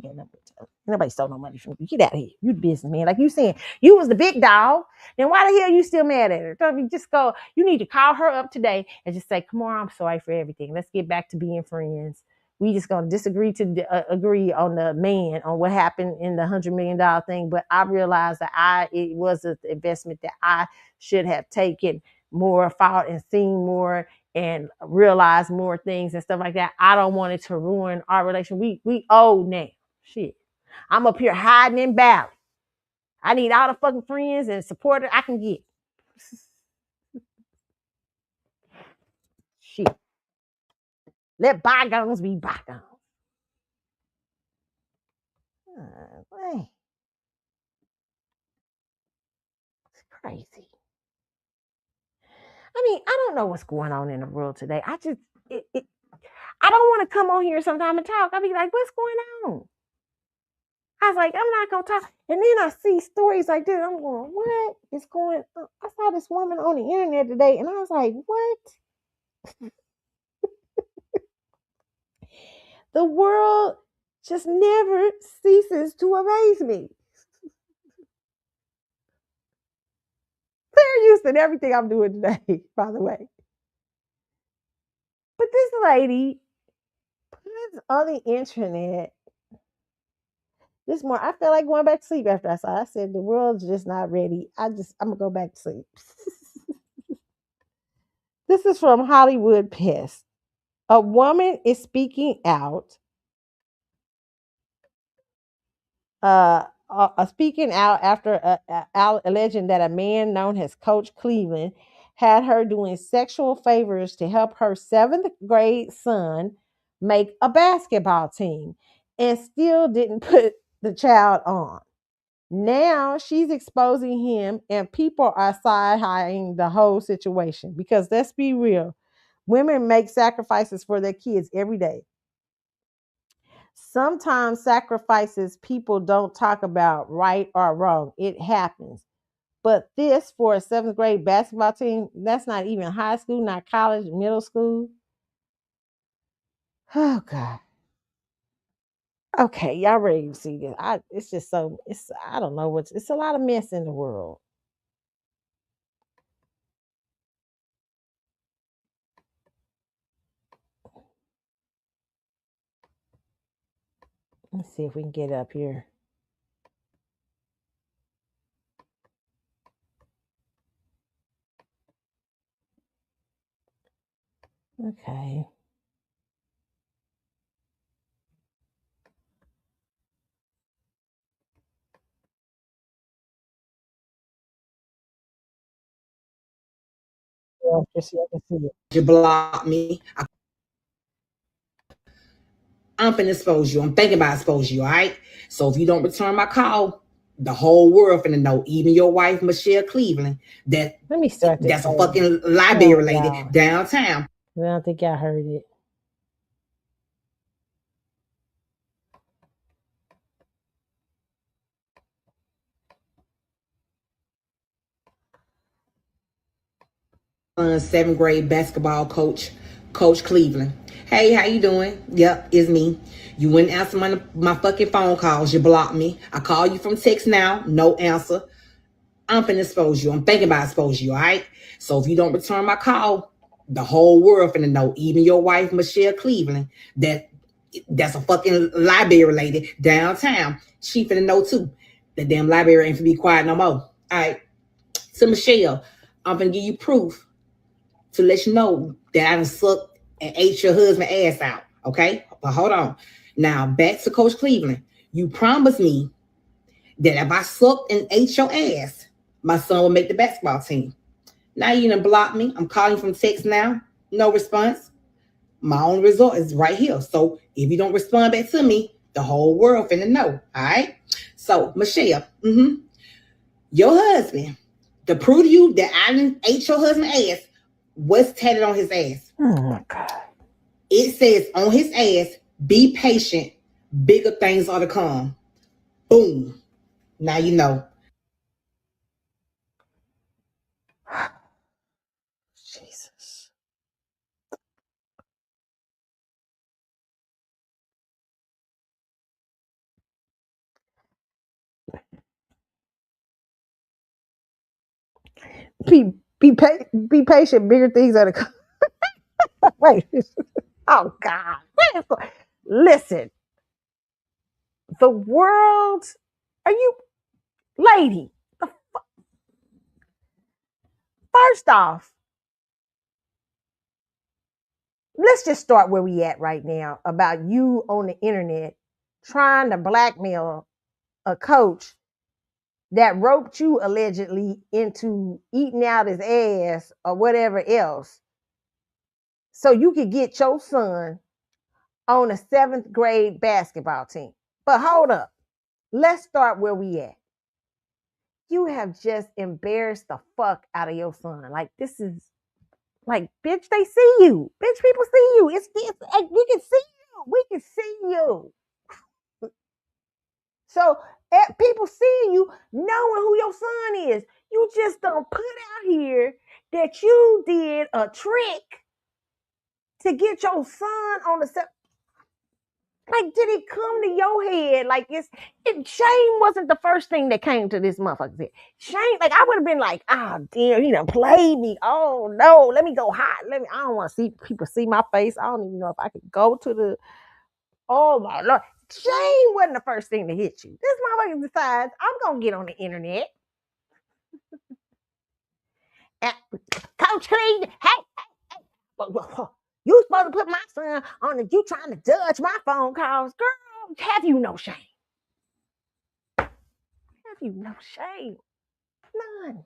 got nothing to tell. Nobody stole no money from you. Get out of here. You the businessman, like you saying. You was the big dog. Then why the hell you still mad at her? Just go. You need to call her up today and just say, "Kimora, I'm sorry for everything. Let's get back to being friends. We just gonna disagree to agree on the man on what happened in the $100 million thing. But I realized that it was an investment that I should have taken more fault and seen more and realized more things and stuff like that. I don't want it to ruin our relation. We old now. Shit. I'm up here hiding in Bali. I need all the fucking friends and supporters I can get. Shit. Let bygones be bygones. It's crazy. I mean, I don't know what's going on in the world today. I don't want to come on here sometime and talk. I'll be like, what's going on? I was like, I'm not gonna talk. And then I see stories like this. I'm going, what is going on? I saw this woman on the internet today, and I was like, what? The world just never ceases to amaze me. They're used to everything I'm doing today, by the way. But this lady puts on the internet this morning. I felt like going back to sleep after I saw it. I said, the world's just not ready. I'm gonna go back to sleep. This is from Hollywood Pest. A woman is speaking out, speaking out after alleging that a man known as Coach Cleveland had her doing sexual favors to help her 7th grade son make a basketball team and still didn't put the child on. Now she's exposing him, and people are side-eyeing the whole situation because let's be real, women make sacrifices for their kids every day. Sometimes sacrifices people don't talk about right or wrong. It happens. But this for a 7th grade basketball team, that's not even high school, not college, middle school. Oh God. Okay, y'all ready to see this? It's just so I don't know it's a lot of mess in the world. Let's see if we can get up here. Okay. Well, just so I can see it. You block me. I'm finna expose you. I'm thinking about expose you, all right? So if you don't return my call, the whole world finna know, even your wife, Michelle Cleveland, that Let me start this. that's a fucking library lady downtown. I don't think y'all heard it. Seventh grade basketball coach, Coach Cleveland. Hey, how you doing? Yep, it's me. You wouldn't answer my fucking phone calls. You blocked me. I call you from text now, no answer. I'm finna expose you. I'm thinking about expose you, all right? So if you don't return my call, the whole world finna know, even your wife, Michelle Cleveland, that's a fucking library lady downtown. She finna know too. The damn library ain't finna be quiet no more. All right. So Michelle, I'm finna give you proof to let you know that I done sucked and ate your husband ass out. Okay? But hold on. Now back to Coach Cleveland. You promised me that if I sucked and ate your ass, my son will make the basketball team. Now you done blocked me. I'm calling from text now. No response. My own result is right here. So if you don't respond back to me, the whole world finna know. All right? So, Michelle, your husband, to prove to you that I didn't ate your husband's ass, what's tatted on his ass? Oh my God. It says on his ass, be patient. Bigger things are to come. Boom. Now you know. Jesus. Be patient. Bigger things are to come. Wait. Oh God. Listen. The world. Are you, lady? First off, let's just start where we at right now about you on the internet trying to blackmail a coach that roped you allegedly into eating out his ass or whatever else so you could get your son on a 7th grade basketball team. But hold up. Let's start where we at. You have just embarrassed the fuck out of your son. Like, this is like, bitch, they see you. Bitch, people see you. It's we can see you. We can see you. So people seeing you, knowing who your son is, you just don't put out here that you did a trick to get your son on the set. Like, did it come to your head? Like, shame wasn't the first thing that came to this motherfucker. Shame, like, I would have been like, oh, damn, he done played me. Oh, no, let me go hide. I don't want to see people see my face. I don't even know if I could go to the, oh, my Lord. Shame wasn't the first thing to hit you. This motherfucker decides, I'm going to get on the internet. And, Coach Creed, hey, you supposed to put my son on it. You trying to judge my phone calls. Girl, have you no shame? Have you no shame? None.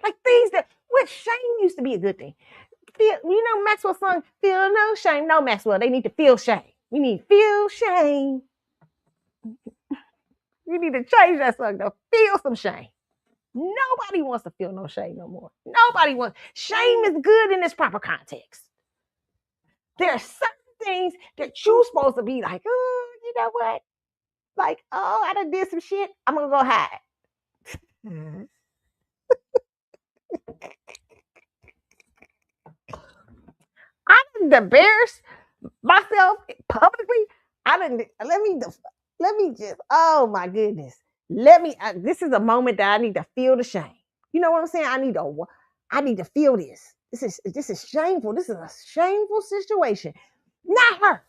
Like things that, what shame used to be a good thing. Maxwell's song, feel no shame. No, Maxwell, they need to feel shame. We need feel shame. You need to change that song to feel some shame. Nobody wants to feel no shame no more. Nobody wants. Shame is good in its proper context. There are certain things that you're supposed to be like, oh, you know what? Like, oh, I done did some shit. I'm going to go hide. I didn't embarrass myself publicly. Let me just, oh my goodness. This is a moment that I need to feel the shame. You know what I'm saying? I need to feel this. This is shameful. This is a shameful situation. Not her.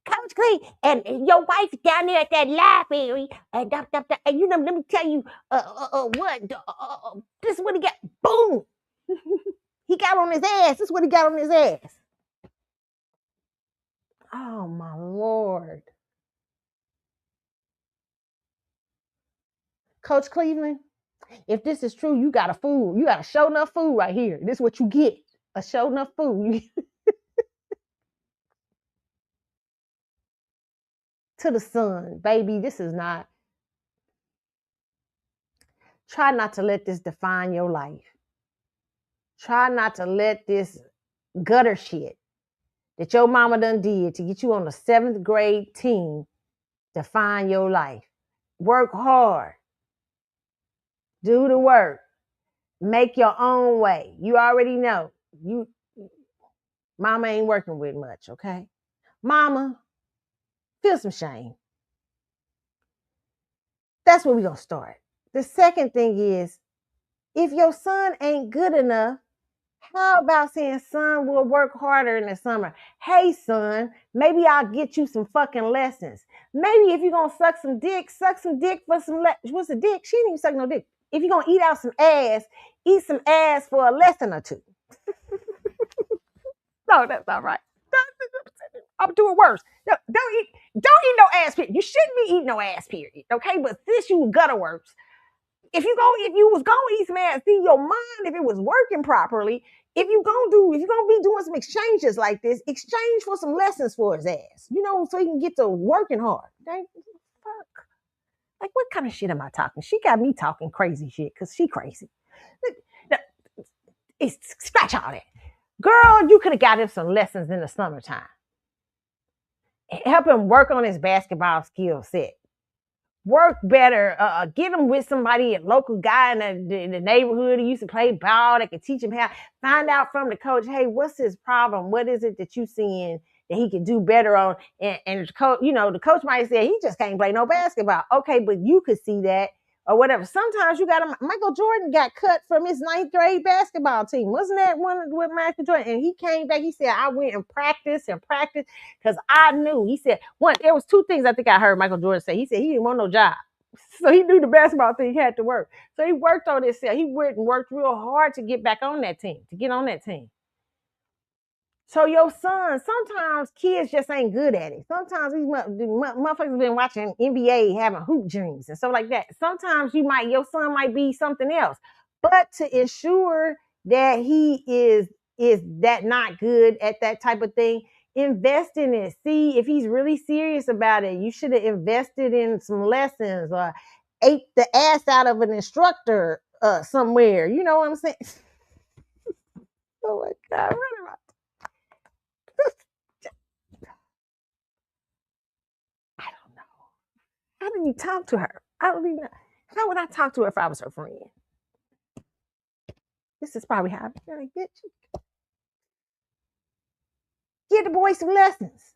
Coach Clee and your wife down there at that library, and let me tell you, this is what he got. Boom, he got on his ass. This is what he got on his ass. Oh my Lord, Coach Cleveland, if this is true, you got a fool. You got a show enough fool right here. This is what you get. A show enough fool. To the son, baby, this is not. Try not to let this define your life. Try not to let this gutter shit that your mama done did to get you on the 7th grade team define your life. Work hard. Do the work. Make your own way. You already know. Mama ain't working with much, okay? Mama, feel some shame. That's where we're going to start. The second thing is, if your son ain't good enough, how about saying, son, we'll work harder in the summer. Hey, son, maybe I'll get you some fucking lessons. Maybe if you're going to suck some dick for some what's a dick? She didn't even suck no dick. If you're going to eat out some ass, eat some ass for a lesson or two. No, that's not right. I'm doing worse. No, don't eat no ass, period. You shouldn't be eating no ass, period. Okay, but this you gutter works. If you was gonna eat some ass, see your mind if it was working properly. If you're gonna be doing some exchanges like this, exchange for some lessons for his ass. So he can get to working hard. Okay? Fuck. Like, what kind of shit am I talking? She got me talking crazy shit because she crazy. Scratch all that. Girl, you could have got him some lessons in the summertime. Help him work on his basketball skill set. Work better. Get him with somebody, a local guy in the neighborhood who used to play ball that can teach him how. Find out from the coach, hey, what's his problem? What is it that you seeing that he can do better on? And the coach, the coach might say he just can't play no basketball. Okay, but you could see that or whatever. Sometimes you got him. Michael Jordan got cut from his 9th grade basketball team. Wasn't that one with Michael Jordan? And he came back. He said, I went and practiced because I knew. He said, there was 2 things I think I heard Michael Jordan say. He said he didn't want no job. So he knew the basketball thing had to work. So he worked on himself. He worked real hard to get back on that team, to get on that team. So your son, sometimes kids just ain't good at it. Sometimes these motherfuckers been watching NBA having hoop dreams and stuff like that. Sometimes your son might be something else. But to ensure that he is that not good at that type of thing, invest in it. See if he's really serious about it. You should have invested in some lessons or ate the ass out of an instructor somewhere. You know what I'm saying? Oh my God. I don't how do you talk to her? I don't even know. How would I talk to her if I was her friend? This is probably how I'm gonna get you. Give the boy some lessons.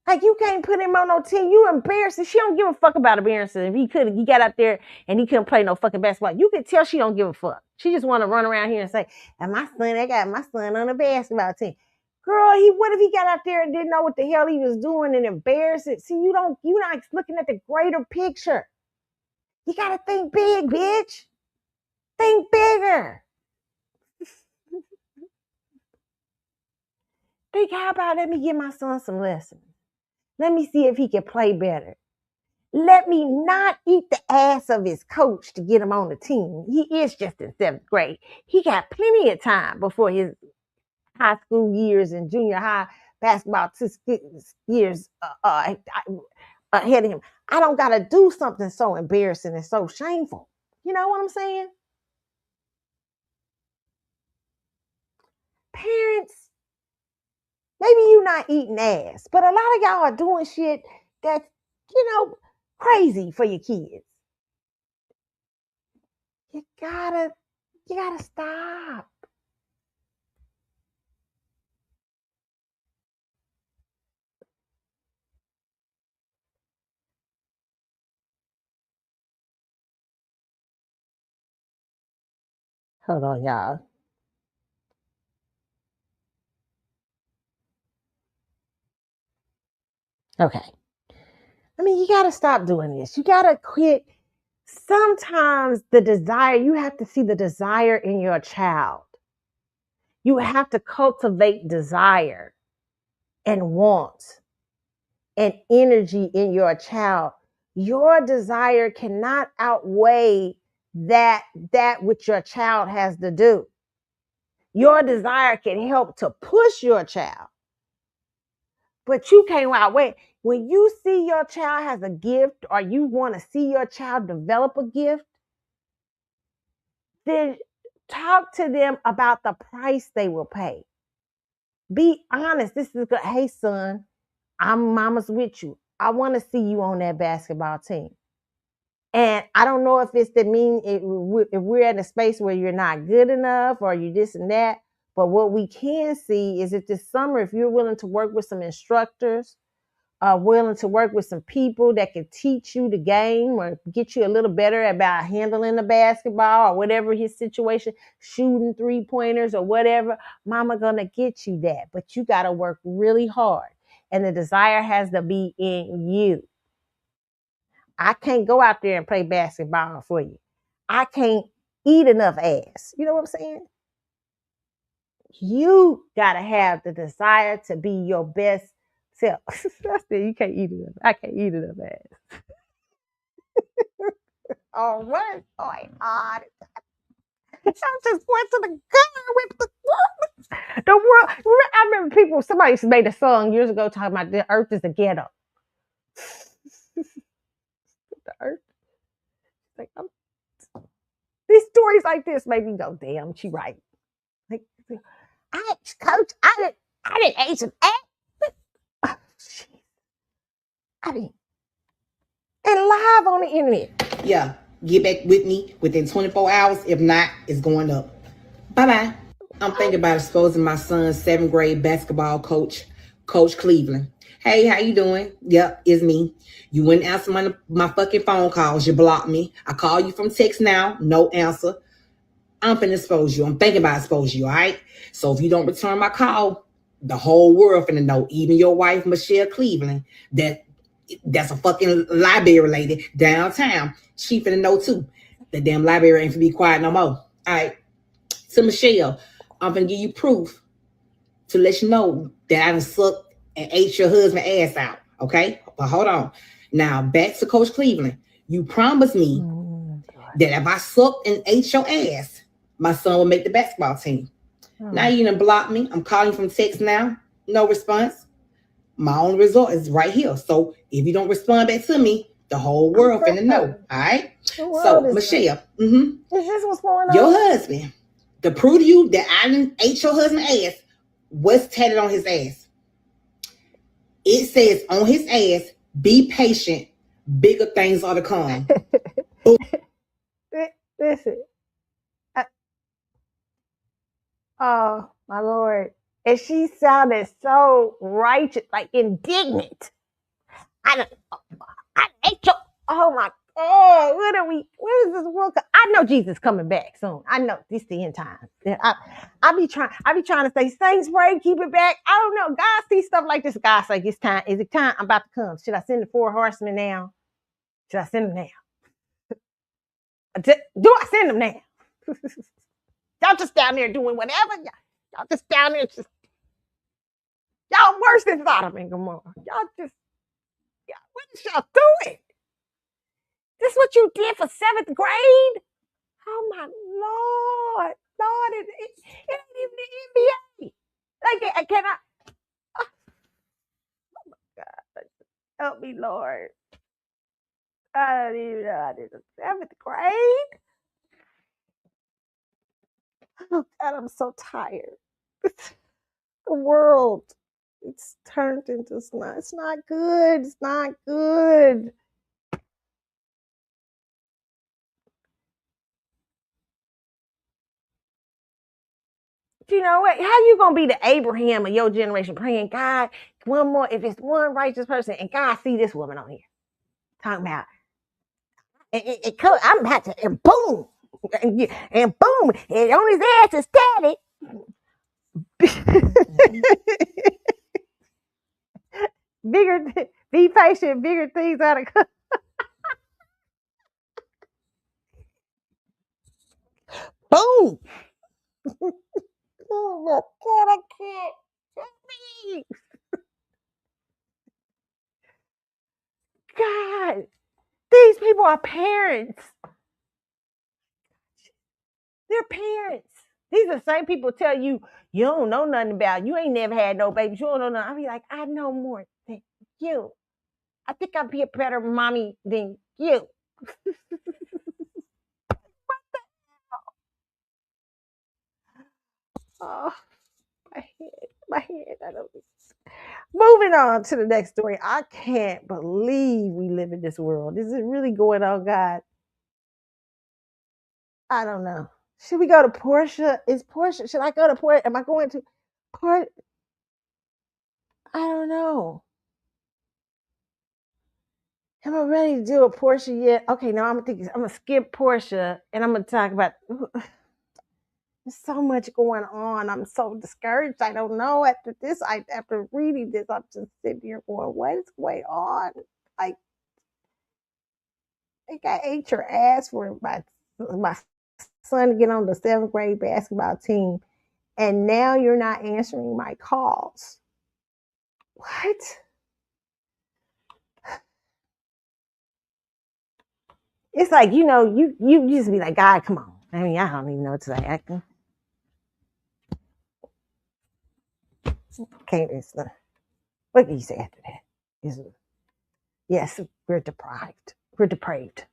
Like, you can't put him on no team. You embarrassing. She don't give a fuck about embarrassing. If he got out there and he couldn't play no fucking basketball. You could tell she don't give a fuck. She just want to run around here and say, and I got my son on the basketball team. Girl, what if he got out there and didn't know what the hell he was doing and embarrassed it? See, you're not looking at the greater picture. You gotta think big, bitch. Think bigger. Think, how about let me give my son some lessons? Let me see if he can play better. Let me not eat the ass of his coach to get him on the team. He is just in 7th grade. He got plenty of time before his high school years and junior high basketball years ahead of him. I don't got to do something so embarrassing and so shameful. You know what I'm saying? Parents, maybe you're not eating ass, but a lot of y'all are doing shit that's, crazy for your kids. You gotta stop. Hold on, y'all. Okay. I mean, you got to stop doing this. You got to quit. Sometimes you have to see the desire in your child. You have to cultivate desire and want and energy in your child. Your desire cannot outweigh that which your child has to do. Your desire can help to push your child, but you can't outweigh. When you see your child has a gift, or you want to see your child develop a gift, then talk to them about the price they will pay. Be honest. This is good. Hey, son, mama's with you. I want to see you on that basketball team. And I don't know if it's if we're in a space where you're not good enough or you this and that. But what we can see is that this summer, if you're willing to work with some instructors, willing to work with some people that can teach you the game or get you a little better about handling the basketball or whatever his situation, shooting 3-pointers or whatever, mama gonna get you that. But you got to work really hard. And the desire has to be in you. I can't go out there and play basketball for you. I can't eat enough ass. You know what I'm saying? You got to have the desire to be your best self. I said, you can't eat enough. I can't eat enough ass. All right. Oh, my God. I just went to the gun with the world. I remember somebody made a song years ago talking about the earth is a ghetto. The earth. Like, these stories like this make me go, damn, she right. Like, coach, I didn't ate some ass. I mean, and live on the internet. Yeah, get back with me within 24 hours. If not, it's going up. Bye-bye. I'm thinking about exposing my son's 7th grade basketball coach, Coach Cleveland. Hey, how you doing? Yep, it's me. You wouldn't answer my fucking phone calls. You blocked me. I call you from text now. No answer. I'm finna expose you. I'm thinking about exposing you, all right? So if you don't return my call, the whole world finna know, even your wife, Michelle Cleveland, that's a fucking library lady downtown. She finna know too. The damn library ain't finna be quiet no more. All right. So Michelle, I'm finna give you proof to let you know that I done sucked and ate your husband's ass out. Okay? But hold on. Now back to Coach Cleveland. You promised me that if I sucked and ate your ass, my son will make the basketball team. Now you done blocked me. I'm calling from text now. No response. My only result is right here. So if you don't respond back to me, the whole world finna know. All right? So Michelle, is this what's going on? Your husband, to prove to you that I didn't ate your husband's ass, what's tatted on his ass? It says on his ass, be patient. Bigger things are to come. Listen. Oh, my Lord. And she sounded so righteous, like indignant. I hate you. Oh my God, where is this world? I know Jesus coming back soon. I know this the end time. I be trying to say, saints pray, keep it back. I don't know. God sees stuff like this. God say, it's time. Is it time? I'm about to come. Should I send the 4 horsemen now? Should I send them now? Do I send them now? Y'all just down there doing whatever. Y'all just down there just y'all worse than Sodom and Gomorrah. Y'all just what is y'all doing? This what you did for 7th grade? Oh my Lord. Lord, it ain't even the NBA. Like, I cannot. Oh, God. Help me, Lord. I don't even know. I did the 7th grade. Oh, God, I'm so tired. The world, it's turned into, it's not good. It's not good. You know what? How you gonna be the Abraham of your generation praying, God, one more, if it's one righteous person, and God see this woman on here talking about I'm about to, and boom, and boom, and on his ass is static. Bigger, be patient, bigger things out of come. Boom. Oh my God, I can't. Me. God, these people are parents. They're parents. These are the same people tell you, you don't know nothing about, you ain't never had no babies. You don't know nothing. I be like, I know more than you. I think I'd be a better mommy than you. Oh, my head. I don't. Moving on to the next story. I can't believe we live in this world. Is it really going on, God? I don't know. Should we go to Portia? Is Portia? Should I go to Portia? Am I going to Port? I don't know. Am I ready to do a Portia yet? Okay, now I'm gonna skip Portia and I'm gonna talk about. There's so much going on. I'm so discouraged. I don't know. After reading this, I'm just sitting here going, what is going on? Like, I think I ate your ass for my son to get on the 7th grade basketball team, and now you're not answering my calls. What? It's like, you just be like, God, come on. I mean, I don't even know what to say. Acting. Okay, what can you say after that? Yes, we're deprived. We're depraved.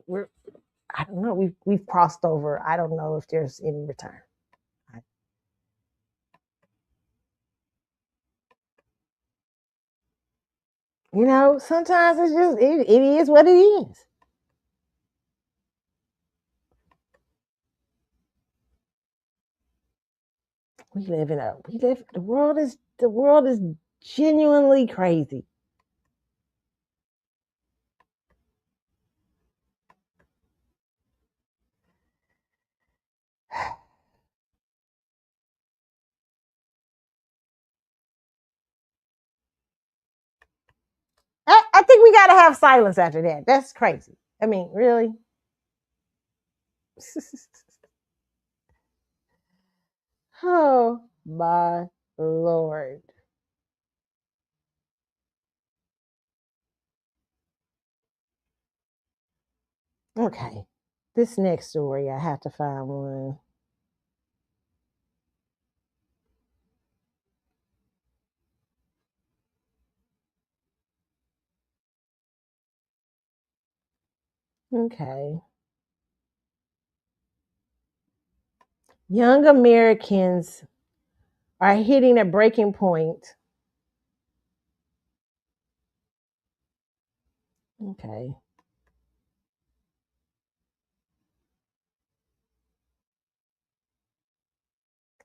I don't know. We've crossed over. I don't know if there's any return. Sometimes it's just it is what it is. The world is genuinely crazy. I think we got to have silence after that. That's crazy. I mean, really? Oh, my Lord. Okay. This next story, I have to find one. Okay. Young Americans are hitting a breaking point. Okay.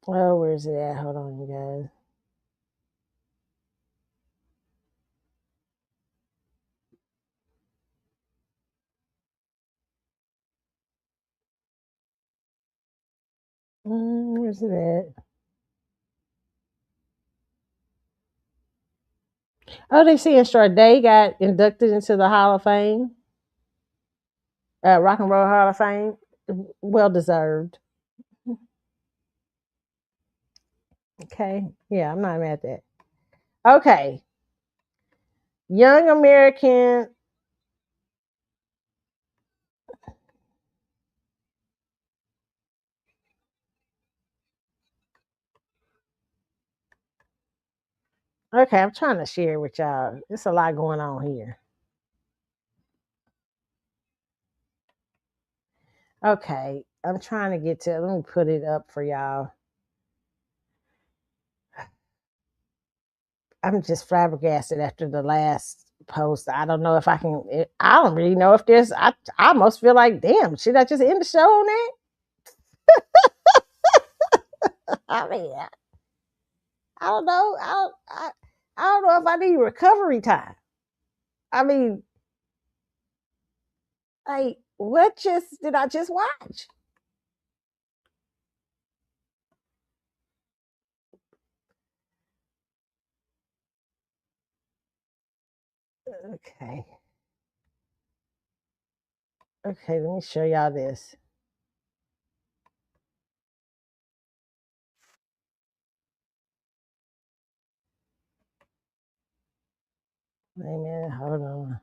Oh, where's it at? Hold on, you guys. Where's it at? Oh, they saying Sade got inducted into the Hall of Fame, Rock and Roll Hall of Fame. Well deserved. Okay. Yeah, I'm not mad at that. Okay. Young American. Okay, I'm trying to share with y'all. There's a lot going on here. Okay, I'm trying to get to. Let me put it up for y'all. I'm just flabbergasted after the last post. I don't know if I can. I don't really know if there's. I almost feel like, damn, should I just end the show on that? I mean, I don't know. I don't know if I need recovery time. I mean, like, what just did I just watch? Okay. Okay, let me show y'all this. Wait a minute, hold on.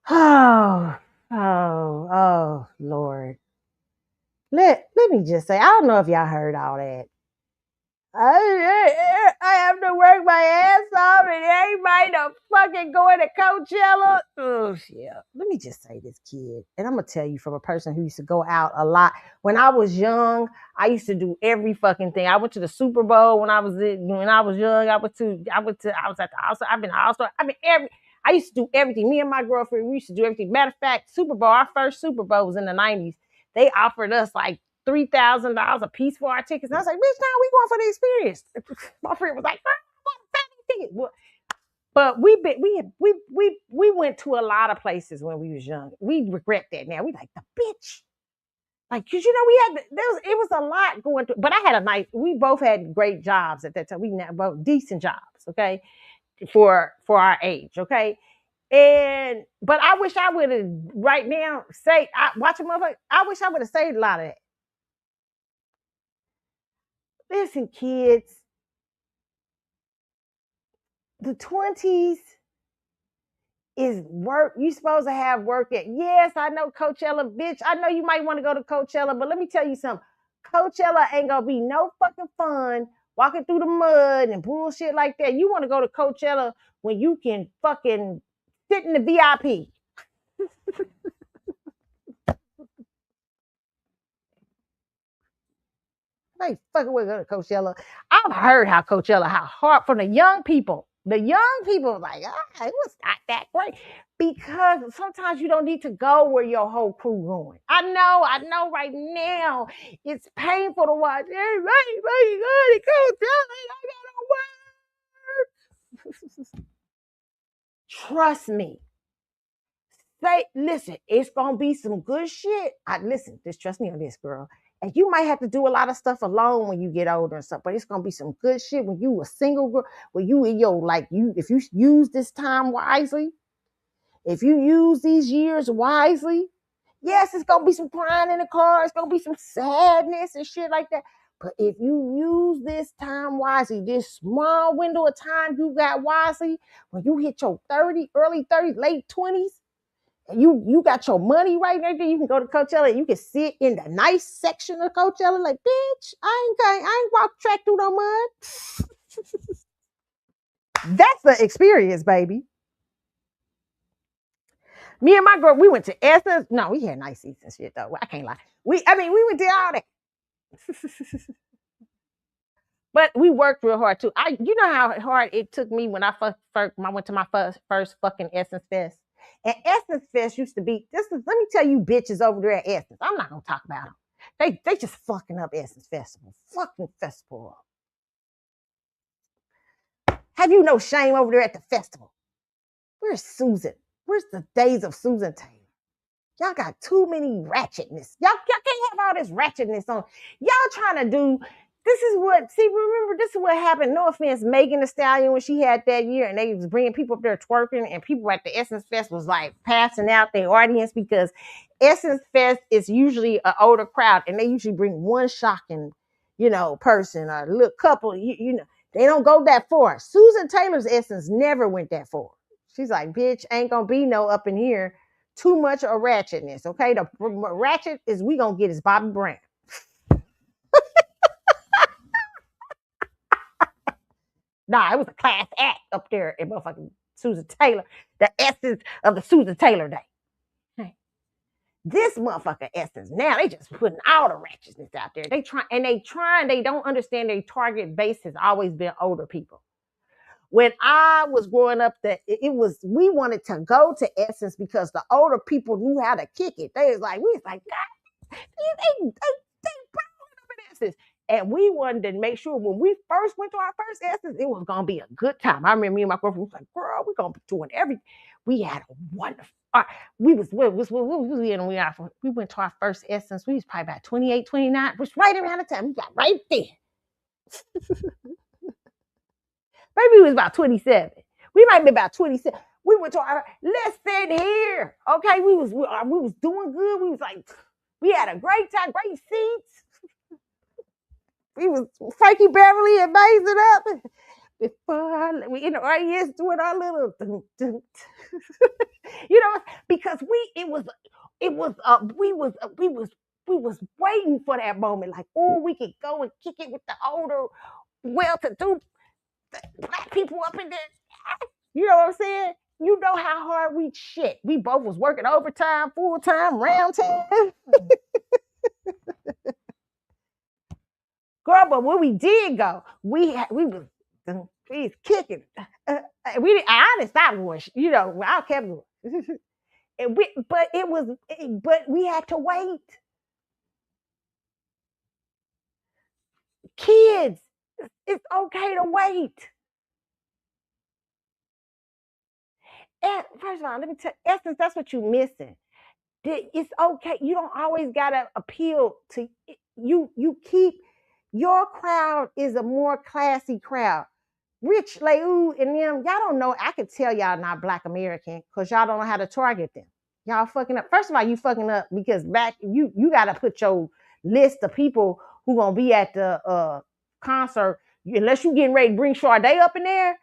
Oh, oh, Lord. Let me just say, I don't know if y'all heard all that. I have to work my ass off and everybody to fucking going to Coachella. Oh, yeah. Let me just say this, kid. And I'm going to tell you from a person who used to go out a lot. When I was young, I used to do every fucking thing. I went to the Super Bowl when I was young. I was at the All-Star. I've been All-Star. I used to do everything. Me and my girlfriend, we used to do everything. Matter of fact, Super Bowl, our first Super Bowl was in the 90s. They offered us like $3,000 a piece for our tickets. And I was like, bitch, now we going for the experience. My friend was like, ticket. But we went to a lot of places when we was young. We regret that now. We like the bitch. Like, cause we had it was a lot going through. But I had we both had great jobs at that time. We both decent jobs, okay, for our age, okay. But I wish I would have right now watch a motherfucker. I wish I would have saved a lot of that. Listen, kids, the 20s is work. You supposed to have work at. Yes, I know Coachella, bitch. I know you might want to go to Coachella, but let me tell you something. Coachella ain't gonna be no fucking fun walking through the mud and bullshit like that. You want to go to Coachella when you can fucking sit in the VIP. Hey, fucking with Coachella. I've heard how hard from the young people. The young people like, it was not that great. Because sometimes you don't need to go where your whole crew going. I know right now it's painful to watch everybody going to Coachella. I gotta work. Trust me. Listen, it's gonna be some good shit. Listen, just trust me on this, girl. And you might have to do a lot of stuff alone when you get older and stuff, but it's gonna be some good shit when you a single girl, when you in your if you use this time wisely, if you use these years wisely, yes, it's gonna be some crying in the car, it's gonna be some sadness and shit like that. But if you use this time wisely, this small window of time you got wisely, when you hit your early 30s, late 20s, and you got your money right there, you can go to Coachella and you can sit in the nice section of Coachella like, bitch, I ain't walk track through no mud. That's the experience, baby. Me and my girl, we went to Essence. No, we had nice seats and shit though. I can't lie. We went to all that. But we worked real hard too. You know how hard it took me when I went to my first fucking Essence Fest. And Essence Fest used to be, let me tell you bitches over there at Essence. I'm not gonna talk about them. They just fucking up Essence Festival. Fucking festival. Have you no shame over there at the festival? Where's Susan? Where's the days of Susan Taylor? Y'all got too many ratchetness. Y'all can't have all this ratchetness on. Y'all trying to do, remember, this is what happened. No offense, Megan Thee Stallion, when she had that year, and they was bringing people up there twerking, and people at the Essence Fest was like passing out their audience, because Essence Fest is usually an older crowd, and they usually bring one shocking, person or a little couple, they don't go that far. Susan Taylor's Essence never went that far. She's like, bitch, ain't gonna be no up in here. Too much of ratchetness, okay? The ratchet is we gonna get is Bobby Brown. Nah, it was a class act up there in motherfucking Susan Taylor, the essence of the Susan Taylor Day. Hey. This motherfucker Essence, now they just putting all the ratchetness out there. They don't understand their target base has always been older people. When I was growing up, we wanted to go to Essence because the older people knew how to kick it. We was like, God, they balling up in Essence. And we wanted to make sure when we first went to our first Essence, it was gonna be a good time. I remember me and my girlfriend was like, girl, we're gonna be doing everything. We had a wonderful. We went to our first Essence. We was probably about 28, 29, which right around the time we got right there. Maybe we was about 27. We might be about 27. We went to let's sit here. Okay, we was doing good. We was like, we had a great time, great seats. We was Frankie Beverly and Maze it up. Before we in the audience doing our little, because we was waiting for that moment. Like, oh, we could go and kick it with the older, well-to-do black people up in there. You know what I'm saying? You know how hard we shit. We both was working overtime, full time, round time. Girl, but when we did go, we was kicking. I didn't stop going. I kept going. But we had to wait. Kids, it's okay to wait. And first of all, let me tell you, Essence, that's what you're missing. It's okay. You don't always gotta appeal to you. You keep your crowd is a more classy crowd. Rich Leu and them, y'all don't know. I can tell y'all not Black American because y'all don't know how to target them. Y'all fucking up. First of all, you fucking up because you gotta put your list of people who gonna be at the concert. Unless you getting ready to bring Sade up in there,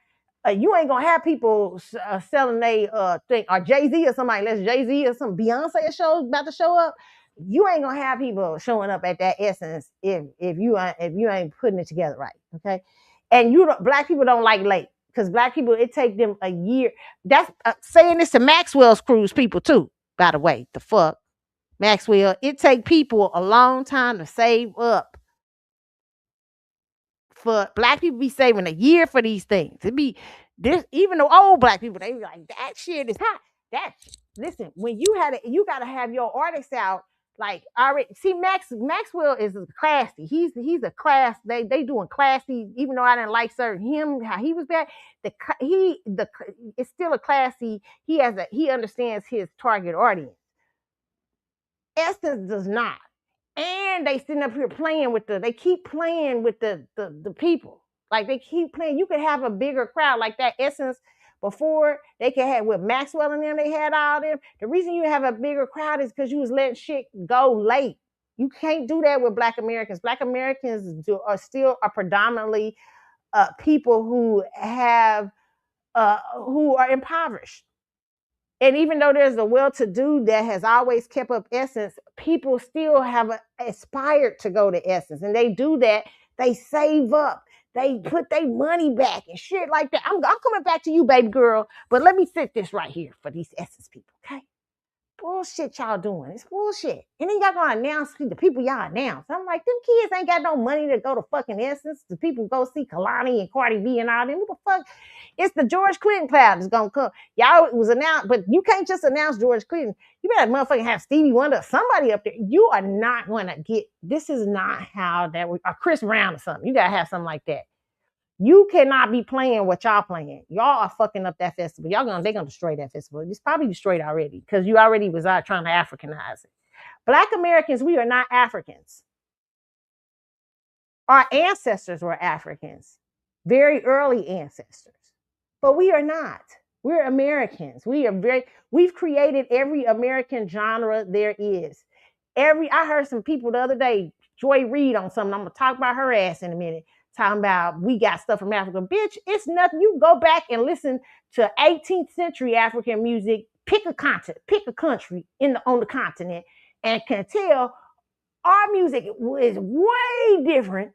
you ain't gonna have people selling they thing, or Jay-Z or somebody. Unless Jay-Z or some Beyonce show about to show up. You ain't gonna have people showing up at that Essence if you ain't putting it together right, okay? And Black people don't like late because Black people, it take them a year. That's saying this to Maxwell's cruise people too. By the way, the fuck, Maxwell, it take people a long time to save up. For Black people be saving a year for these things. It be this, even the old Black people, they be like, that shit is hot. Listen, when you gotta have your artists out Like already, see Maxwell is classy. He's a class. They doing classy. Even though I didn't like certain him how he was bad, it's still a classy. He understands his target audience. Essence does not, and they sitting up here playing with they keep playing with the people. Like they keep playing. You could have a bigger crowd like that. Essence before they could have with Maxwell and them. They had all them. The reason you have a bigger crowd is because you was letting shit go late. You can't do that with Black Americans. Black Americans are still predominantly people who are impoverished. And even though there's a well-to-do that has always kept up Essence, people still have aspired to go to Essence, and they do that. They save up, they put their money back and shit like that. I'm coming back to you, baby girl, but let me sit this right here for these Essence people, okay? Bullshit y'all doing. It's bullshit. And then y'all gonna announce the people y'all announce. I'm like, them kids ain't got no money to go to fucking Essence. The people go see Kalani and Cardi B and all them. What the fuck? It's the George Clinton crowd that's gonna come. Y'all, it was announced, but you can't just announce George Clinton. You better motherfucking have Stevie Wonder or somebody up there. You are not gonna get, this is not how that would, or Chris Brown or something. You gotta have something like that. You cannot be playing what y'all playing. Y'all are fucking up that festival. They're gonna destroy that festival. It's probably destroyed already because you already was out trying to Africanize it. Black Americans, we are not Africans. Our ancestors were Africans, very early ancestors, but we are not. We're Americans. We've created every American genre there is. I heard some people the other day, Joy Reid on something. I'm gonna talk about her ass in a minute. Talking about we got stuff from Africa. Bitch, it's nothing. You go back and listen to 18th century African music, pick a continent, pick a country on the continent, and can tell our music is way different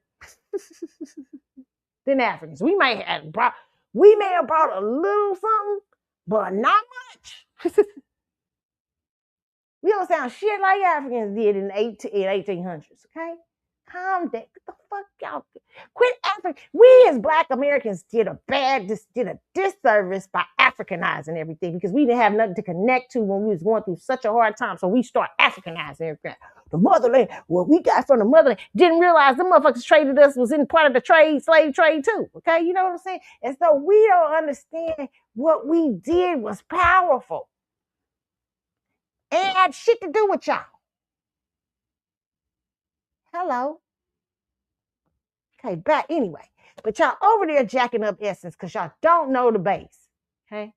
than Africans. We may have brought a little something, but not much. We don't sound shit like Africans did in 1800s, okay? Calm down. Get the fuck out. Quit African. We as Black Americans did a disservice by Africanizing everything because we didn't have nothing to connect to when we was going through such a hard time. So we start Africanizing everything. The motherland, what we got from the motherland, didn't realize the motherfuckers traded us, was in part of the slave trade too, okay? You know what I'm saying? And so we don't understand what we did was powerful. And had shit to do with y'all. Hello. Okay, back anyway. But y'all over there jacking up Essence because y'all don't know the base. Okay?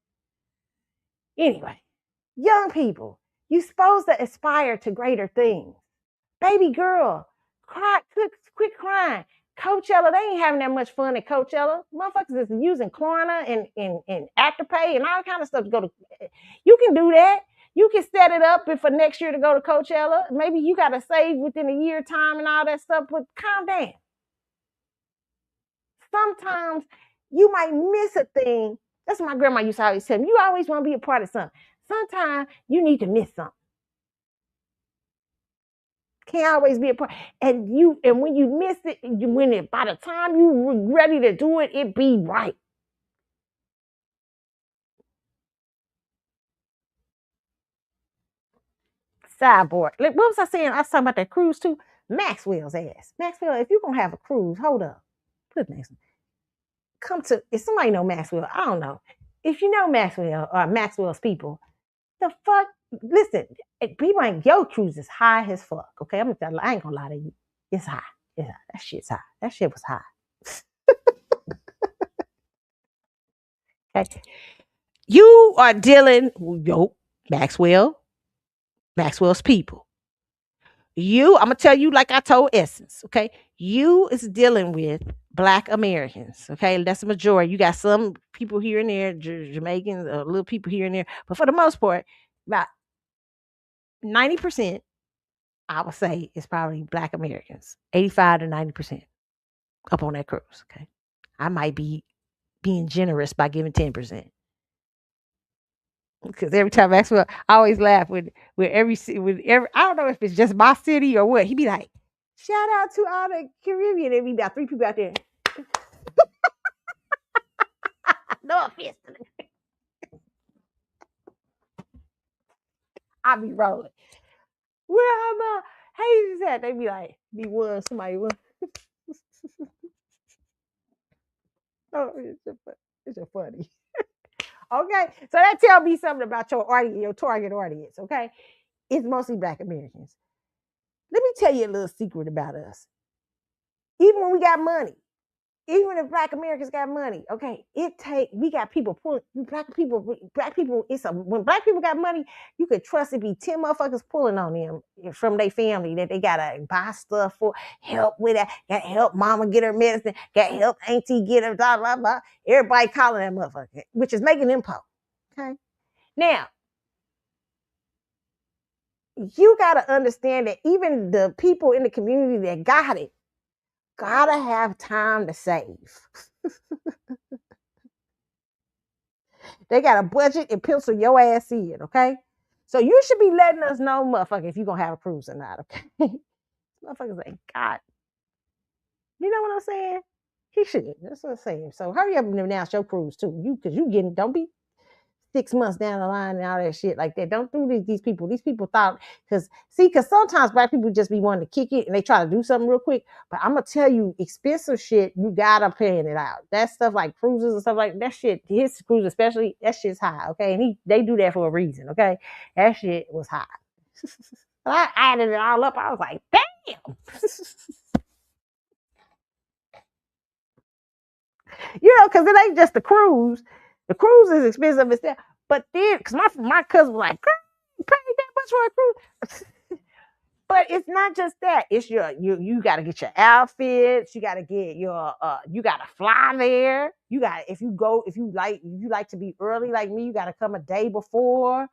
Anyway, young people, you supposed to aspire to greater things. Baby girl, quit crying. Coachella, they ain't having that much fun at Coachella. Motherfuckers is using Klarna and Afterpay and all kind of stuff to go to. You can do that. You can set it up for next year to go to Coachella. Maybe you got to save within a year time and all that stuff, but calm down. Sometimes you might miss a thing. That's what my grandma used to always tell me. You always want to be a part of something. Sometimes you need to miss something. Can't always be a part. And when you miss it, by the time you're ready to do it, it be right. Sidebar. What was I saying? I was talking about that cruise too. Maxwell's ass. Maxwell, if you're gonna have a cruise, hold up. Put Maxwell. If somebody know Maxwell, I don't know. If you know Maxwell or Maxwell's people, the fuck, listen, people ain't, your cruise is high as fuck, okay? I ain't gonna lie to you. It's high. It's high. That shit's high. That shit was high. Okay. You are dealing with Maxwell's people. I'm gonna tell you like I told Essence, okay? You is dealing with Black Americans, okay? That's the majority. You got some people here and there, Jamaicans, little people here and there, but for the most part, about 90%, I would say, is probably Black Americans. 85 to 90% up on that cruise, okay? I might be being generous by giving 10%. Because every time Maxwell, I always laugh with every I don't know if it's just my city or what. He'd be like, shout out to all the Caribbean. There'd be about 3 people out there. No offense to them. I be rolling. Where my haters at? They be like, be one, somebody one. Oh, it's just funny. Okay, so that tell me something about your audience, your target audience. Okay, it's mostly Black Americans. Let me tell you a little secret about us. Even when we got money, even if Black Americans got money, okay, we got people pulling black people. When Black people got money, you could trust it be 10 motherfuckers pulling on them from their family that they gotta buy stuff for, help with that, got help mama get her medicine, got help auntie get her blah blah blah. Everybody calling that motherfucker, which is making them poor. Okay, now you gotta understand that even the people in the community that got it gotta have time to save. They got a budget and pencil your ass in, okay? So you should be letting us know, motherfucker, if you're gonna have a cruise or not, okay? Motherfuckers ain't God. You know what I'm saying? He should. That's what I'm saying. So hurry up and announce your cruise too. Cause you getting, don't be 6 months down the line and all that shit like that. Don't do these people. These people thought, because sometimes Black people just be wanting to kick it and they try to do something real quick. But I'm gonna tell you, expensive shit, you gotta plan it out. That stuff like cruises and stuff like that shit, his cruise especially, that shit's high, okay? And they do that for a reason, okay? That shit was high. But I added it all up. I was like, damn. Because it ain't just the cruise. The cruise is expensive and stuff. But then, because my cousin was like, girl, you paid that much for a cruise. But it's not just that. It's you got to get your outfits. You got to get you got to fly there. If you like to be early like me, you got to come a day before.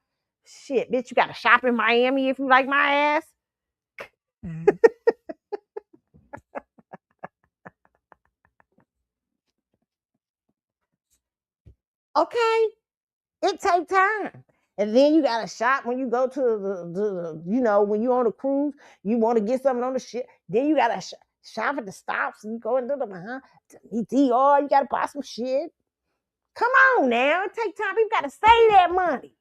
Shit, bitch, you got to shop in Miami if you like my ass. Okay, it takes time. And then you gotta shop when you go to when you on a cruise, you want to get something on the ship. Then you gotta shop at the stops and you go into the DR. You gotta buy some shit. Come on now, it takes time. People gotta save that money.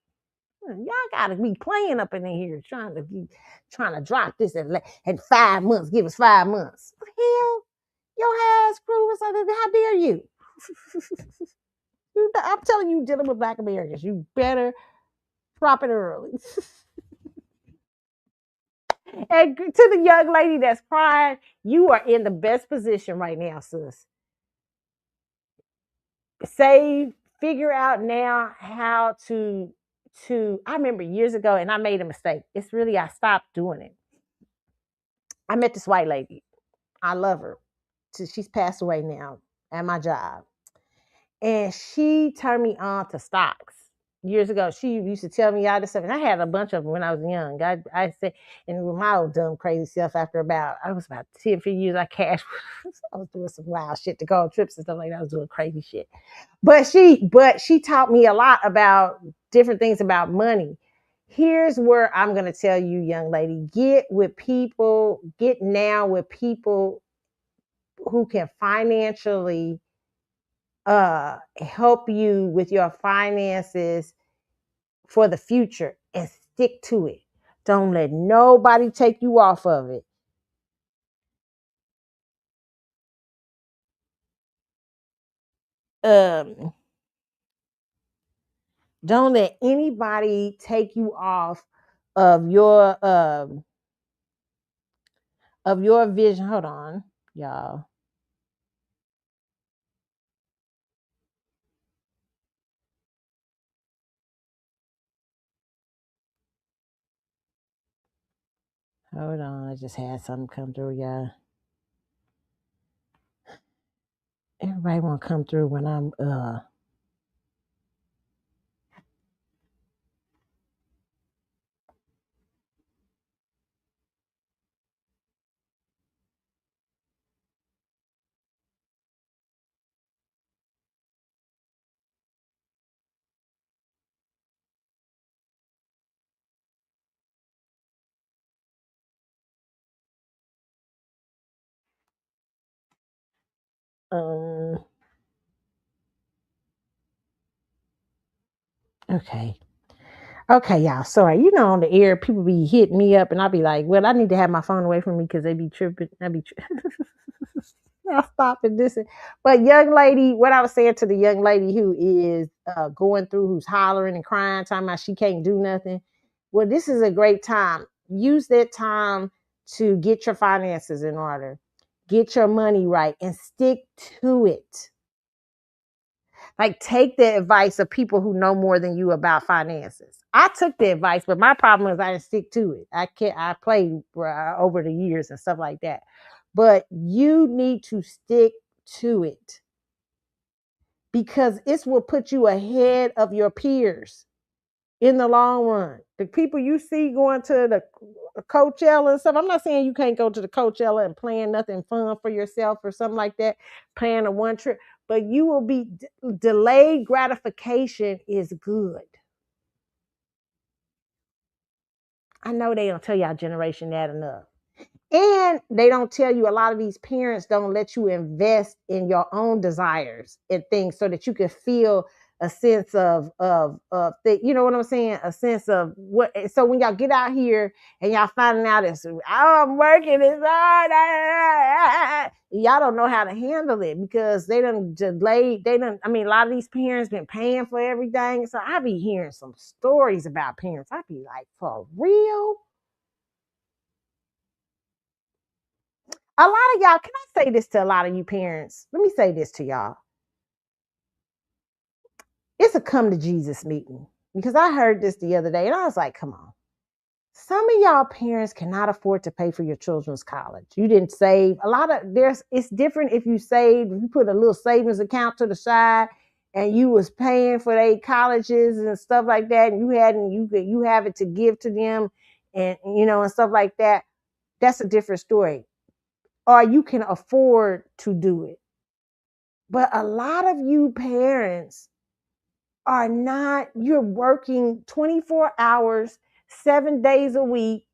Y'all gotta be playing up in here trying to drop this in 5 months. Give us 5 months. What the hell? Your ass cruise. How dare you? I'm telling you, dealing with Black Americans, you better drop it early. And to the young lady that's crying, you are in the best position right now, sis. Save, figure out now how to I remember years ago, and I made a mistake. It's really, I stopped doing it. I met this white lady. I love her. She's passed away now at my job. And she turned me on to stocks. Years ago, she used to tell me all this stuff, and I had a bunch of them when I was young. I said, and with my old dumb crazy self, after about 10, 15 years, I cashed. I was doing some wild shit to go on trips and stuff like that. I was doing crazy shit. But she taught me a lot about different things about money. Here's where I'm gonna tell you, young lady, get now with people who can financially help you with your finances for the future, and stick to it. Don't let nobody take you off of it. Don't let anybody take you off of your vision. Hold on, y'all. Hold on, I just had something come through, y'all. Everybody want to come through when I'm okay. Okay, y'all. Sorry. You know, on the air, people be hitting me up, and I'll be like, well, I need to have my phone away from me because they be tripping. I'll stop and listen. But young lady, what I was saying to the young lady who is going through, who's hollering and crying, talking about she can't do nothing. Well, this is a great time. Use that time to get your finances in order, get your money right, and stick to it. Like, take the advice of people who know more than you about finances. I took the advice, but my problem is I didn't stick to it. I played over the years and stuff like that. But you need to stick to it because it will put you ahead of your peers in the long run. The people you see going to the Coachella and stuff, I'm not saying you can't go to the Coachella and plan nothing fun for yourself or something like that, plan a one trip, but you will be delayed gratification is good. I know they don't tell y'all generation that enough. And they don't tell you, a lot of these parents don't let you invest in your own desires and things so that you can feel a sense of you know what I'm saying? A sense of what. So when y'all get out here and y'all finding out it's, oh, I'm working, it's hard, y'all don't know how to handle it because they done delayed. I mean, a lot of these parents been paying for everything. So I be hearing some stories about parents. I be like, for real? A lot of y'all, can I say this to a lot of you parents? Let me say this to y'all. It's a come to Jesus meeting because I heard this the other day and I was like, come on. Some of y'all parents cannot afford to pay for your children's college. You didn't save. It's different if you saved, if you put a little savings account to the side and you was paying for their colleges and stuff like that, and you have it to give to them and and stuff like that. That's a different story. Or you can afford to do it. But a lot of you parents are not, you're working 24 hours, 7 days a week,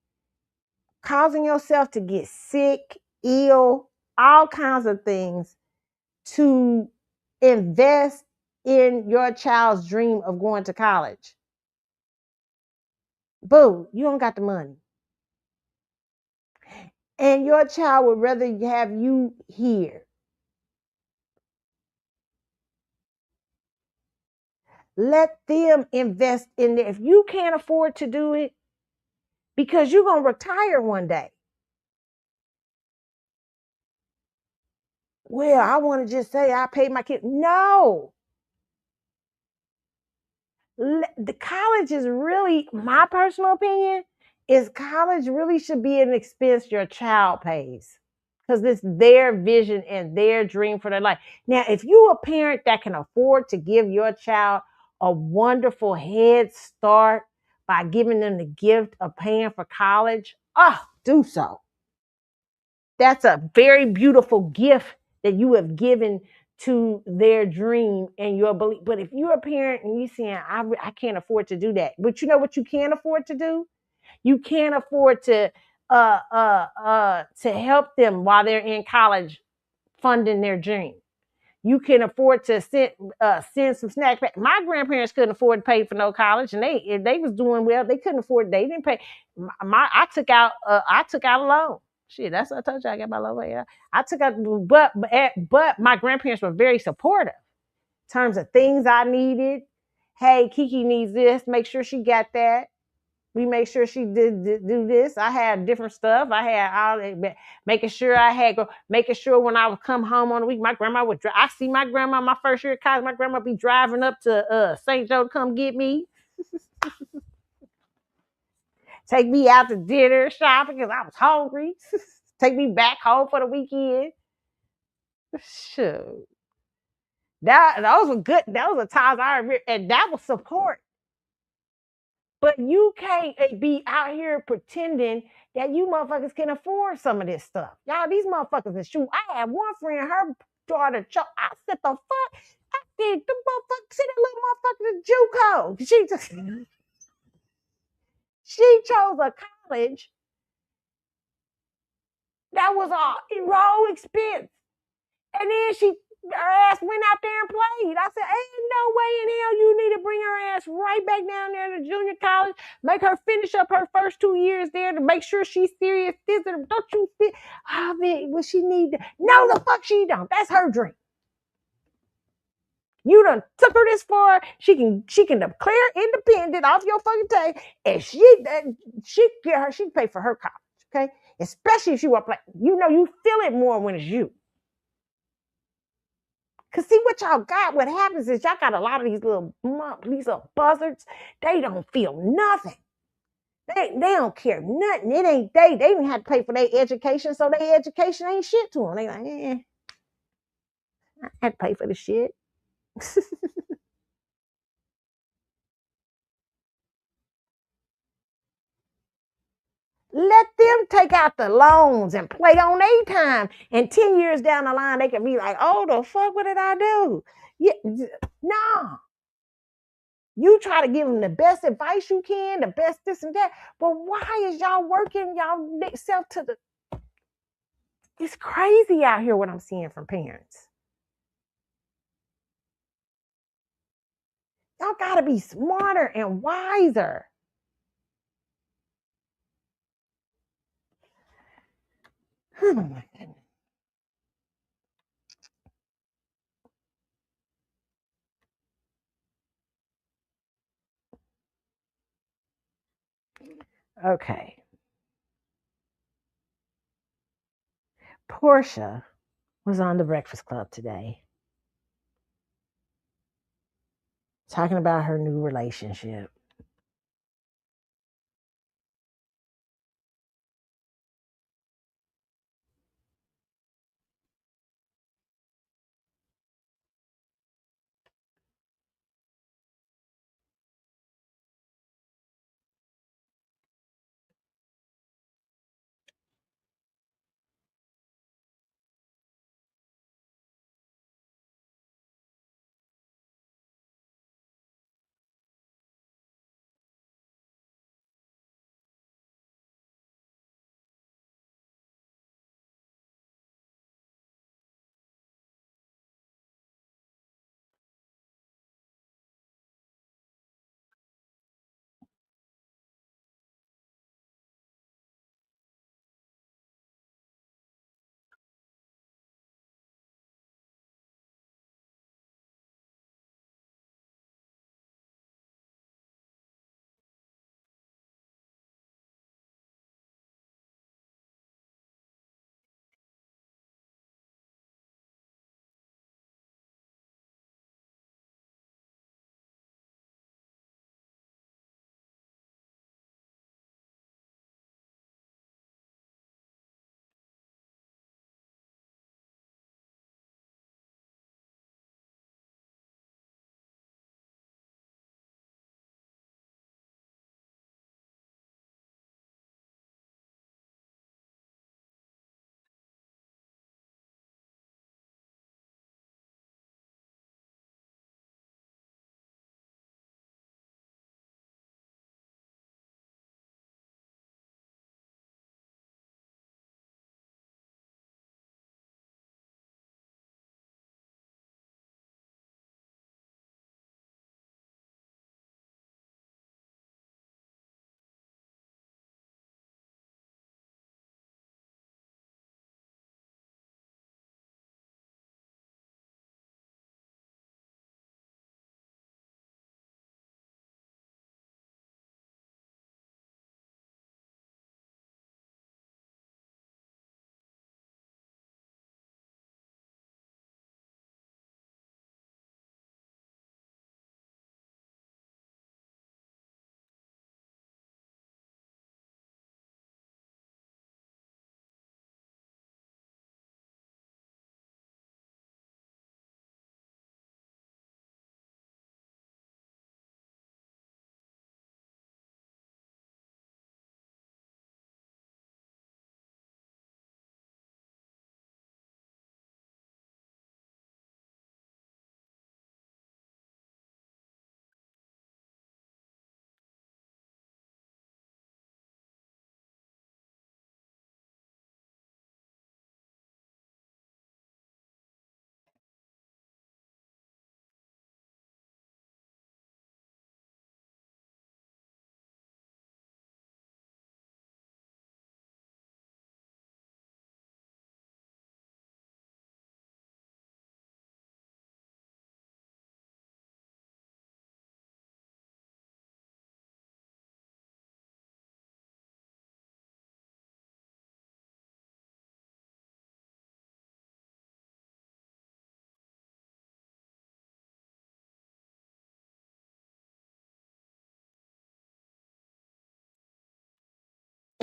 causing yourself to get sick, ill, all kinds of things to invest in your child's dream of going to college. Boo, you don't got the money. And your child would rather have you here. Let them invest in it. If you can't afford to do it, because you're going to retire one day. Well, I want to just say I paid my kid. No. The college is really, my personal opinion, is college really should be an expense your child pays because it's their vision and their dream for their life. Now, if you're a parent that can afford to give your child a wonderful head start by giving them the gift of paying for college, do so. That's a very beautiful gift that you have given to their dream and your belief. But if you're a parent and you're saying, I can't afford to do that. But you know what you can afford to do? You can't afford to help them while they're in college funding their dream. You can afford to send some snacks back. My grandparents couldn't afford to pay for no college, and if they was doing well, they couldn't afford. They didn't pay. I took out a loan. Shit, that's what I told you. I got my loan. Yeah, I took out, but my grandparents were very supportive in terms of things I needed. Hey, Kiki needs this. Make sure she got that. We make sure she did do this. I had different stuff. I had all making sure making sure when I would come home on the week, my grandma would drive. I see my grandma my first year at college. My grandma be driving up to St. Joe to come get me, take me out to dinner, shopping because I was hungry. Take me back home for the weekend. Sure. Those were good. Those were times I remember, and that was support. But you can't be out here pretending that you motherfuckers can afford some of this stuff. Y'all, these motherfuckers is shoot. I had one friend, her daughter, I said, the fuck? I did the motherfucker, see that little motherfucker, JUCO. She chose a college that was a raw expense. And then Her ass went out there and played. I said, ain't no way in hell you need to bring her ass right back down there to junior college, make her finish up her first 2 years there to make sure she's serious. Don't you feel? I mean, what she need to? No, the fuck she don't. That's her dream. You done took her this far. She can declare independent off your fucking tail, and she can pay for her college, okay? Especially if she want to play. You know, you feel it more when it's you. Cause see what y'all got. What happens is y'all got a lot of these little buzzards. They don't feel nothing. They don't care nothing. It ain't they. They even had to pay for their education, so their education ain't shit to them. They like, I had to pay for the shit. Let them take out the loans and play on their time. And 10 years down the line, they can be like, oh, the fuck, what did I do? Yeah, no. You try to give them the best advice you can, the best this and that. But why is y'all working y'all self to the... It's crazy out here what I'm seeing from parents. Y'all got to be smarter and wiser. Oh my goodness. Okay. Portia was on the Breakfast Club today talking about her new relationship.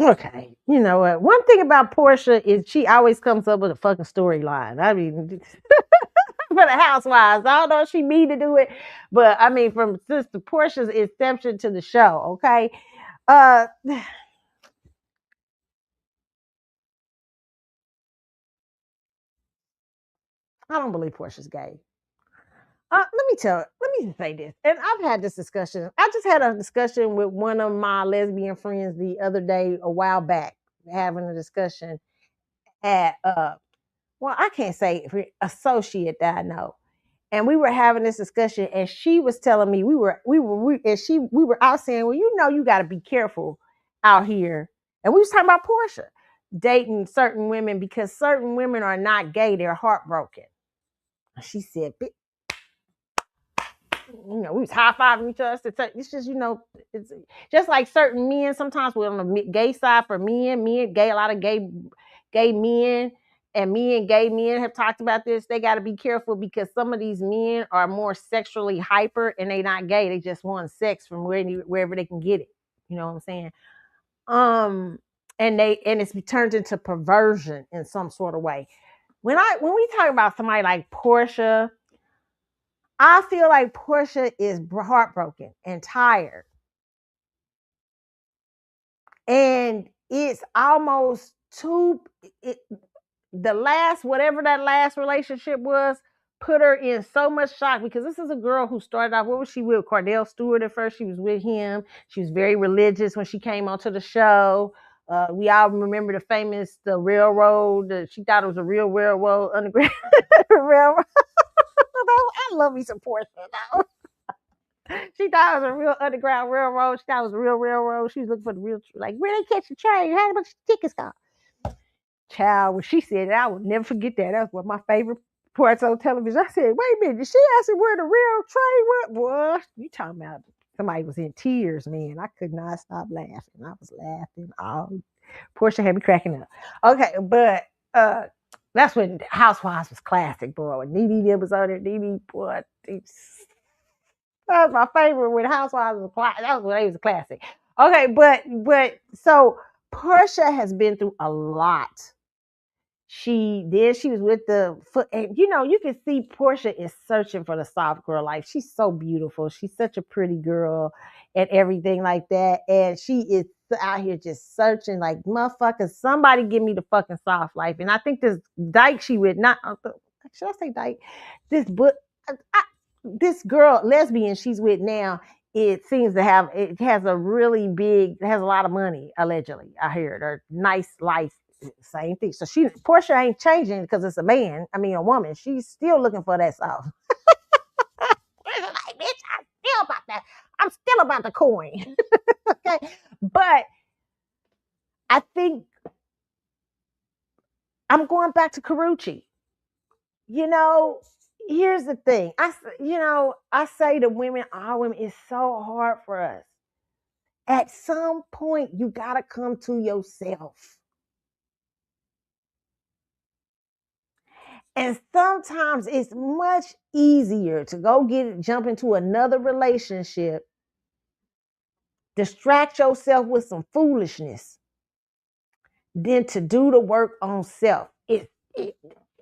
Okay, you know what? One thing about Portia is she always comes up with a fucking storyline. I mean, for the housewives, I don't know if she mean to do it, but I mean, from Sister Portia's inception to the show, okay. I don't believe Portia's gay. Let me say this, and I've had this discussion. I just had a discussion with one of my lesbian friends the other day, a while back, having a discussion at well, I can't say associate that I know, and we were having this discussion, and she was telling me we were out saying, well, you know, you got to be careful out here, and we was talking about Portia dating certain women because certain women are not gay; they're heartbroken. She said, you know, we was high fiving each other. It's just, you know, it's just like certain men. Sometimes we're on the gay side for men, a lot of gay men, and me and gay men have talked about this. They got to be careful because some of these men are more sexually hyper and they not gay. They just want sex from wherever they can get it. You know what I'm saying? And it's turned into perversion in some sort of way. When we talk about somebody like Portia, I feel like Portia is heartbroken and tired. And it's almost whatever that last relationship was, put her in so much shock because this is a girl who started off, what was she with? Cordell Stewart at first. She was with him. She was very religious when she came onto the show. We all remember the railroad. She thought it was a real railroad, underground railroad. I love me some Portia though. She thought it was a real underground railroad. She thought it was a real railroad. She was looking for the real, like, where they catch the train? How much tickets cost? Child, when she said it, I will never forget that. That was one of my favorite parts on television. I said, wait a minute, did she ask me where the real train was? What? You talking about somebody was in tears, man. I could not stop laughing. I was laughing. Portia had me cracking up. Okay, but that's when Housewives was classic, boy. When Nene was on there, Nene, boy, that was my favorite when Housewives was classic. That was when they was a classic. Okay, but so Portia has been through a lot. She was with and you know, you can see Portia is searching for the soft girl life. She's so beautiful. She's such a pretty girl and everything like that. And she is out here just searching like, motherfucker, somebody give me the fucking soft life. And I think this dyke she with, not, should I say dyke? This girl, lesbian she's with now, it has a lot of money, allegedly. I heard her nice life, same thing. So Portia ain't changing because it's a woman. She's still looking for that sauce. Like, bitch, I'm still about the coin. Okay. But I think I'm going back to Carucci. You know, here's the thing. I say to women, all women, it's so hard for us. At some point, you got to come to yourself. And sometimes it's much easier to jump into another relationship, distract yourself with some foolishness, than to do the work on self.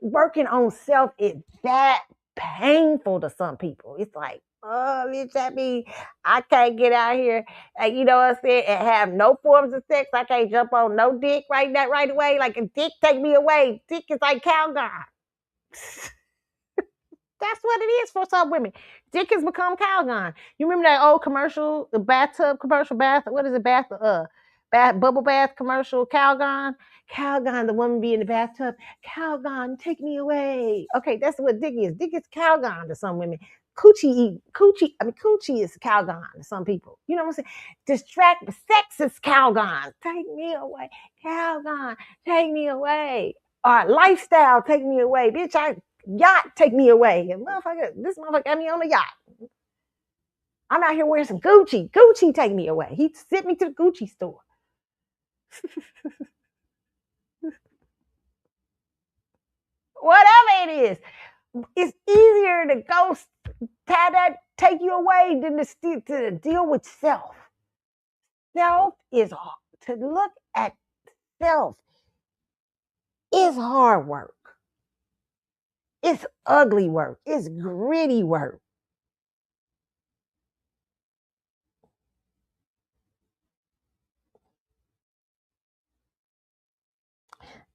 Working on self is that painful to some people. It's like, oh, bitch, that means I can't get out here, and you know what I'm saying, and have no forms of sex. I can't jump on no dick right away. Like, a dick take me away. Dick is like Calgon. That's what it is for some women. Dick has become Calgon. You remember that old commercial, the bathtub commercial, what is it, bubble bath commercial, Calgon? Calgon, the woman be in the bathtub. Calgon, take me away. Okay, that's what Dick is. Dick is Calgon to some women. Coochie is Calgon to some people. You know what I'm saying? Sex is Calgon. Take me away. Calgon, take me away. Lifestyle, take me away. Bitch, yacht, take me away. And this motherfucker got me on a yacht. I'm out here wearing some Gucci. Gucci, take me away. He sent me to the Gucci store. Whatever it is, it's easier to go take you away than to deal with self. Self is to look at self is hard work. It's ugly work. It's gritty work.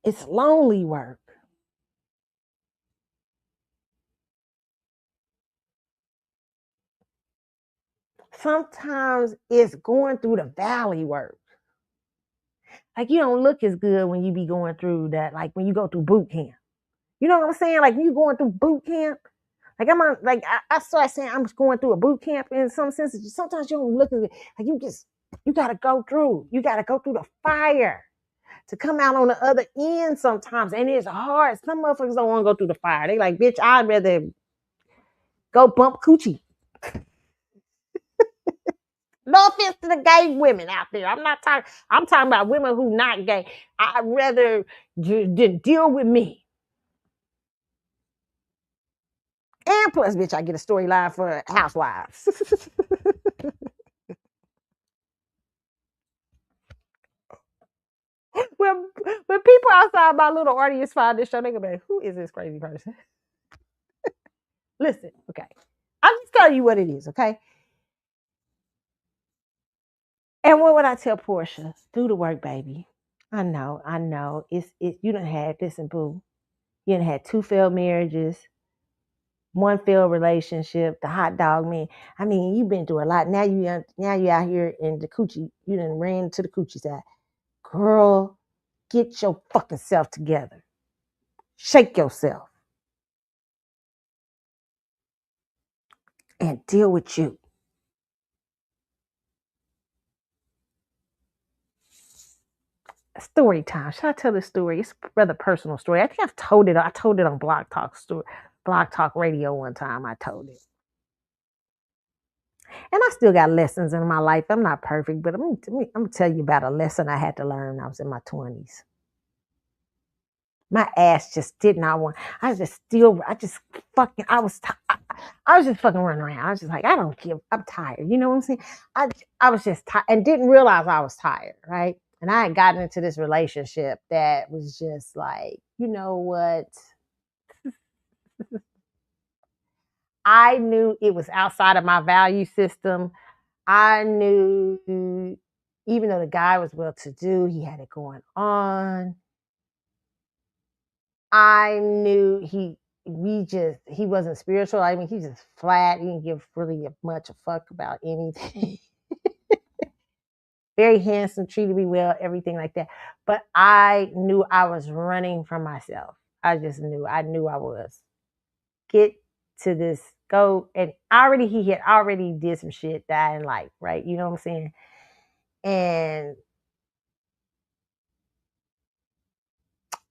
It's lonely work. Sometimes it's going through the valley work. Like you don't look as good when you be going through that, like when you go through boot camp. You know what I'm saying? Like when you going through boot camp, like I'm on, like I started saying I'm just going through a boot camp in some senses. Sometimes you don't look at it, like you gotta go through. You gotta go through the fire to come out on the other end sometimes. And it's hard. Some motherfuckers don't want to go through the fire. They like, bitch, I'd rather go bump coochie. No offense to the gay women out there. I'm talking about women who not gay. I'd rather deal with me. And plus, bitch, I get a storyline for housewives. when people outside my little audience find this show, they gonna be like, who is this crazy person? Listen, okay. I'm just telling you what it is, okay? And what would I tell Portia? Do the work, baby. I know. It's you done had this and boo. You done had 2 failed marriages, 1 failed relationship, the hot dog man. I mean, you've been through a lot. Now you out here in the coochie. You done ran to the coochie side. Girl, get your fucking self together. Shake yourself. And deal with you. Story time. Should I tell this story? It's a rather personal story. I think I've told it. I told it on Blog Talk Radio one time. I told it. And I still got lessons in my life. I'm not perfect, but I'm going to tell you about a lesson I had to learn when I was in my 20s. My ass just did not want. I was just fucking running around. I was just like, I don't give. I'm tired. You know what I'm saying? I was just tired and didn't realize I was tired, right? And I had gotten into this relationship that was just like, you know what? I knew it was outside of my value system. I knew, even though the guy was well-to-do, he had it going on. I knew he wasn't spiritual. I mean, he's just flat. He didn't give really much a fuck about anything. Very handsome, treated me well, everything like that. But I knew I was running from myself. I knew I was. Get to this, go. And he had already did some shit that I didn't like, right? You know what I'm saying? And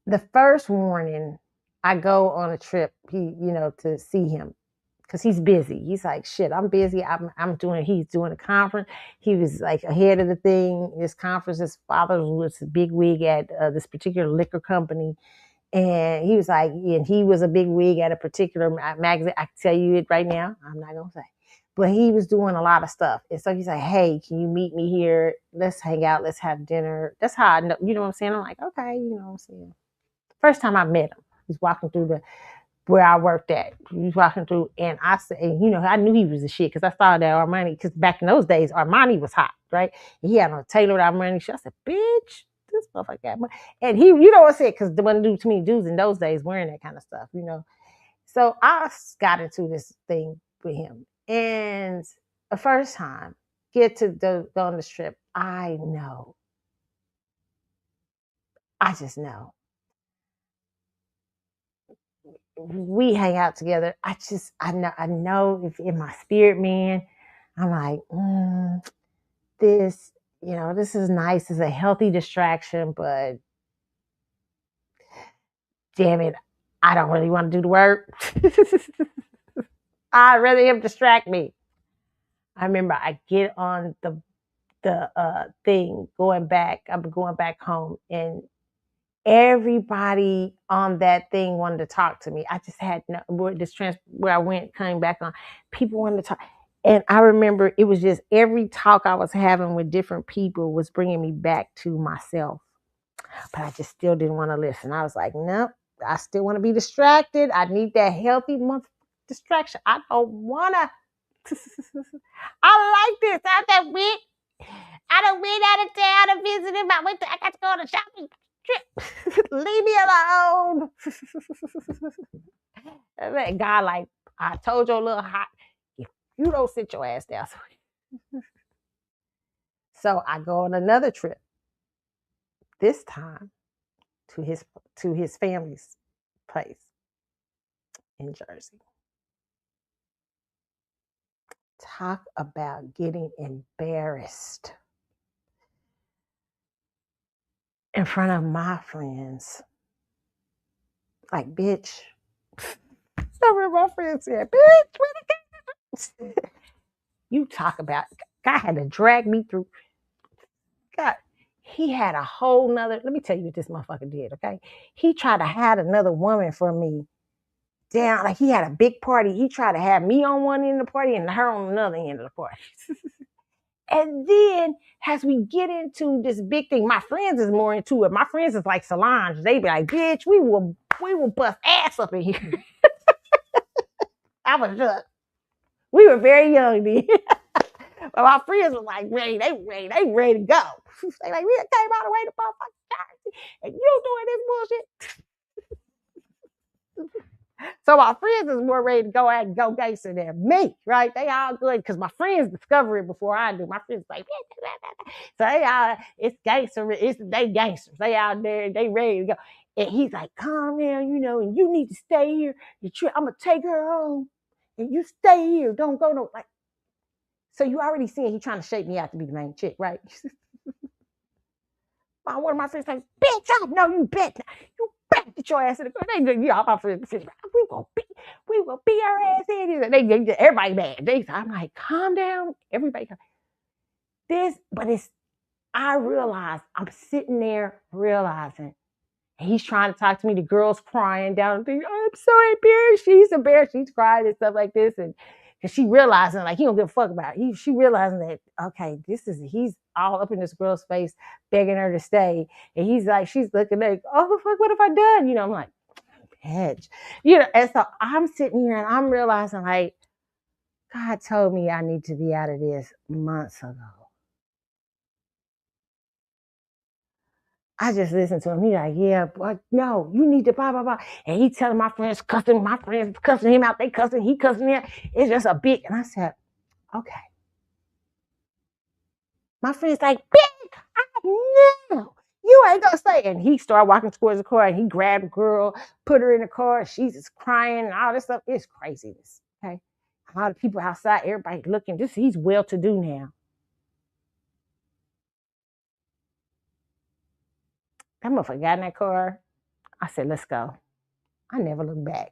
the first morning I go on a trip, to see him because he's busy. He's like, shit, I'm busy. He's doing a conference. He was like ahead of the thing. This conference, his father was a big wig at this particular liquor company. And he was like, and he was a big wig at a particular magazine. I can tell you it right now. I'm not going to say. But he was doing a lot of stuff. And so he's like, hey, can you meet me here? Let's hang out. Let's have dinner. That's how I know, you know what I'm saying? I'm like, okay, you know what I'm saying? First time I met him, he's walking through where I worked at. He was walking through, and I said, I knew he was the shit because I saw that Armani, because back in those days, Armani was hot, right? And he had on a tailored Armani shirt. I said, bitch, this motherfucker got money. And he, you know what I said, because there wasn't too many dudes in those days wearing that kind of stuff, So I got into this thing with him. And the first time, get to go on this trip, I just know. We hang out together. I know if in my spirit, man, I'm like, this is nice. It's a healthy distraction, but damn it, I don't really want to do the work. I'd rather him distract me. I remember I get on the thing going back. I'm going back home, and everybody on that thing wanted to talk to me. I just had where I went, coming back on. People wanted to talk. And I remember it was just every talk I was having with different people was bringing me back to myself. But I just still didn't want to listen. I was like, nope, I still want to be distracted. I need that healthy month distraction. I don't want to. I like this. I done went out of town and visited. I got to go on a shopping trip. Leave me alone. And God, like, I told your little hot, if you don't sit your ass down. So I go on another trip. This time to his family's place in Jersey. Talk about getting embarrassed in front of my friends. Like, bitch. Some of my friends said, bitch, you talk about, God had to drag me through. God, he had a whole nother, let me tell you what this motherfucker did, okay? He tried to hide another woman from me down, like he had a big party. He tried to have me on one end of the party and her on another end of the party. And then as we get into this big thing, my friends is more into it. My friends is like Solange. They be like, bitch, we will bust ass up in here. I was just, we were very young then. But my friends were like, ready to go. They like, we came all the way to motherfucking Jersey, and you doing this bullshit. So my friends is more ready to go out and go gangster than me, right? They all good because my friends discover it before I do. My friends like, so they all, it's gangster, they gangsters. They out there, they ready to go. And he's like, calm down, and you need to stay here. I'm gonna take her home, and you stay here. Don't go no like. So you already seen he trying to shape me out to be the main chick, right? One of my friends like, bitch, I know you bet. You bet get your ass in the car. All my friends say, we will beat her ass in. Everybody mad. I'm like, calm down. Everybody I realized, I'm sitting there realizing, he's trying to talk to me. The girl's crying down. I'm so embarrassed. She's embarrassed. She's crying and stuff like this. And she realizing, like, he don't give a fuck about it. She realizing that, okay, he's all up in this girl's face, begging her to stay. And he's like, she's looking like, oh, fuck, what have I done? I'm like, bitch. And so I'm sitting here and I'm realizing, like, God told me I need to be out of this months ago. I just listened to him. He's like, yeah, but no, you need to blah, blah, blah. And he telling my friends cussing him out. They cussing, he cussing him. It's just a big, and I said, okay. My friend's like, bitch, I know. You ain't gonna say. And he started walking towards the car and he grabbed a girl, put her in the car. She's just crying and all this stuff. It's craziness, okay? A lot of people outside, everybody looking. He's well-to-do now. That motherfucker got in that car. I said, let's go. I never looked back.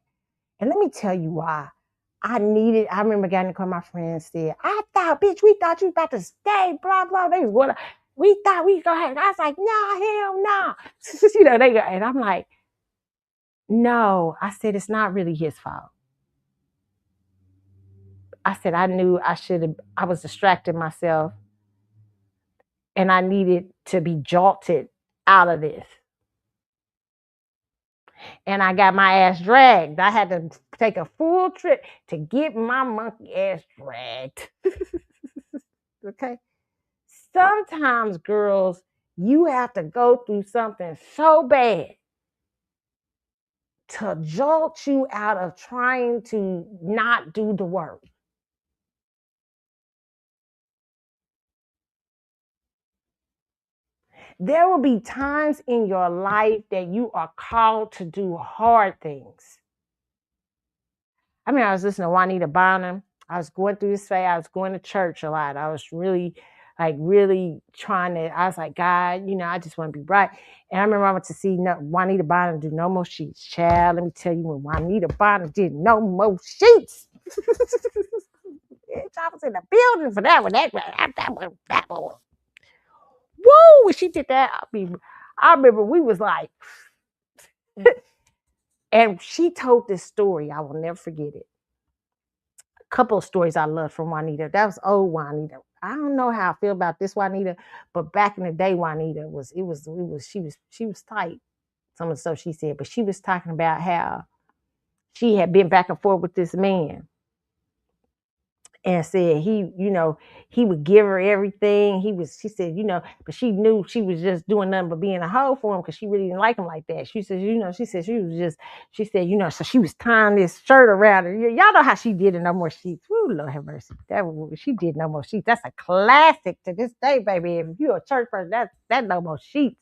And let me tell you why. I remember getting in the car, my friends said, bitch, we thought you was about to stay, blah, blah. They was going, we thought we go ahead. I was like, no, hell no. And I'm like, no. I said, it's not really his fault. I said, I knew I was distracting myself and I needed to be jolted out of this. And I got my ass dragged. I had to take a full trip to get my monkey ass dragged. Okay? Sometimes, girls, you have to go through something so bad to jolt you out of trying to not do the work. There will be times in your life that you are called to do hard things. I mean, I was listening to Juanita Bynum. I was going through this phase. I was going to church a lot. I was really trying to, I was like, God, I just want to be right. And I remember I went to see Juanita Bynum do No More Sheets. Child, let me tell you, when Juanita Bynum did No More Sheets, I was in the building for that one. That one. Woo! When she did that, I remember we was like, and she told this story. I will never forget it. A couple of stories I love from Juanita. That was old Juanita. I don't know how I feel about this Juanita, but back in the day, Juanita she was tight. Some of the stuff she said, but she was talking about how she had been back and forth with this man and said he would give her everything. She said, but she knew she was just doing nothing but being a hoe for him because she really didn't like him like that. She said, so she was tying this shirt around her. Y'all know how she did in No More Sheets. Woo, Lord have mercy. She did No More Sheets. That's a classic to this day, baby. If you're a church person, that No More Sheets.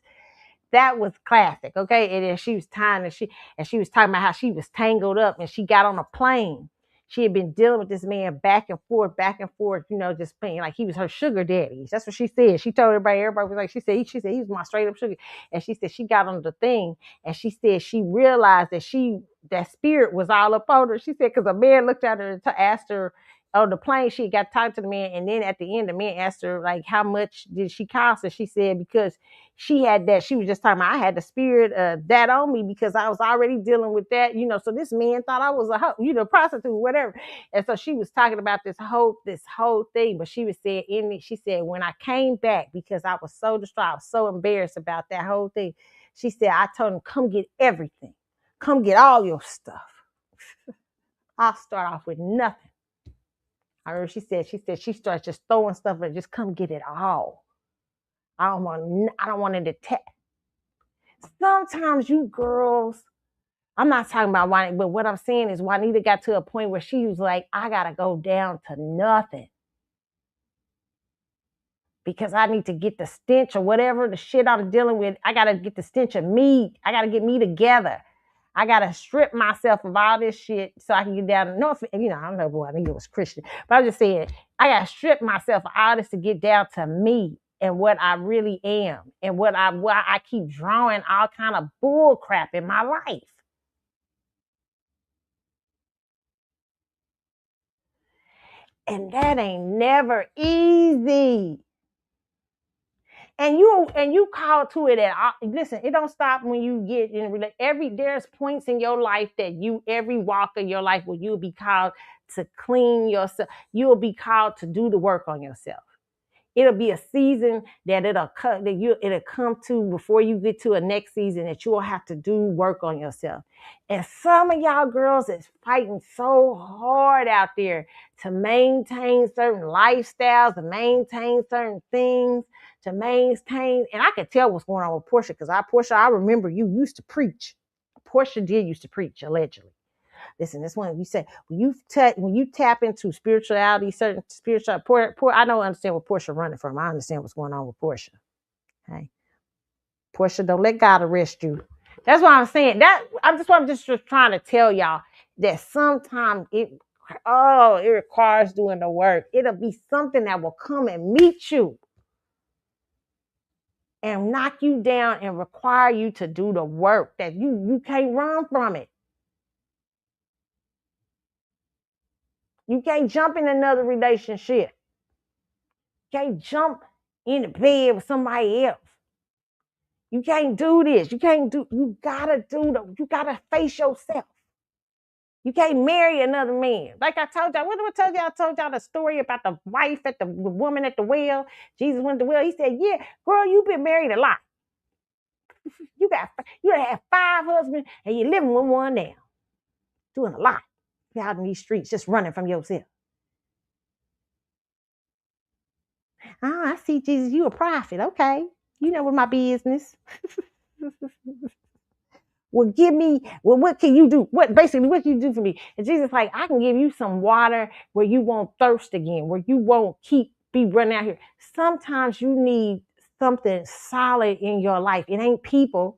That was classic, okay? And then she was tying and she was talking about how she was tangled up and she got on a plane. She had been dealing with this man back and forth, just paying like he was her sugar daddy. That's what she said. She told everybody was like, she said he was my straight up sugar. And she said she got on the thing and she said she realized that spirit was all up on her. She said, because a man looked at her and asked her on the plane, she got talked to the man. And then at the end, the man asked her, like, how much did she cost her? She said, because she had that, she was just talking about, I had the spirit of that on me because I was already dealing with that, so this man thought I was a prostitute, whatever. And so she was talking about this whole thing, but she was saying she said, when I came back, because I was so distraught, I was so embarrassed about that whole thing. She said, I told him, come get everything. Come get all your stuff. I'll start off with nothing. I heard she said she started just throwing stuff and just come get it all. I don't want it to sometimes you girls, I'm not talking about Juanita, but what I'm saying is Juanita got to a point where she was like, I gotta go down to nothing because I need to get the stench or whatever the shit I'm dealing with. I gotta get the stench of me. I gotta get me together. I gotta strip myself of all this shit so I can get down to nothing. I don't know if Juanita was Christian, but I'm just saying I gotta strip myself of all this to get down to me and what I really am and why I keep drawing all kind of bull crap in my life. And that ain't never easy. And you call to it at all. Listen, it don't stop when you get in there's points in your life that every walk of your life where you'll be called to clean yourself. You'll be called to do the work on yourself. It'll be a season that it'll come to before you get to a next season that you'll have to do work on yourself. And some of y'all girls is fighting so hard out there to maintain certain lifestyles, to maintain certain things, to maintain. And I can tell what's going on with Portia because Portia, I remember you used to preach. Portia did used to preach, allegedly. Listen, this one you say when you tap into spirituality, certain spiritual. I don't understand what Portia running from. I understand what's going on with Portia. Okay, Portia, don't let God arrest you. That's what I'm saying. I'm just trying to tell y'all that sometimes it requires doing the work. It'll be something that will come and meet you and knock you down and require you to do the work that you can't run from it. You can't jump in another relationship. You can't jump in the bed with somebody else. You can't do this. You gotta face yourself. You can't marry another man. Like I told y'all, I told y'all the story about the wife the woman at the well. Jesus went to the well. He said, yeah, girl, you've been married a lot. You have 5 husbands and you're living with one now. Doing a lot. You're out in these streets just running from yourself. Oh, I see, Jesus, you a prophet. Okay. You know what my business. Well, what can you do? What can you do for me? And Jesus like, I can give you some water where you won't thirst again, where you won't be running out here. Sometimes you need something solid in your life. It ain't people.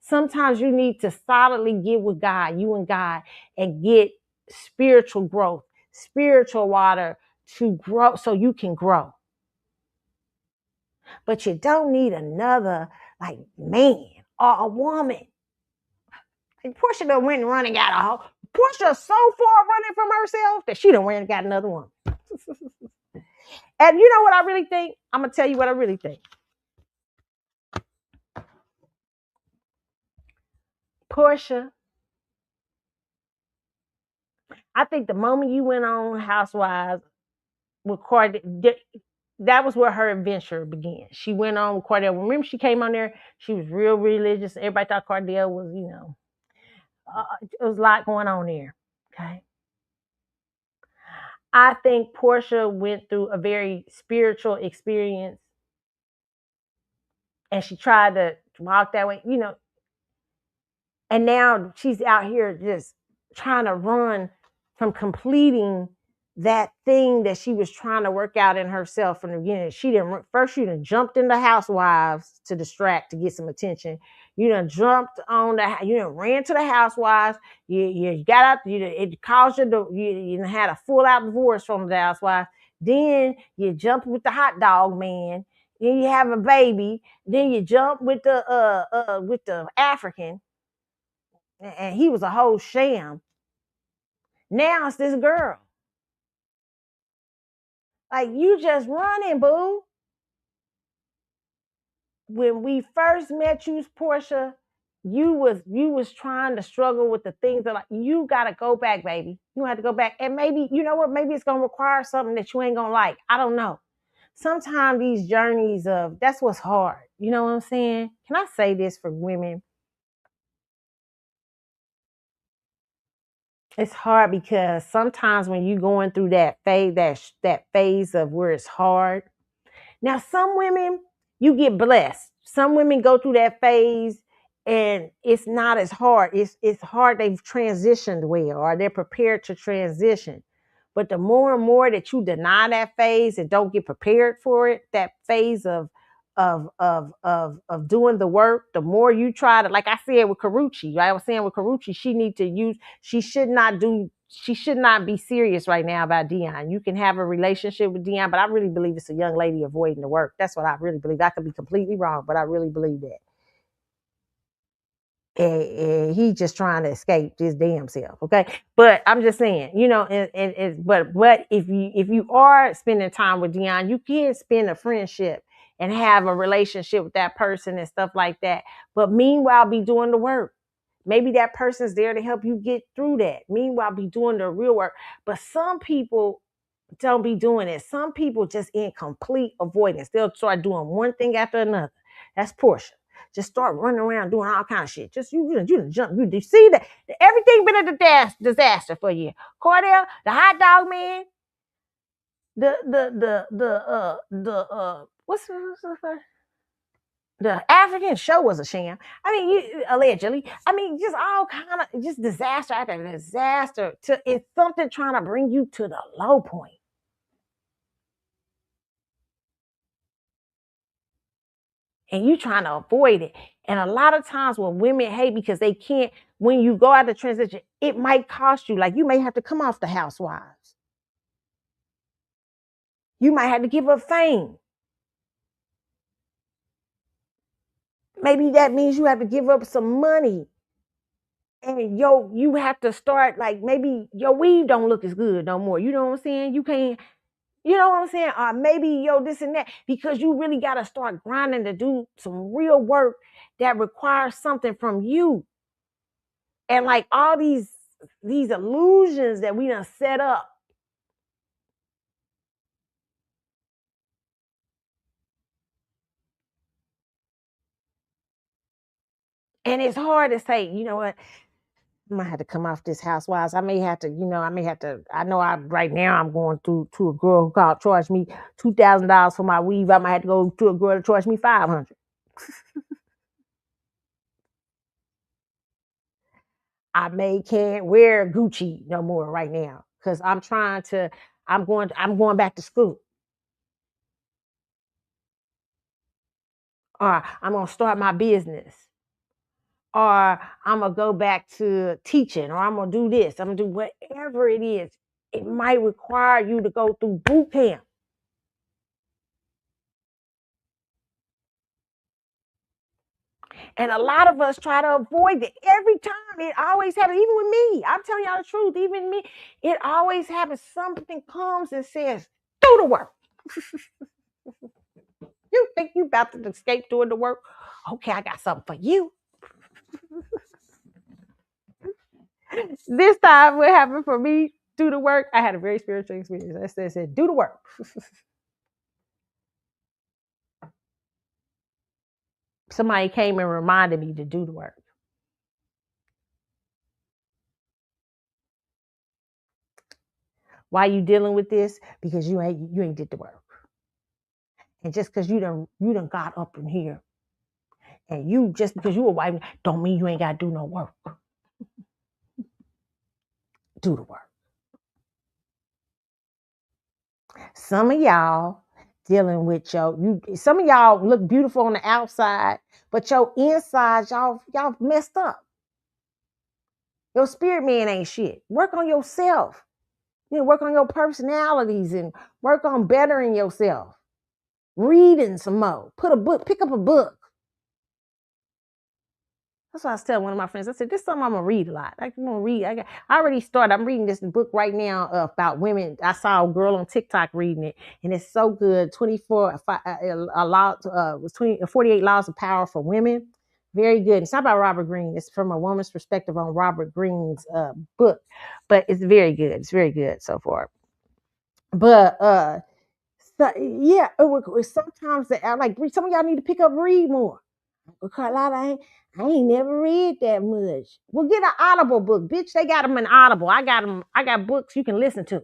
Sometimes you need to solidly get with God, you and God, and get spiritual growth, spiritual water to grow so you can grow. But you don't need another like man or a woman. And Portia done went and run and got a hoe. Portia so far running from herself that she done went and got another one. And you know what I really think? I'm going to tell you what I really think. Portia, I think the moment you went on Housewives with Cordell. That was where her adventure began. She went on with Cordell. Remember, she came on there. She was real religious. Everybody thought Cordell was, it was a lot going on there. Okay. I think Portia went through a very spiritual experience, and she tried to walk that way, and now she's out here just trying to run from completing that thing that she was trying to work out in herself from the beginning. She done jumped into housewives to distract, to get some attention. You done jumped on you done ran to the housewives. You got out, it caused you had a full out divorce from the housewives. Then you jumped with the hot dog man. Then you have a baby. Then you jump with the African, and he was a whole sham. Now it's this girl. Like, you just running, boo. When we first met you, Portia, you was trying to struggle with the things that, like, you gotta go back, baby. You have to go back. And maybe, you know what, maybe it's gonna require something that you ain't gonna like. I don't know. Sometimes these journeys that's what's hard. You know what I'm saying? Can I say this for women? It's hard because sometimes when you're going through that phase of where it's hard. Now, some women, you get blessed. Some women go through that phase and it's not as hard. It's hard. They've transitioned well, or they're prepared to transition. But the more and more that you deny that phase and don't get prepared for it, that phase of doing the work, the more you try to, like I said with Karuchi, I was saying with Karuchi, she should not be serious right now about Dion. You can have a relationship with Dion, but I really believe it's a young lady avoiding the work. That's what I really believe. I could be completely wrong, but I really believe that. And he just trying to escape his damn self, okay? But I'm just saying, but if you are spending time with Dion, you can spend a friendship and have a relationship with that person and stuff like that. But meanwhile, be doing the work. Maybe that person's there to help you get through that. Meanwhile, be doing the real work. But some people don't be doing it. Some people just in complete avoidance. They'll start doing one thing after another. That's Portia. Just start running around doing all kind of shit. Just you jump. You see that everything been a disaster for you. Cordell, the hot dog man, what's the African show was a sham. I mean, allegedly. I mean, just all kind of just disaster after disaster. It's something trying to bring you to the low point. And you trying to avoid it. And a lot of times when women hate because they can't, when you go out the transition, it might cost you. Like, you may have to come off the housewives. You might have to give up fame. Maybe that means you have to give up some money. And you have to start, like, maybe your weave don't look as good no more. You know what I'm saying? You can't, you know what I'm saying? Or maybe this and that, because you really got to start grinding to do some real work that requires something from you. And like all these illusions that we done set up. And it's hard to say, you know what? I might have to come off this housewives. I may have to, right now I'm going to a girl who charge me $2,000 for my weave. I might have to go to a girl to charge me $500. I can't wear Gucci no more right now because I'm going back to school. Or I'm going to start my business. Or I'm going to go back to teaching, or I'm going to do this. I'm going to do whatever it is. It might require you to go through boot camp. And a lot of us try to avoid it. Every time it always happens, even with me. I'm telling y'all the truth, even me. It always happens. Something comes and says, do the work. You think you about to escape doing the work? Okay, I got something for you. This time what happened for me, Do the work. I had a very spiritual experience. I said, do the work. Somebody came and reminded me to do the work. Why you dealing with this? Because you ain't did the work. And just because you done got up in here, and you just because you a wife, don't mean you ain't got to do no work. Do the work. Some of y'all dealing with some of y'all look beautiful on the outside, but your inside, y'all messed up. Your spirit man ain't shit. Work on yourself. You know, work on your personalities and work on bettering yourself. Reading some more. Pick up a book. That's what I was telling one of my friends. I said, this is something I'm going to read a lot. I'm going to read. I already started. I'm reading this book right now about women. I saw a girl on TikTok reading it, and it's so good. 48 Laws of Power for Women. Very good. It's not about Robert Greene. It's from a woman's perspective on Robert Greene's book, but it's very good. It's very good so far. But yeah, sometimes like some of y'all need to pick up read more. Carlotta, I ain't never read that much. Well, get an Audible book, bitch. They got them in Audible. I got them. I got books you can listen to.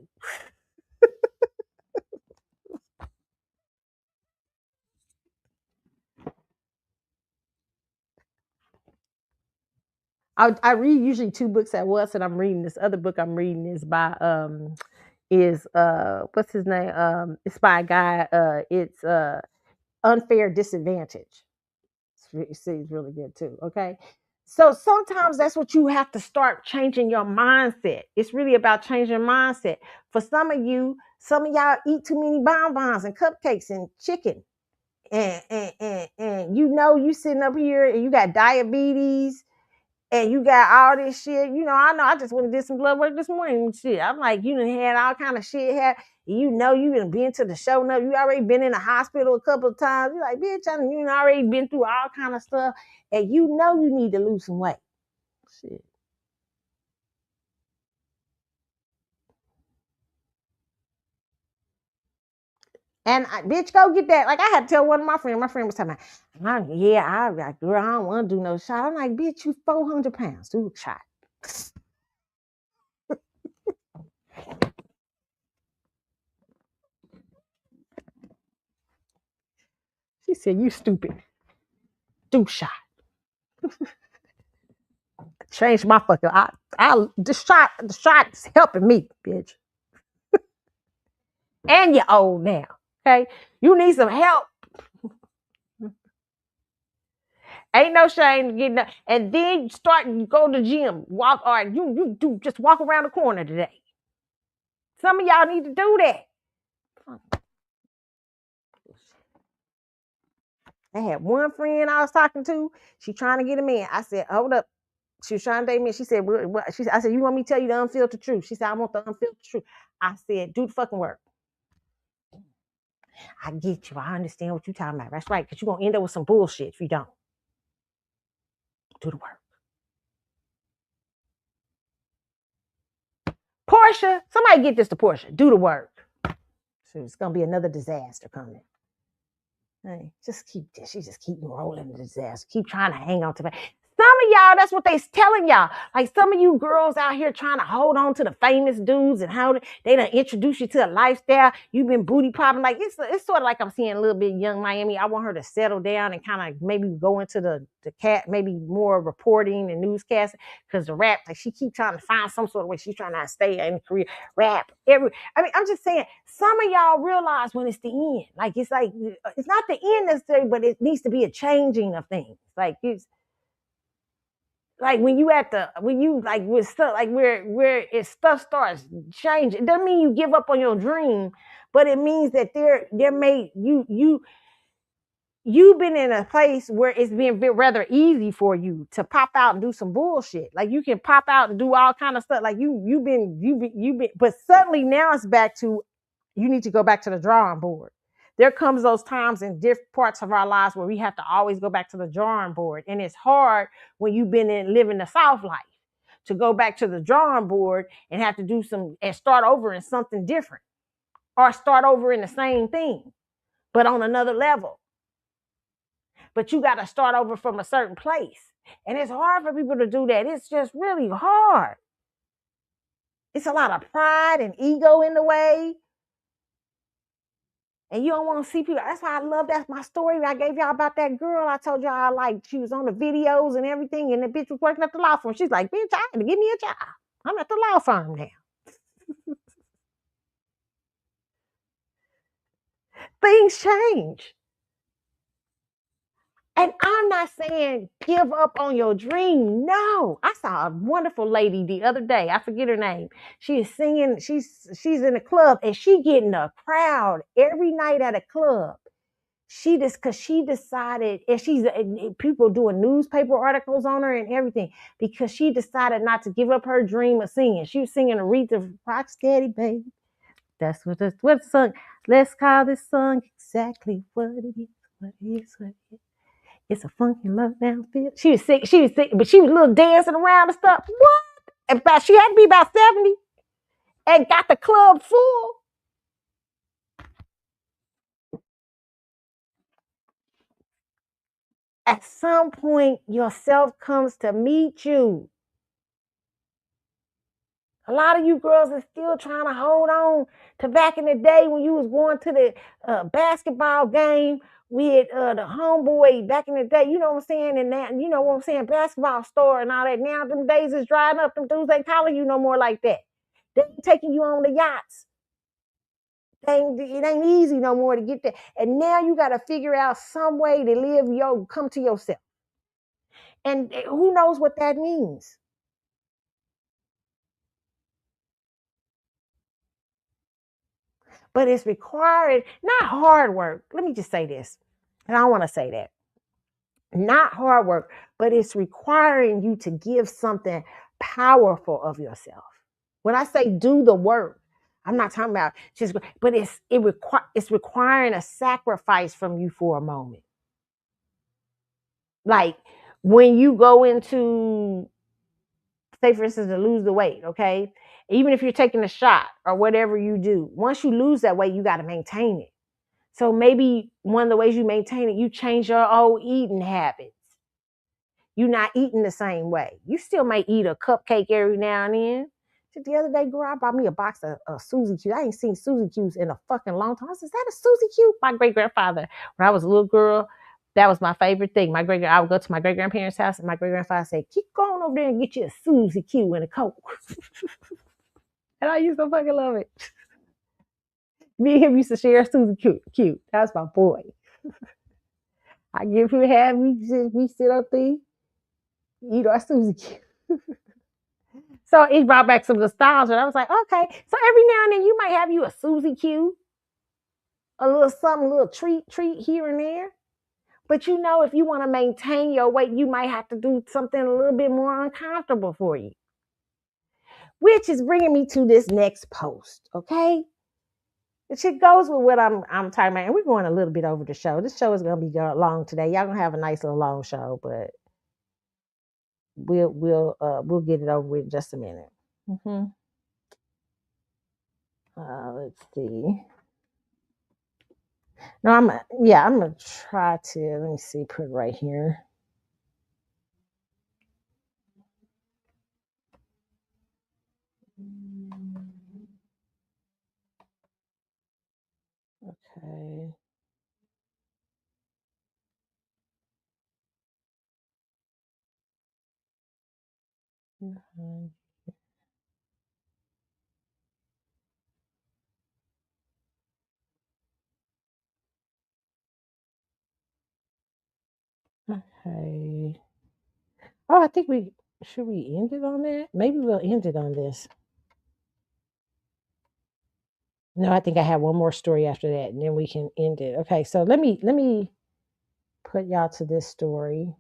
I read usually 2 books at once, and I'm reading this other book. I'm reading is by what's his name? It's by a guy. It's Unfair Disadvantage. It's really good too. Okay. So sometimes that's what you have to start changing your mindset. It's really about changing mindset. For some of y'all eat too many bonbons and cupcakes and chicken. And you sitting up here and you got diabetes and you got all this shit. I know I just went and did some blood work this morning and shit. I'm like, you done had all kind of shit happen. You done been to the show. No, you already been in the hospital a couple of times. You're like, bitch, you already been through all kind of stuff. And you need to lose some weight. Shit. And bitch, go get that. Like I had to tell one of my friends. My friend was talking about, girl, I don't want to do no shot. I'm like, bitch, you 400 pounds. Do a shot. She said, you stupid. Do shot. Change my fucking. The shot's helping me, bitch. And you're old now. Okay, you need some help. Ain't no shame getting up. And then go to the gym. Walk. All right, you do just walk around the corner today. Some of y'all need to do that. I had one friend I was talking to. She trying to get him in. I said, hold up. She was trying to date me. She said, what? I said, you want me to tell you the unfiltered truth? She said, I want the unfiltered truth. I said, do the fucking work. I get you. I understand what you're talking about. That's right. Because you're going to end up with some bullshit if you don't. Do the work. Portia, somebody get this to Portia. Do the work. So it's going to be another disaster coming. Hey, she just keep rolling the disaster. Keep trying to hang on to it. Some of y'all, that's what they's telling y'all. Like some of you girls out here trying to hold on to the famous dudes and how they done introduce you to a lifestyle. You've been booty popping. Like it's sort of like I'm seeing a little bit Young Miami. I want her to settle down and kind of maybe go into the maybe more reporting and newscasting because the rap, like she keep trying to find some sort of way. She's trying to stay in career rap. I'm just saying, some of y'all realize when it's the end. Like it's not the end necessarily, but it needs to be a changing of things. Like it's. Like when you with stuff like where if stuff starts changing, it doesn't mean you give up on your dream, but it means that you've been in a place where it's been rather easy for you to pop out and do some bullshit. Like you can pop out and do all kind of stuff. Like you've been, but suddenly now it's back to you need to go back to the drawing board. There comes those times in different parts of our lives where we have to always go back to the drawing board. And it's hard when you've been living the South life to go back to the drawing board and have to do some and start over in something different, or start over in the same thing, but on another level. But you got to start over from a certain place. And it's hard for people to do that. It's just really hard. It's a lot of pride and ego in the way. And you don't want to see people. That's why I love, that's my story I gave y'all about that girl. I told y'all, like, she was on the videos and everything, and the bitch was working at the law firm. She's like, bitch, I had to give me a job. I'm at the law firm now. Things change. And I'm not saying give up on your dream. No. I saw a wonderful lady the other day. I forget her name. She is singing. She's in a club, and she getting a crowd every night at a club. She just, because she decided, and she's people doing newspaper articles on her and everything, because she decided not to give up her dream of singing. She was singing Aretha Rocksteady, baby. That's what the song. Let's call this song exactly what it is. What it is. What it is. It's a funky love down feel. She was sick, but she was a little dancing around and stuff. What? In fact, she had to be about 70 and got the club full. At some point, yourself comes to meet you. A lot of you girls are still trying to hold on to back in the day when you was going to the basketball game with the homeboy back in the day. You know what I'm saying? And now, you know what I'm saying? Basketball store and all that. Now them days is drying up. Them dudes ain't calling you no more like that. They ain't taking you on the yachts. It ain't easy no more to get there. And now you got to figure out some way to come to yourself. And who knows what that means? But it's required, not hard work. Let me just say this. And I don't want to say that. Not hard work, but it's requiring you to give something powerful of yourself. When I say do the work, I'm not talking about just, but it's requiring a sacrifice from you for a moment. Like when you go into, say for instance, to lose the weight, okay? Even if you're taking a shot or whatever you do, once you lose that weight, you got to maintain it. So maybe one of the ways you maintain it, you change your old eating habits. You're not eating the same way. You still may eat a cupcake every now and then. The other day, girl, I bought me a box of Suzy Q's. I ain't seen Suzy Q's in a fucking long time. I said, is that a Suzy Q? My great-grandfather, when I was a little girl, that was my favorite thing. I would go to my great-grandparents' house, and my great-grandfather said, keep going over there and get you a Suzy Q and a Coke. And I used to fucking love it. Me and him used to share Suzy Q. That was my boy. I give him half, we sit up there, eat our Suzy Q. So it brought back some nostalgia. I was like, okay. So every now and then you might have you a Suzy Q, a little something, a little treat here and there. But you know, if you want to maintain your weight, you might have to do something a little bit more uncomfortable for you. Which is bringing me to this next post, okay? It shit goes with what I'm talking about. And we're going a little bit over the show. This show is going to be long today. Y'all going to have a nice little long show, but we'll get it over with in just a minute. Mm-hmm. Let's see. No, I'm gonna try to, let me see, put it right here. Okay. Mm-hmm. Okay. Oh, I think should we end it on that? Maybe we'll end it on this. No, I think I have one more story after that, and then we can end it. Okay, so let me put y'all to this story.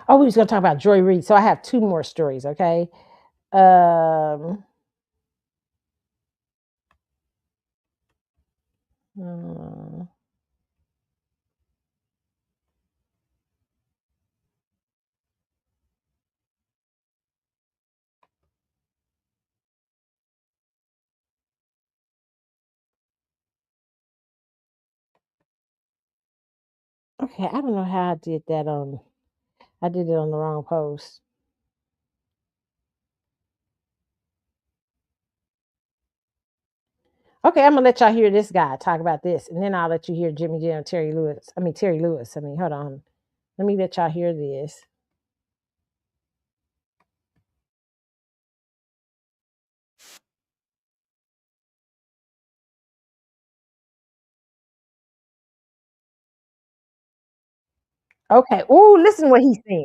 Oh, we was gonna talk about Joy Reid. So I have two more stories, okay? Hmm. Okay, I don't know how I did that on. I did it on the wrong post. Okay, I'm gonna let y'all hear this guy talk about this, and then I'll let you hear Jimmy Jam, Terry Lewis. Terry Lewis. Hold on. Let me let y'all hear this. Okay. Ooh, listen to what he said.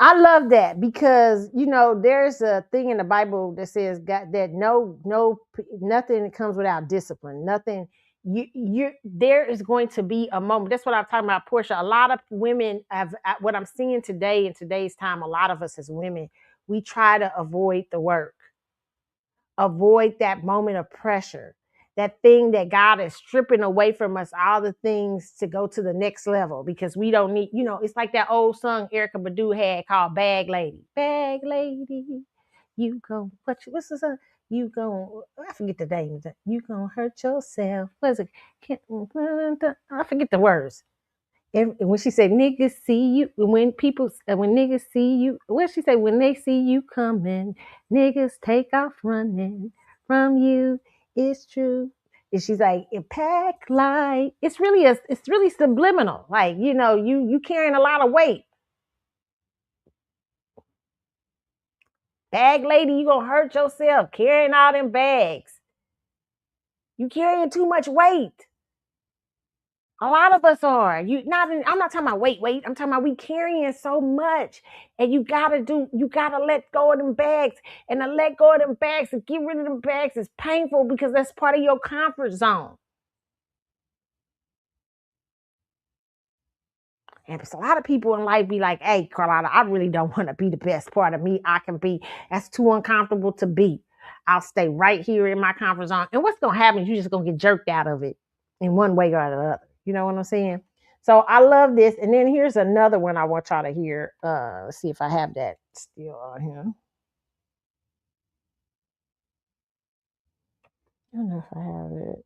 I love that because there's a thing in the Bible that says God, that nothing comes without discipline. Nothing there is going to be a moment. That's what I'm talking about, Portia. A lot of women have what I'm seeing today in today's time. A lot of us as women, we try to avoid the work, avoid that moment of pressure, that thing that God is stripping away from us, all the things to go to the next level because we don't need, it's like that old song Erica Badu had called Bag Lady. Bag Lady, you go, what's the song? You go, I forget the name. You gonna hurt yourself. What's it? I forget the words. And when she said niggas see you, when niggas see you, what she say? When they see you coming, niggas take off running from you. It's true. And she's like, it pack light. It's really subliminal. Like, you carrying a lot of weight. Bag lady, you gonna hurt yourself carrying all them bags. You carrying too much weight. A lot of us are. I'm not talking about weight. I'm talking about we carrying so much. And you gotta let go of them bags. And to let go of them bags and get rid of them bags is painful because that's part of your comfort zone. And it's a lot of people in life be like, hey, Carlotta, I really don't want to be the best part of me I can be. That's too uncomfortable to be. I'll stay right here in my comfort zone. And what's going to happen is you're just going to get jerked out of it in one way or the other. You know what I'm saying? So I love this. And then here's another one I want y'all to hear. Let's see if I have that still on here. I don't know if I have it.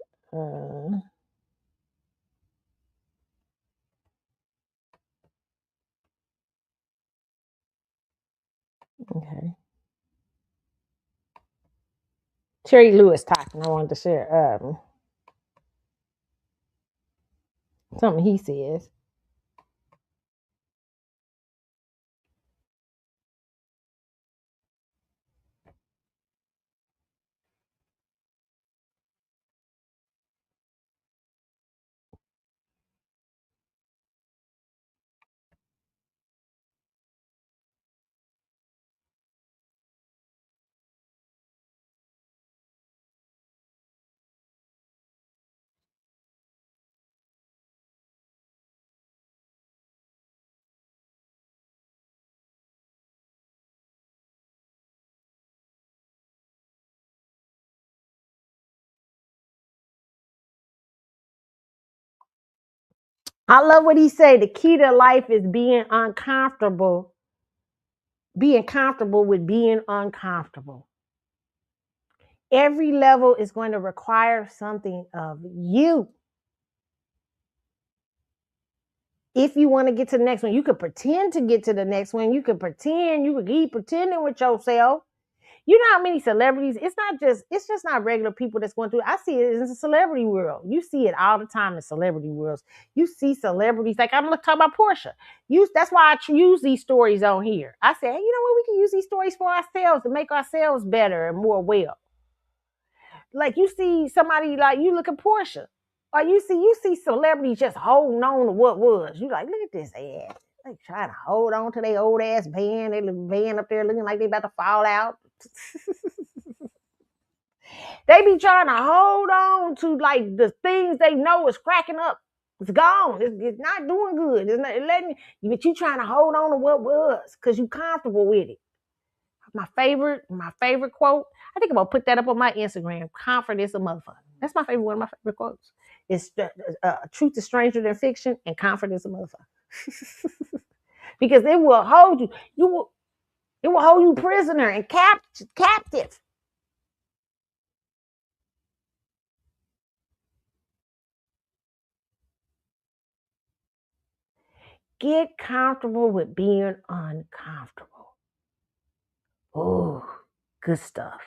Okay. Terry Lewis talking. I wanted to share something he says. I love what he said. The key to life is being uncomfortable, being comfortable with being uncomfortable. Every level is going to require something of you. If you want to get to the next one, you could pretend to get to the next one. You could pretend, you could keep pretending with yourself. You know how many celebrities, it's just not regular people that's going through it. I see it in the celebrity world. You see it all the time in celebrity worlds. You see celebrities, like I'm talking about Portia. That's why I use these stories on here. I say, hey, you know what, we can use these stories for ourselves to make ourselves better and more well. Like you see somebody, like you look at Portia, or you see celebrities just holding on to what was. You like, look at this ass. They trying to hold on to their old ass band. They look band up there looking like they about to fall out. They be trying to hold on to like the things they know is cracking up. It's gone. It's not doing good. It's not letting you, but you trying to hold on to what was because you comfortable with it. My favorite quote. I think I'm gonna put that up on my Instagram. Confidence a motherfucker. That's my favorite. One of my favorite quotes. It's truth is stranger than fiction, and confidence a motherfucker. Because it will hold you. It will hold you prisoner and captive. Get comfortable with being uncomfortable. Oh, good stuff.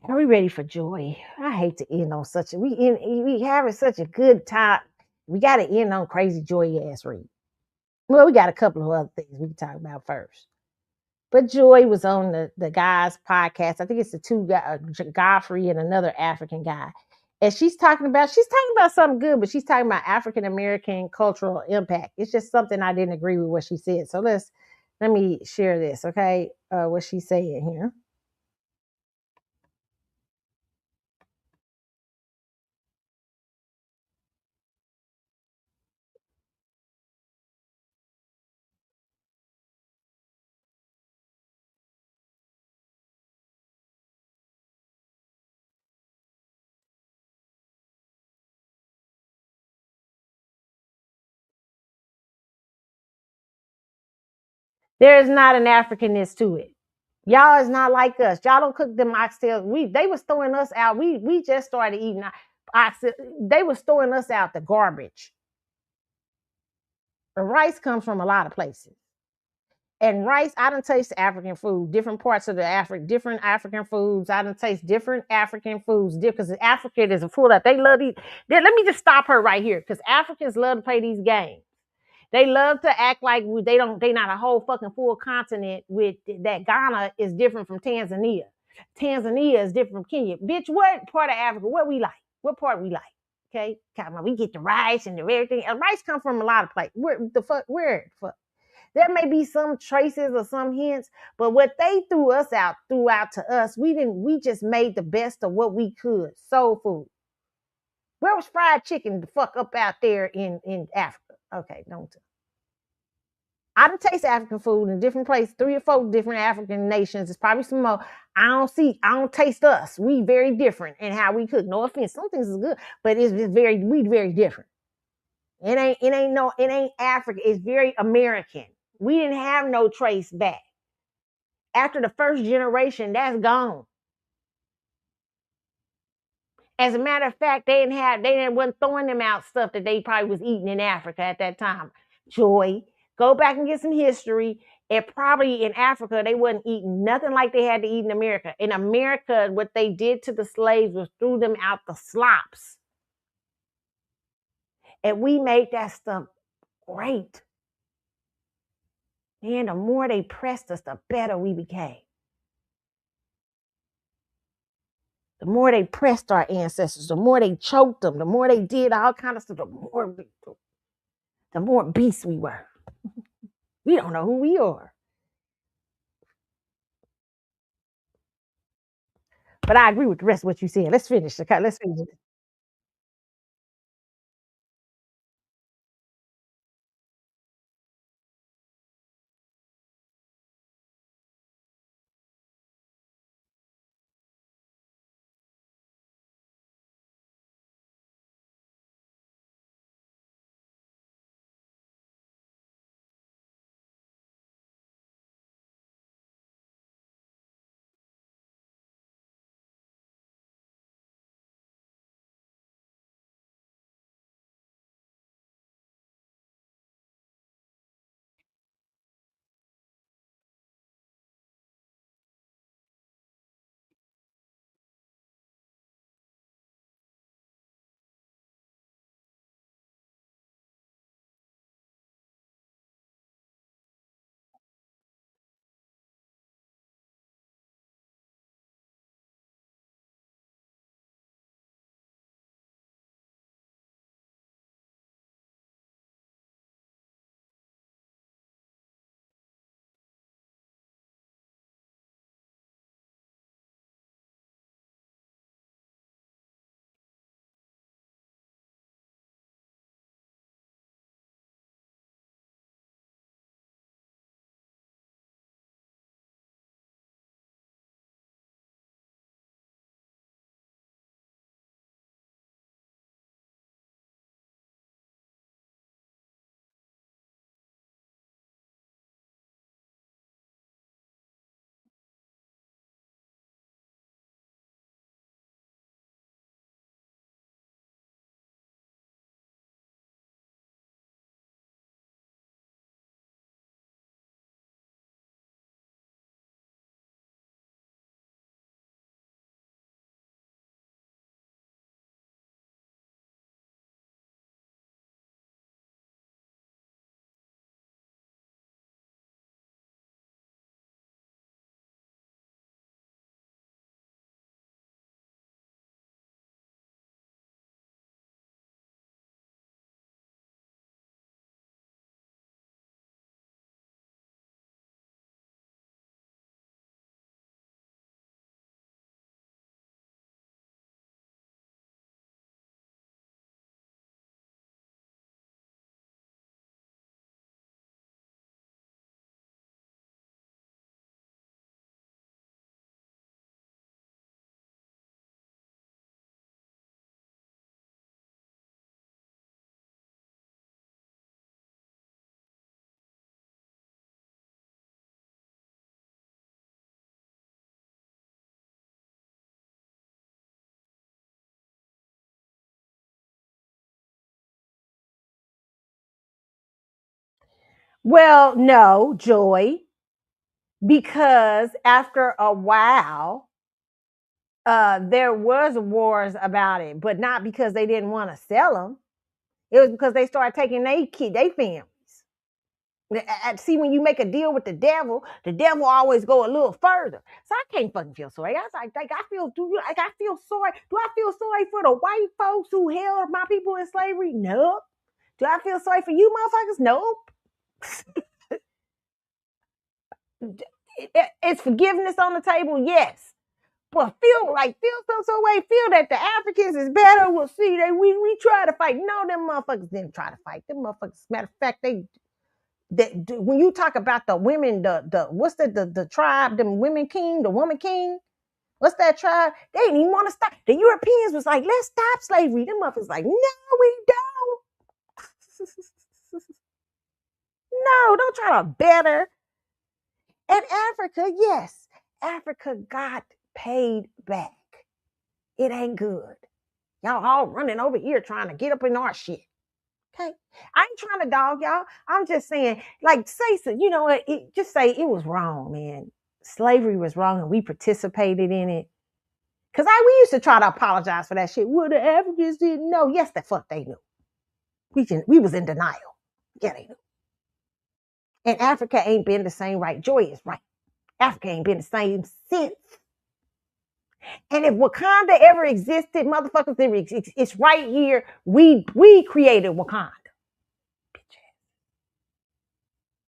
Are we ready for joy? I hate to end on such a we having such a good time. We got to end on crazy joy ass read. Well, we got a couple of other things we can talk about first. But Joy was on the guy's podcast. I think it's the two guys, Godfrey and another African guy. And she's talking about something good, but she's talking about African American cultural impact. It's just something I didn't agree with what she said. So let me share this, okay? What she's saying here. There is not an Africanness to it. Y'all is not like us. Y'all don't cook them oxtails. They was throwing us out. We just started eating oxtails. They was throwing us out the garbage. The rice comes from a lot of places. And rice, I done taste African food, different parts of different African foods. I done taste different African foods, because Africa is a food that they love to eat. Let me just stop her right here, because Africans love to play these games. They love to act like they not a whole fucking full continent with that. Ghana is different from Tanzania. Tanzania is different from Kenya. Bitch, what part of Africa? What we like? What part we like? Okay, we get the rice and everything. And rice comes from a lot of places. Where the fuck? There may be some traces or some hints, but what they threw out to us, we just made the best of what we could. Soul food. Where was fried chicken the fuck up out there in Africa? Okay, don't tell. I done taste African food in different places, 3 or 4 different African nations. It's probably some more. I don't taste us. We very different in how we cook. No offense, some things is good, but we very different. It ain't African. It's very American. We didn't have no trace back. After the first generation, that's gone. As a matter of fact, they wasn't throwing them out stuff that they probably was eating in Africa at that time. Joy, go back and get some history. It probably in Africa, they wasn't eating nothing like they had to eat in America. In America, what they did to the slaves was threw them out the slops. And we made that stuff great. And the more they pressed us, the better we became. The more they pressed our ancestors, the more they choked them, the more they did all kind of stuff, the more beasts we were. We don't know who we are. But I agree with the rest of what you said. Let's finish. Let's finish. Well, no, Joy, because after a while, there was wars about it, but not because they didn't want to sell them. It was because they started taking their families. See, when you make a deal with the devil always go a little further. So I can't fucking feel sorry. I was like I feel sorry. Do I feel sorry for the white folks who held my people in slavery? Nope. Do I feel sorry for you motherfuckers? Nope. It's forgiveness on the table, yes. But feel some way, feel that the Africans is better. We'll see. We try to fight. No, them motherfuckers didn't try to fight. Them motherfuckers, matter of fact, when you talk about the women, what's the tribe, the women king, the woman king, what's that tribe? They didn't even want to stop. The Europeans was like, let's stop slavery. Them motherfuckers like, no, we don't. No, don't try to better. And Africa, yes, Africa got paid back. It ain't good. Y'all all running over here trying to get up in our shit. Okay, I ain't trying to dog y'all. I'm just saying, like, say so. You know what? Just say it was wrong, man. Slavery was wrong, and we participated in it. Cause we used to try to apologize for that shit. Well, the Africans didn't know. Yes, the fuck they knew. We was in denial. Yeah, they knew. And Africa ain't been the same, right? Joy is right. Africa ain't been the same since. And if Wakanda ever existed, motherfuckers, it's right here. We created Wakanda.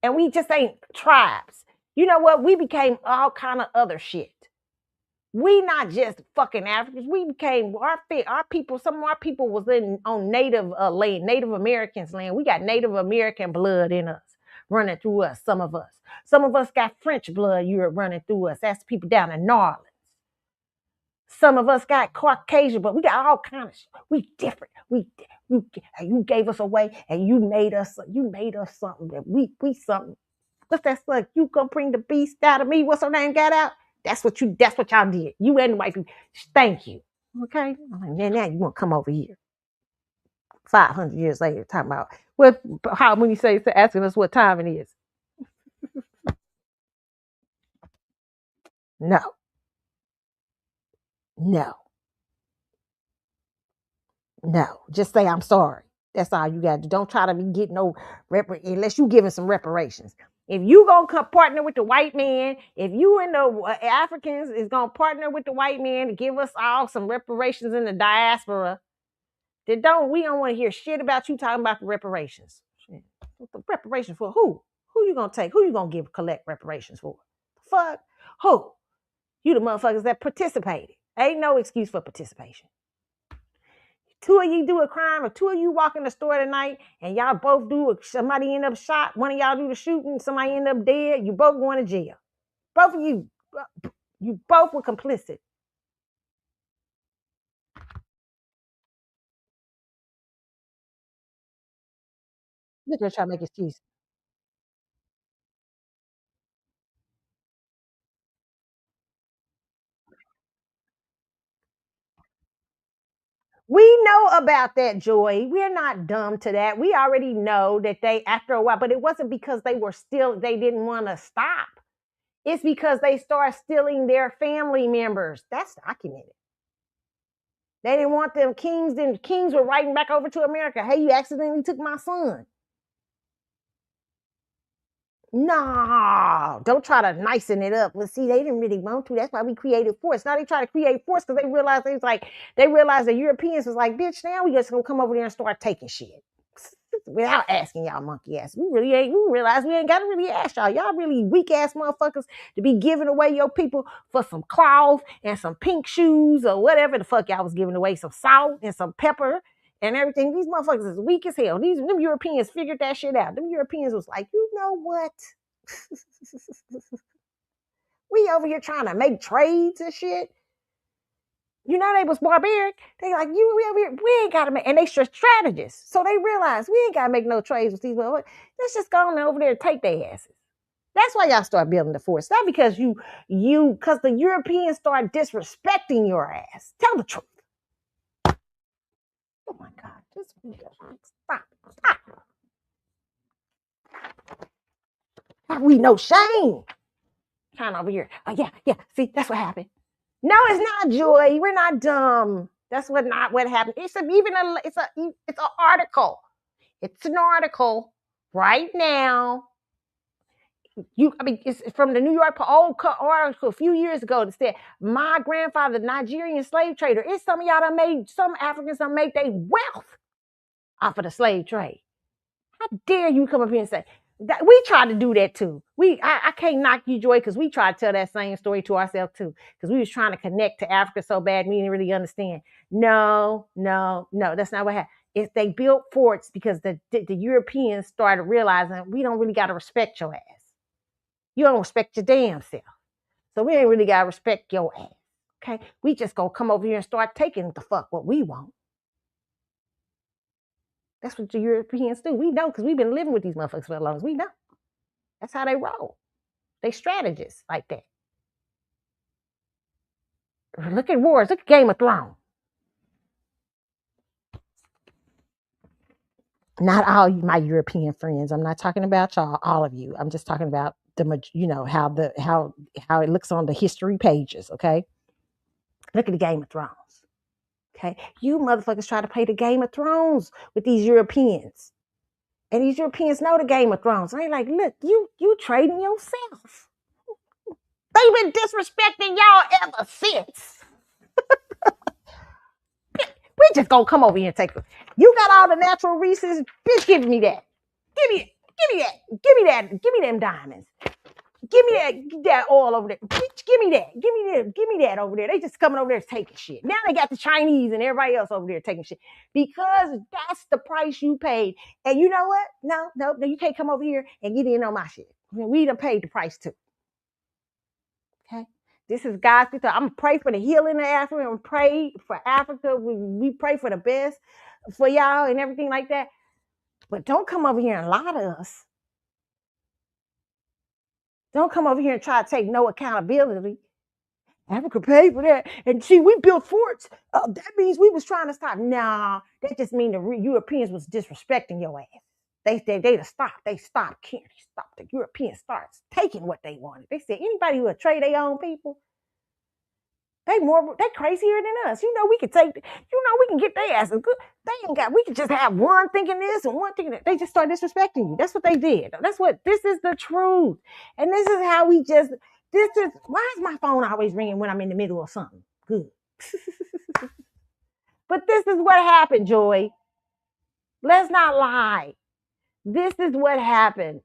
And we just ain't tribes. You know what? We became all kind of other shit. We not just fucking Africans. We became our people. Some of our people was on native land, Native Americans land. We got Native American blood in us, running through us. Some of us got French blood. You're running through us. That's people down in New Orleans. Some of us got Caucasian, but we got all kinds of shit. We different. You gave us away, and you made us something that we something. What's that like? You gonna bring the beast out of me? What's her name got out? That's what y'all did. You and the white people. Thank you. Okay. Now you want to come over here. 500 years later, talking about how when you say asking us what time it is. No. No. No. Just say I'm sorry. That's all you got to do. Don't try to be getting no unless you giving some reparations. If you gonna partner with the white man, if you and the Africans is gonna partner with the white man to give us all some reparations in the diaspora, then we don't want to hear shit about you talking about the reparations. Shit. The reparations for who? Who you gonna take? Who you gonna collect reparations for? Fuck who? You the motherfuckers that participated. Ain't no excuse for participation. Two of you do a crime, or two of you walk in the store tonight, and y'all both somebody end up shot. One of y'all do the shooting, somebody end up dead. You both going to jail. Both of you both were complicit. Look, they're trying to make excuses. We know about that, Joy. We're not dumb to that. We already know that they, after a while, but it wasn't because they didn't want to stop. It's because they start stealing their family members. That's documented. They didn't want them kings. Then kings were writing back over to America. Hey, you accidentally took my son. No, don't try to nicen it up. Let's see, they didn't really want to. That's why we created force. Now they try to create force because they realized the Europeans was like, bitch, now we just gonna come over there and start taking shit. Without asking y'all monkey ass. We realize we ain't gotta really ask y'all. Y'all really weak ass motherfuckers to be giving away your people for some cloth and some pink shoes or whatever the fuck y'all was giving away, some salt and some pepper and everything. These motherfuckers is weak as hell. Them Europeans figured that shit out. Them Europeans was like, you know what? We over here trying to make trades and shit. You know, they was barbaric. They like, we over here, we ain't got to make, and they strategists. So they realized we ain't got to make no trades with these motherfuckers. Let's just go on over there and take their asses. That's why y'all start building the force. Not because because the Europeans start disrespecting your ass. Tell the truth. Oh my God. Just stop. we know shame. Trying over here. Oh, yeah. See, that's what happened. No, it's not, Joy. We're not dumb. That's not what happened. It's an article. It's an article right now. It's from the New York article a few years ago that said my grandfather, Nigerian slave trader. It's some of y'all that made some Africans that made their wealth off of the slave trade. How dare you come up here and say that? We tried to do that too. I can't knock you, Joy, because we tried to tell that same story to ourselves too, because we was trying to connect to Africa so bad we didn't really understand. No, that's not what happened. If they built forts because the Europeans started realizing we don't really got to respect your ass. You don't respect your damn self. So we ain't really got to respect your ass. Okay? We just gonna come over here and start taking the fuck what we want. That's what the Europeans do. We know because we've been living with these motherfuckers for as long as we know. That's how they roll. They strategists like that. Look at wars. Look at Game of Thrones. Not all my European friends. I'm not talking about y'all, all of you. I'm just talking about how it looks on the history pages. Okay, look at the Game of Thrones. Okay, you motherfuckers try to play the Game of Thrones with these Europeans, and these Europeans know the Game of Thrones. And they like, look, you trading yourself. They've been disrespecting y'all ever since. We just gonna come over here and take it. You got all the natural resources, bitch. Give me that. Give me that. Give me them diamonds. Give me that oil over there. Bitch, give me that. Give me that over there. They just coming over there taking shit. Now they got the Chinese and everybody else over there taking shit because that's the price you paid. And you know what? No, you can't come over here and get in on my shit. We done paid the price too. Okay. This is God's good. I'm gonna pray for the healing of Africa and pray for Africa. We pray for the best for y'all and everything like that. But don't come over here and lie to us. Don't come over here and try to take no accountability. Africa paid for that. And see, we built forts. That means we was trying to stop. Nah, that just means the Europeans was disrespecting your ass. They stopped. They stopped caring. They stopped. The Europeans started taking what they wanted. They said anybody who would trade their own people, they crazier than us. We can we can get their asses good. We can just have one thinking this and one thinking that. They just start disrespecting you. That's what they did. This is the truth. And this is how why is my phone always ringing when I'm in the middle of something? Good. But this is what happened, Joy. Let's not lie. This is what happened.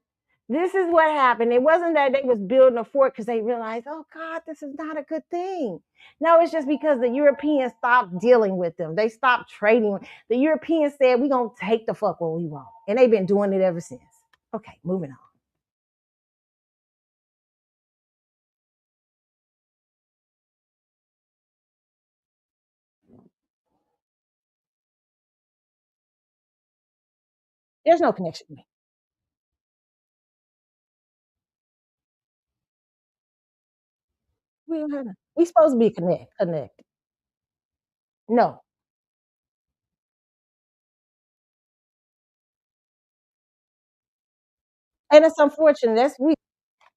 It wasn't that they was building a fort because they realized, oh God, this is not a good thing. No, it's just because the Europeans stopped dealing with them. They stopped trading. The Europeans said, we're going to take the fuck what we want. And they've been doing it ever since. Okay, moving on. There's no connection to me. We supposed to be connected. No. And it's unfortunate.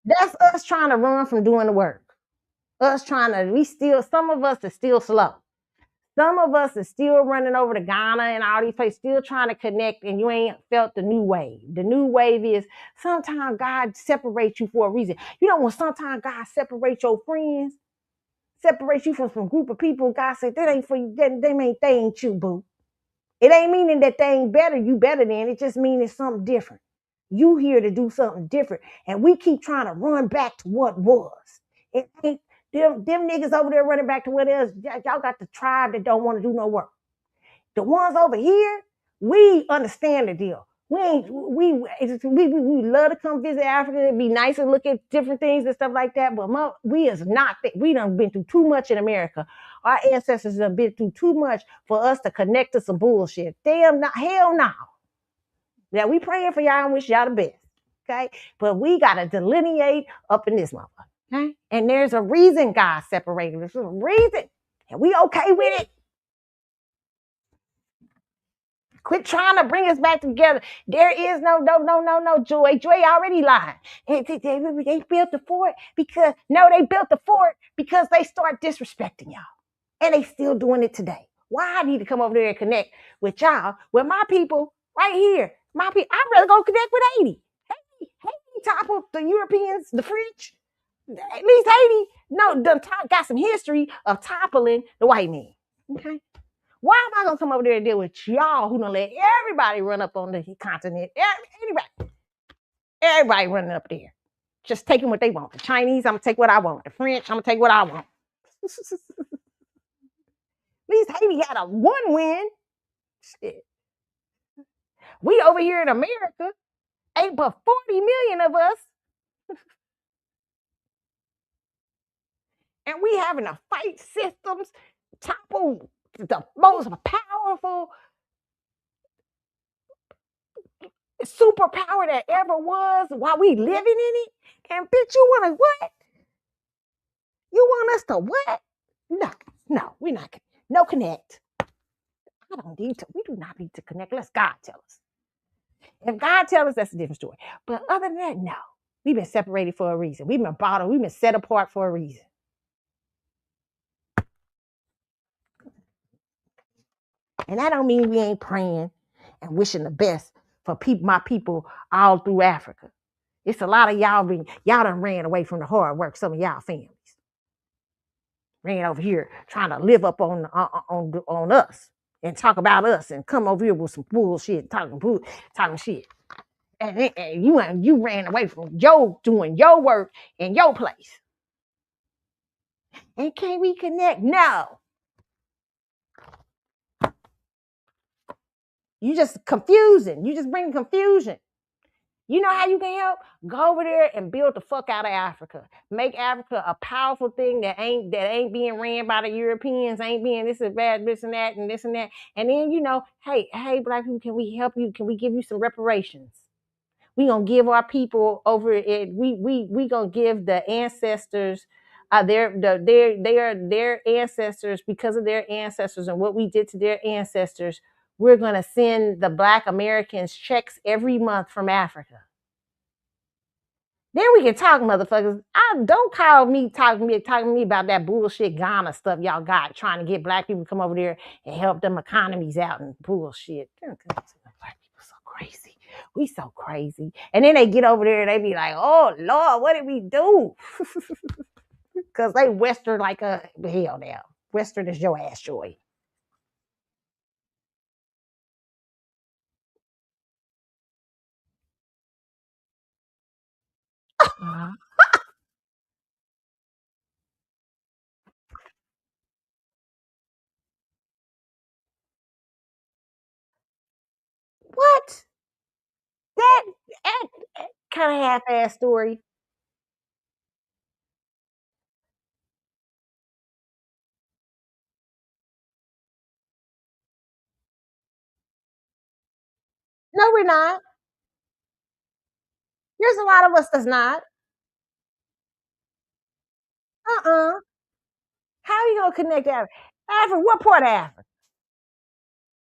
That's us trying to run from doing the work. Some of us are still slow. Some of us are still running over to Ghana and all these places, still trying to connect, and you ain't felt the new wave. The new wave is sometimes God separates you for a reason. When sometimes God separates your friends, separates you from some group of people, God said, that ain't for you, they ain't you, boo. It ain't meaning that they ain't better, you better than. It just means it's something different. You here to do something different. And we keep trying to run back to what was. It ain't them niggas over there running back to what else. Y'all got the tribe that don't want to do no work. The ones over here, we understand the deal. We love to come visit Africa. It'd be nice to look at different things and stuff like that. But we done been through too much in America. Our ancestors have been through too much for us to connect to some bullshit. Hell no. Now we praying for y'all and wish y'all the best. Okay. But we got to delineate up in this motherfucker. Okay. And there's a reason God separated us. There's a reason. And we okay with it. Quit trying to bring us back together. There is no Joy. Joy already lied. They built the fort because, no, they built the fort because they start disrespecting y'all. And they still doing it today. Why I need to come over there and connect with y'all, with my people right here. My people, I'd rather go connect with Haiti. Haiti toppled the Europeans, the French. At least Haiti, no, got some history of toppling the white man. Okay. Why am I gonna come over there and deal with y'all who don't let everybody run up on the continent? Everybody running up there, just taking what they want. The Chinese, I'm gonna take what I want. The French, I'm gonna take what I want. At least Haiti had a one win. Shit. We over here in America, ain't but 40 million of us, and we having to fight systems, topple the most powerful superpower that ever was while we living in it. And bitch, you want to what? You want us to what? No, we're not. No connect. We do not need to connect. Let's God tell us. If God tells us, that's a different story. But other than that, no. We've been separated for a reason. We've been bottled. We've been set apart for a reason. And that don't mean we ain't praying and wishing the best for my people all through Africa. It's a lot of y'all done ran away from the hard work, some of y'all families. Ran over here trying to live up on us and talk about us and come over here with some bullshit, talking shit. And you ran away from doing your work in your place. And can we connect? No. You just confusing. You just bring confusion. You know how you can help? Go over there and build the fuck out of Africa. Make Africa a powerful thing that ain't being ran by the Europeans, ain't being this is bad, this and that, and this and that. And then, hey, Black people, can we help you? Can we give you some reparations? We gonna give our people over it. We gonna give the ancestors their ancestors, because of their ancestors and what we did to their ancestors. We're gonna send the Black Americans checks every month from Africa. Then we can talk, motherfuckers. Don't call me talking to me about that bullshit Ghana stuff y'all got, trying to get Black people to come over there and help them economies out and bullshit. Black people so crazy. We so crazy. And then they get over there and they be like, oh Lord, what did we do? Because they Western like hell now. Western is your ass, Joy. What? That kind of half-ass story. No, we're not. There's a lot of us that's not. How are you gonna connect Africa? Africa, what part of Africa?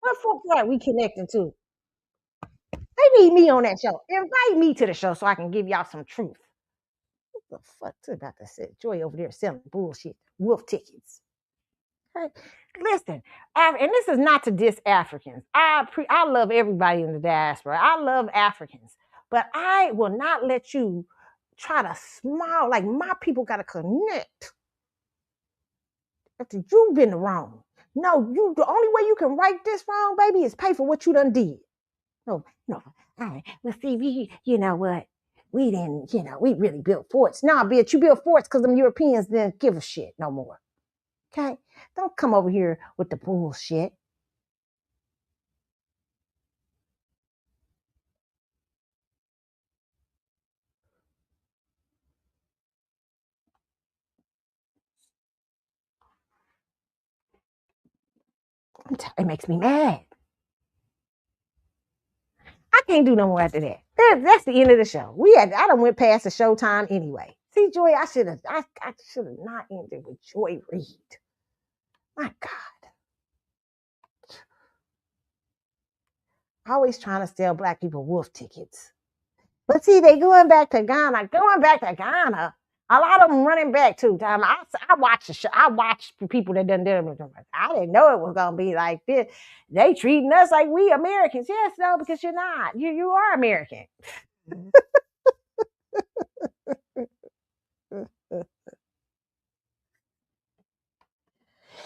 What part we connecting to? They need me on that show. Invite me to the show so I can give y'all some truth. What the fuck about to say? Joy over there selling bullshit, wolf tickets. Okay? Listen, and this is not to diss Africans. I love everybody in the diaspora. I love Africans, but I will not let you try to smile like my people got to connect after you've been wrong. No, the only way you can right this wrong, baby, is pay for what you done did. No. All right. Well, see, you know what? We didn't, we really built forts. Nah, bitch, you built forts because them Europeans didn't give a shit no more. Okay? Don't come over here with the bullshit. It makes me mad. I can't do no more after that. That's the end of the show. I done went past the show time anyway. See, Joy, I should have not ended with Joy Reid. My God. always trying to sell black people wolf tickets. But see, they going back to Ghana. A lot of them running back too. I watch the show. I watch people that done did it. I didn't know it was gonna be like this. They treating us like we Americans. Yes, no, because you're not. You are American.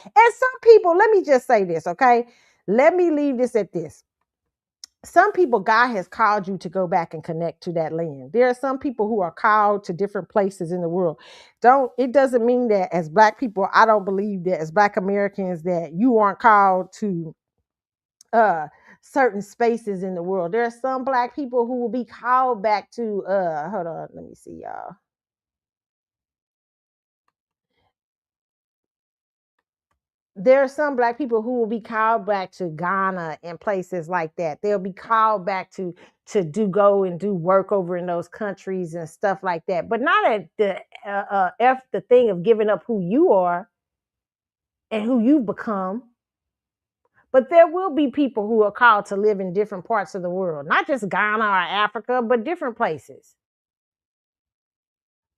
And some people, let me just say this, okay? Let me leave this at this. Some people, God has called you to go back and connect to that land. There are some people who are called to different places in the world. It doesn't mean that as black people, I don't believe that as black Americans that you aren't called to certain spaces in the world. There are some black people who will be called back to hold on, let me see, y'all. There are some black people who will be called back to Ghana and places like that. They'll be called back to go and do work over in those countries and stuff like that. But not at the thing of giving up who you are and who you've become. But there will be people who are called to live in different parts of the world, not just Ghana or Africa, but different places.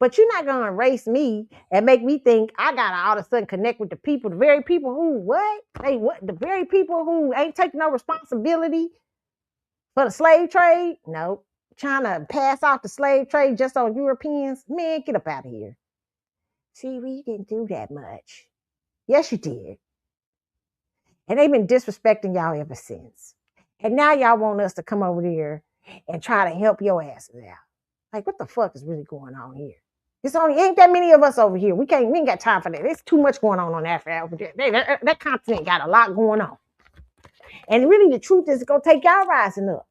But you're not going to erase me and make me think I got to all of a sudden connect with the people, the very people who, the very people who ain't taking no responsibility for the slave trade? Nope. Trying to pass off the slave trade just on Europeans? Man, get up out of here. See, we didn't do that much. Yes, you did. And they've been disrespecting y'all ever since. And now y'all want us to come over there and try to help your asses out. Like, what the fuck is really going on here? It's only ain't that many of us over here. We ain't got time for that. There's too much going on Africa. That continent got a lot going on. And really, the truth is, it's gonna take y'all rising up.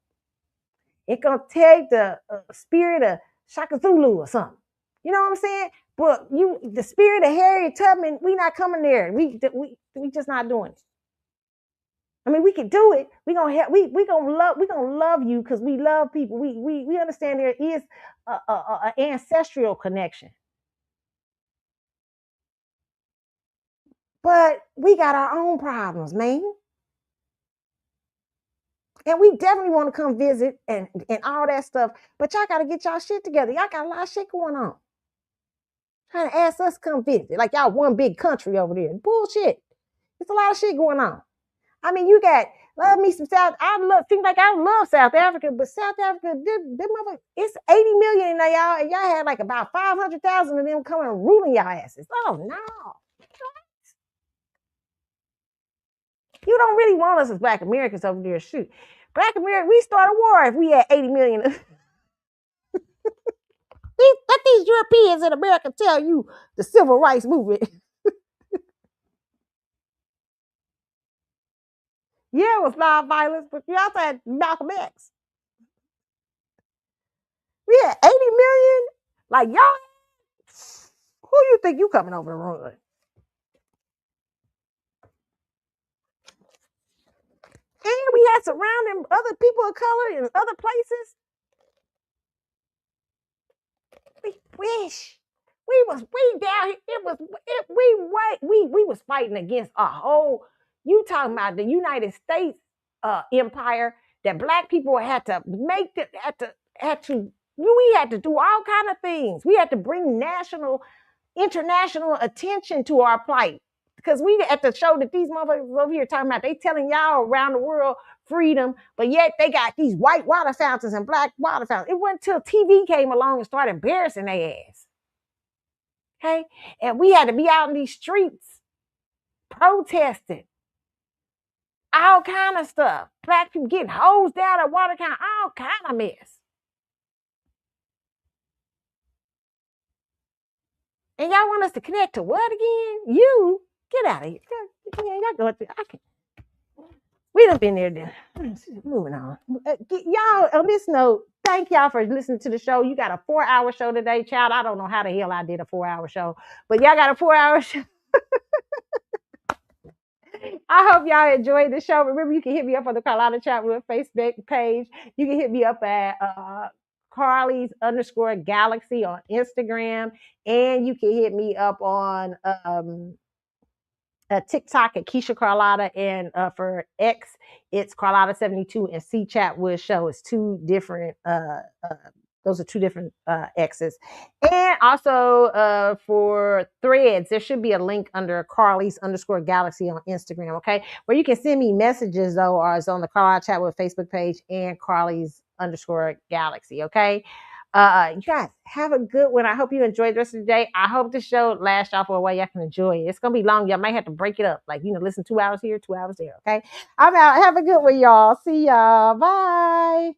It's gonna take the spirit of Shaka Zulu or something. You know what I'm saying? But the spirit of Harriet Tubman, we not coming there. We just not doing it. I mean, we can do it. We gonna help. We gonna love you because we love people. We understand there is a ancestral connection. But we got our own problems, man. And we definitely want to come visit and all that stuff. But y'all got to get y'all shit together. Y'all got a lot of shit going on. Trying to ask us to come visit. Like y'all one big country over there. Bullshit. There's a lot of shit going on. I mean, you got, love me some South, seems like I love South Africa, but South Africa, it's 80 million in there, y'all, and y'all had like about 500,000 of them coming and ruling y'all asses. Oh, no. You don't really want us as black Americans over there. Shoot. Black America, we start a war if we had 80 million. Let these Europeans in America tell you the civil rights movement. Yeah, it was non-violence, but you also had Malcolm X. We had 80 million. Like, y'all, who you think you coming over to run? And we had surrounding other people of color in other places. We wish we down here. We was fighting against a whole. You talking about the United States empire that black people had to make it we had to do all kind of things. We had to bring international attention to our plight. Because we had to show that these motherfuckers over here talking about, they telling y'all around the world freedom, but yet they got these white water fountains and black water fountains. It wasn't until TV came along and started embarrassing their ass. Okay? And we had to be out in these streets protesting. All kind of stuff. Black people getting hosed down at water count, all kind of mess. And y'all want us to connect to what again? You get out of here. Y'all go through. We done been there then. Moving on. Y'all, on this note, thank y'all for listening to the show. You got a 4-hour show today, child. I don't know how the hell I did a 4-hour show, but y'all got a 4-hour show. I hope y'all enjoyed the show. Remember, you can hit me up on the Carlotta Chat Room Facebook page. You can hit me up at Carly's_Galaxy on Instagram. And you can hit me up on TikTok at Keisha Carlotta, and for X, it's Carlotta72, and C Chat with Show. It's two different. Those are two different X's. And also for Threads, there should be a link under Carly's_Galaxy on Instagram, okay? Where you can send me messages, though, or it's on the Carlotta Chat with Facebook page and Carly's_Galaxy, okay? You guys have a good one. I hope you enjoyed the rest of the day. I hope the show lasts y'all for a while. Y'all can enjoy it. It's gonna be long. Y'all might have to break it up, like, listen 2 hours here, 2 hours there. Okay, I'm out. Have a good one, y'all. See y'all. Bye.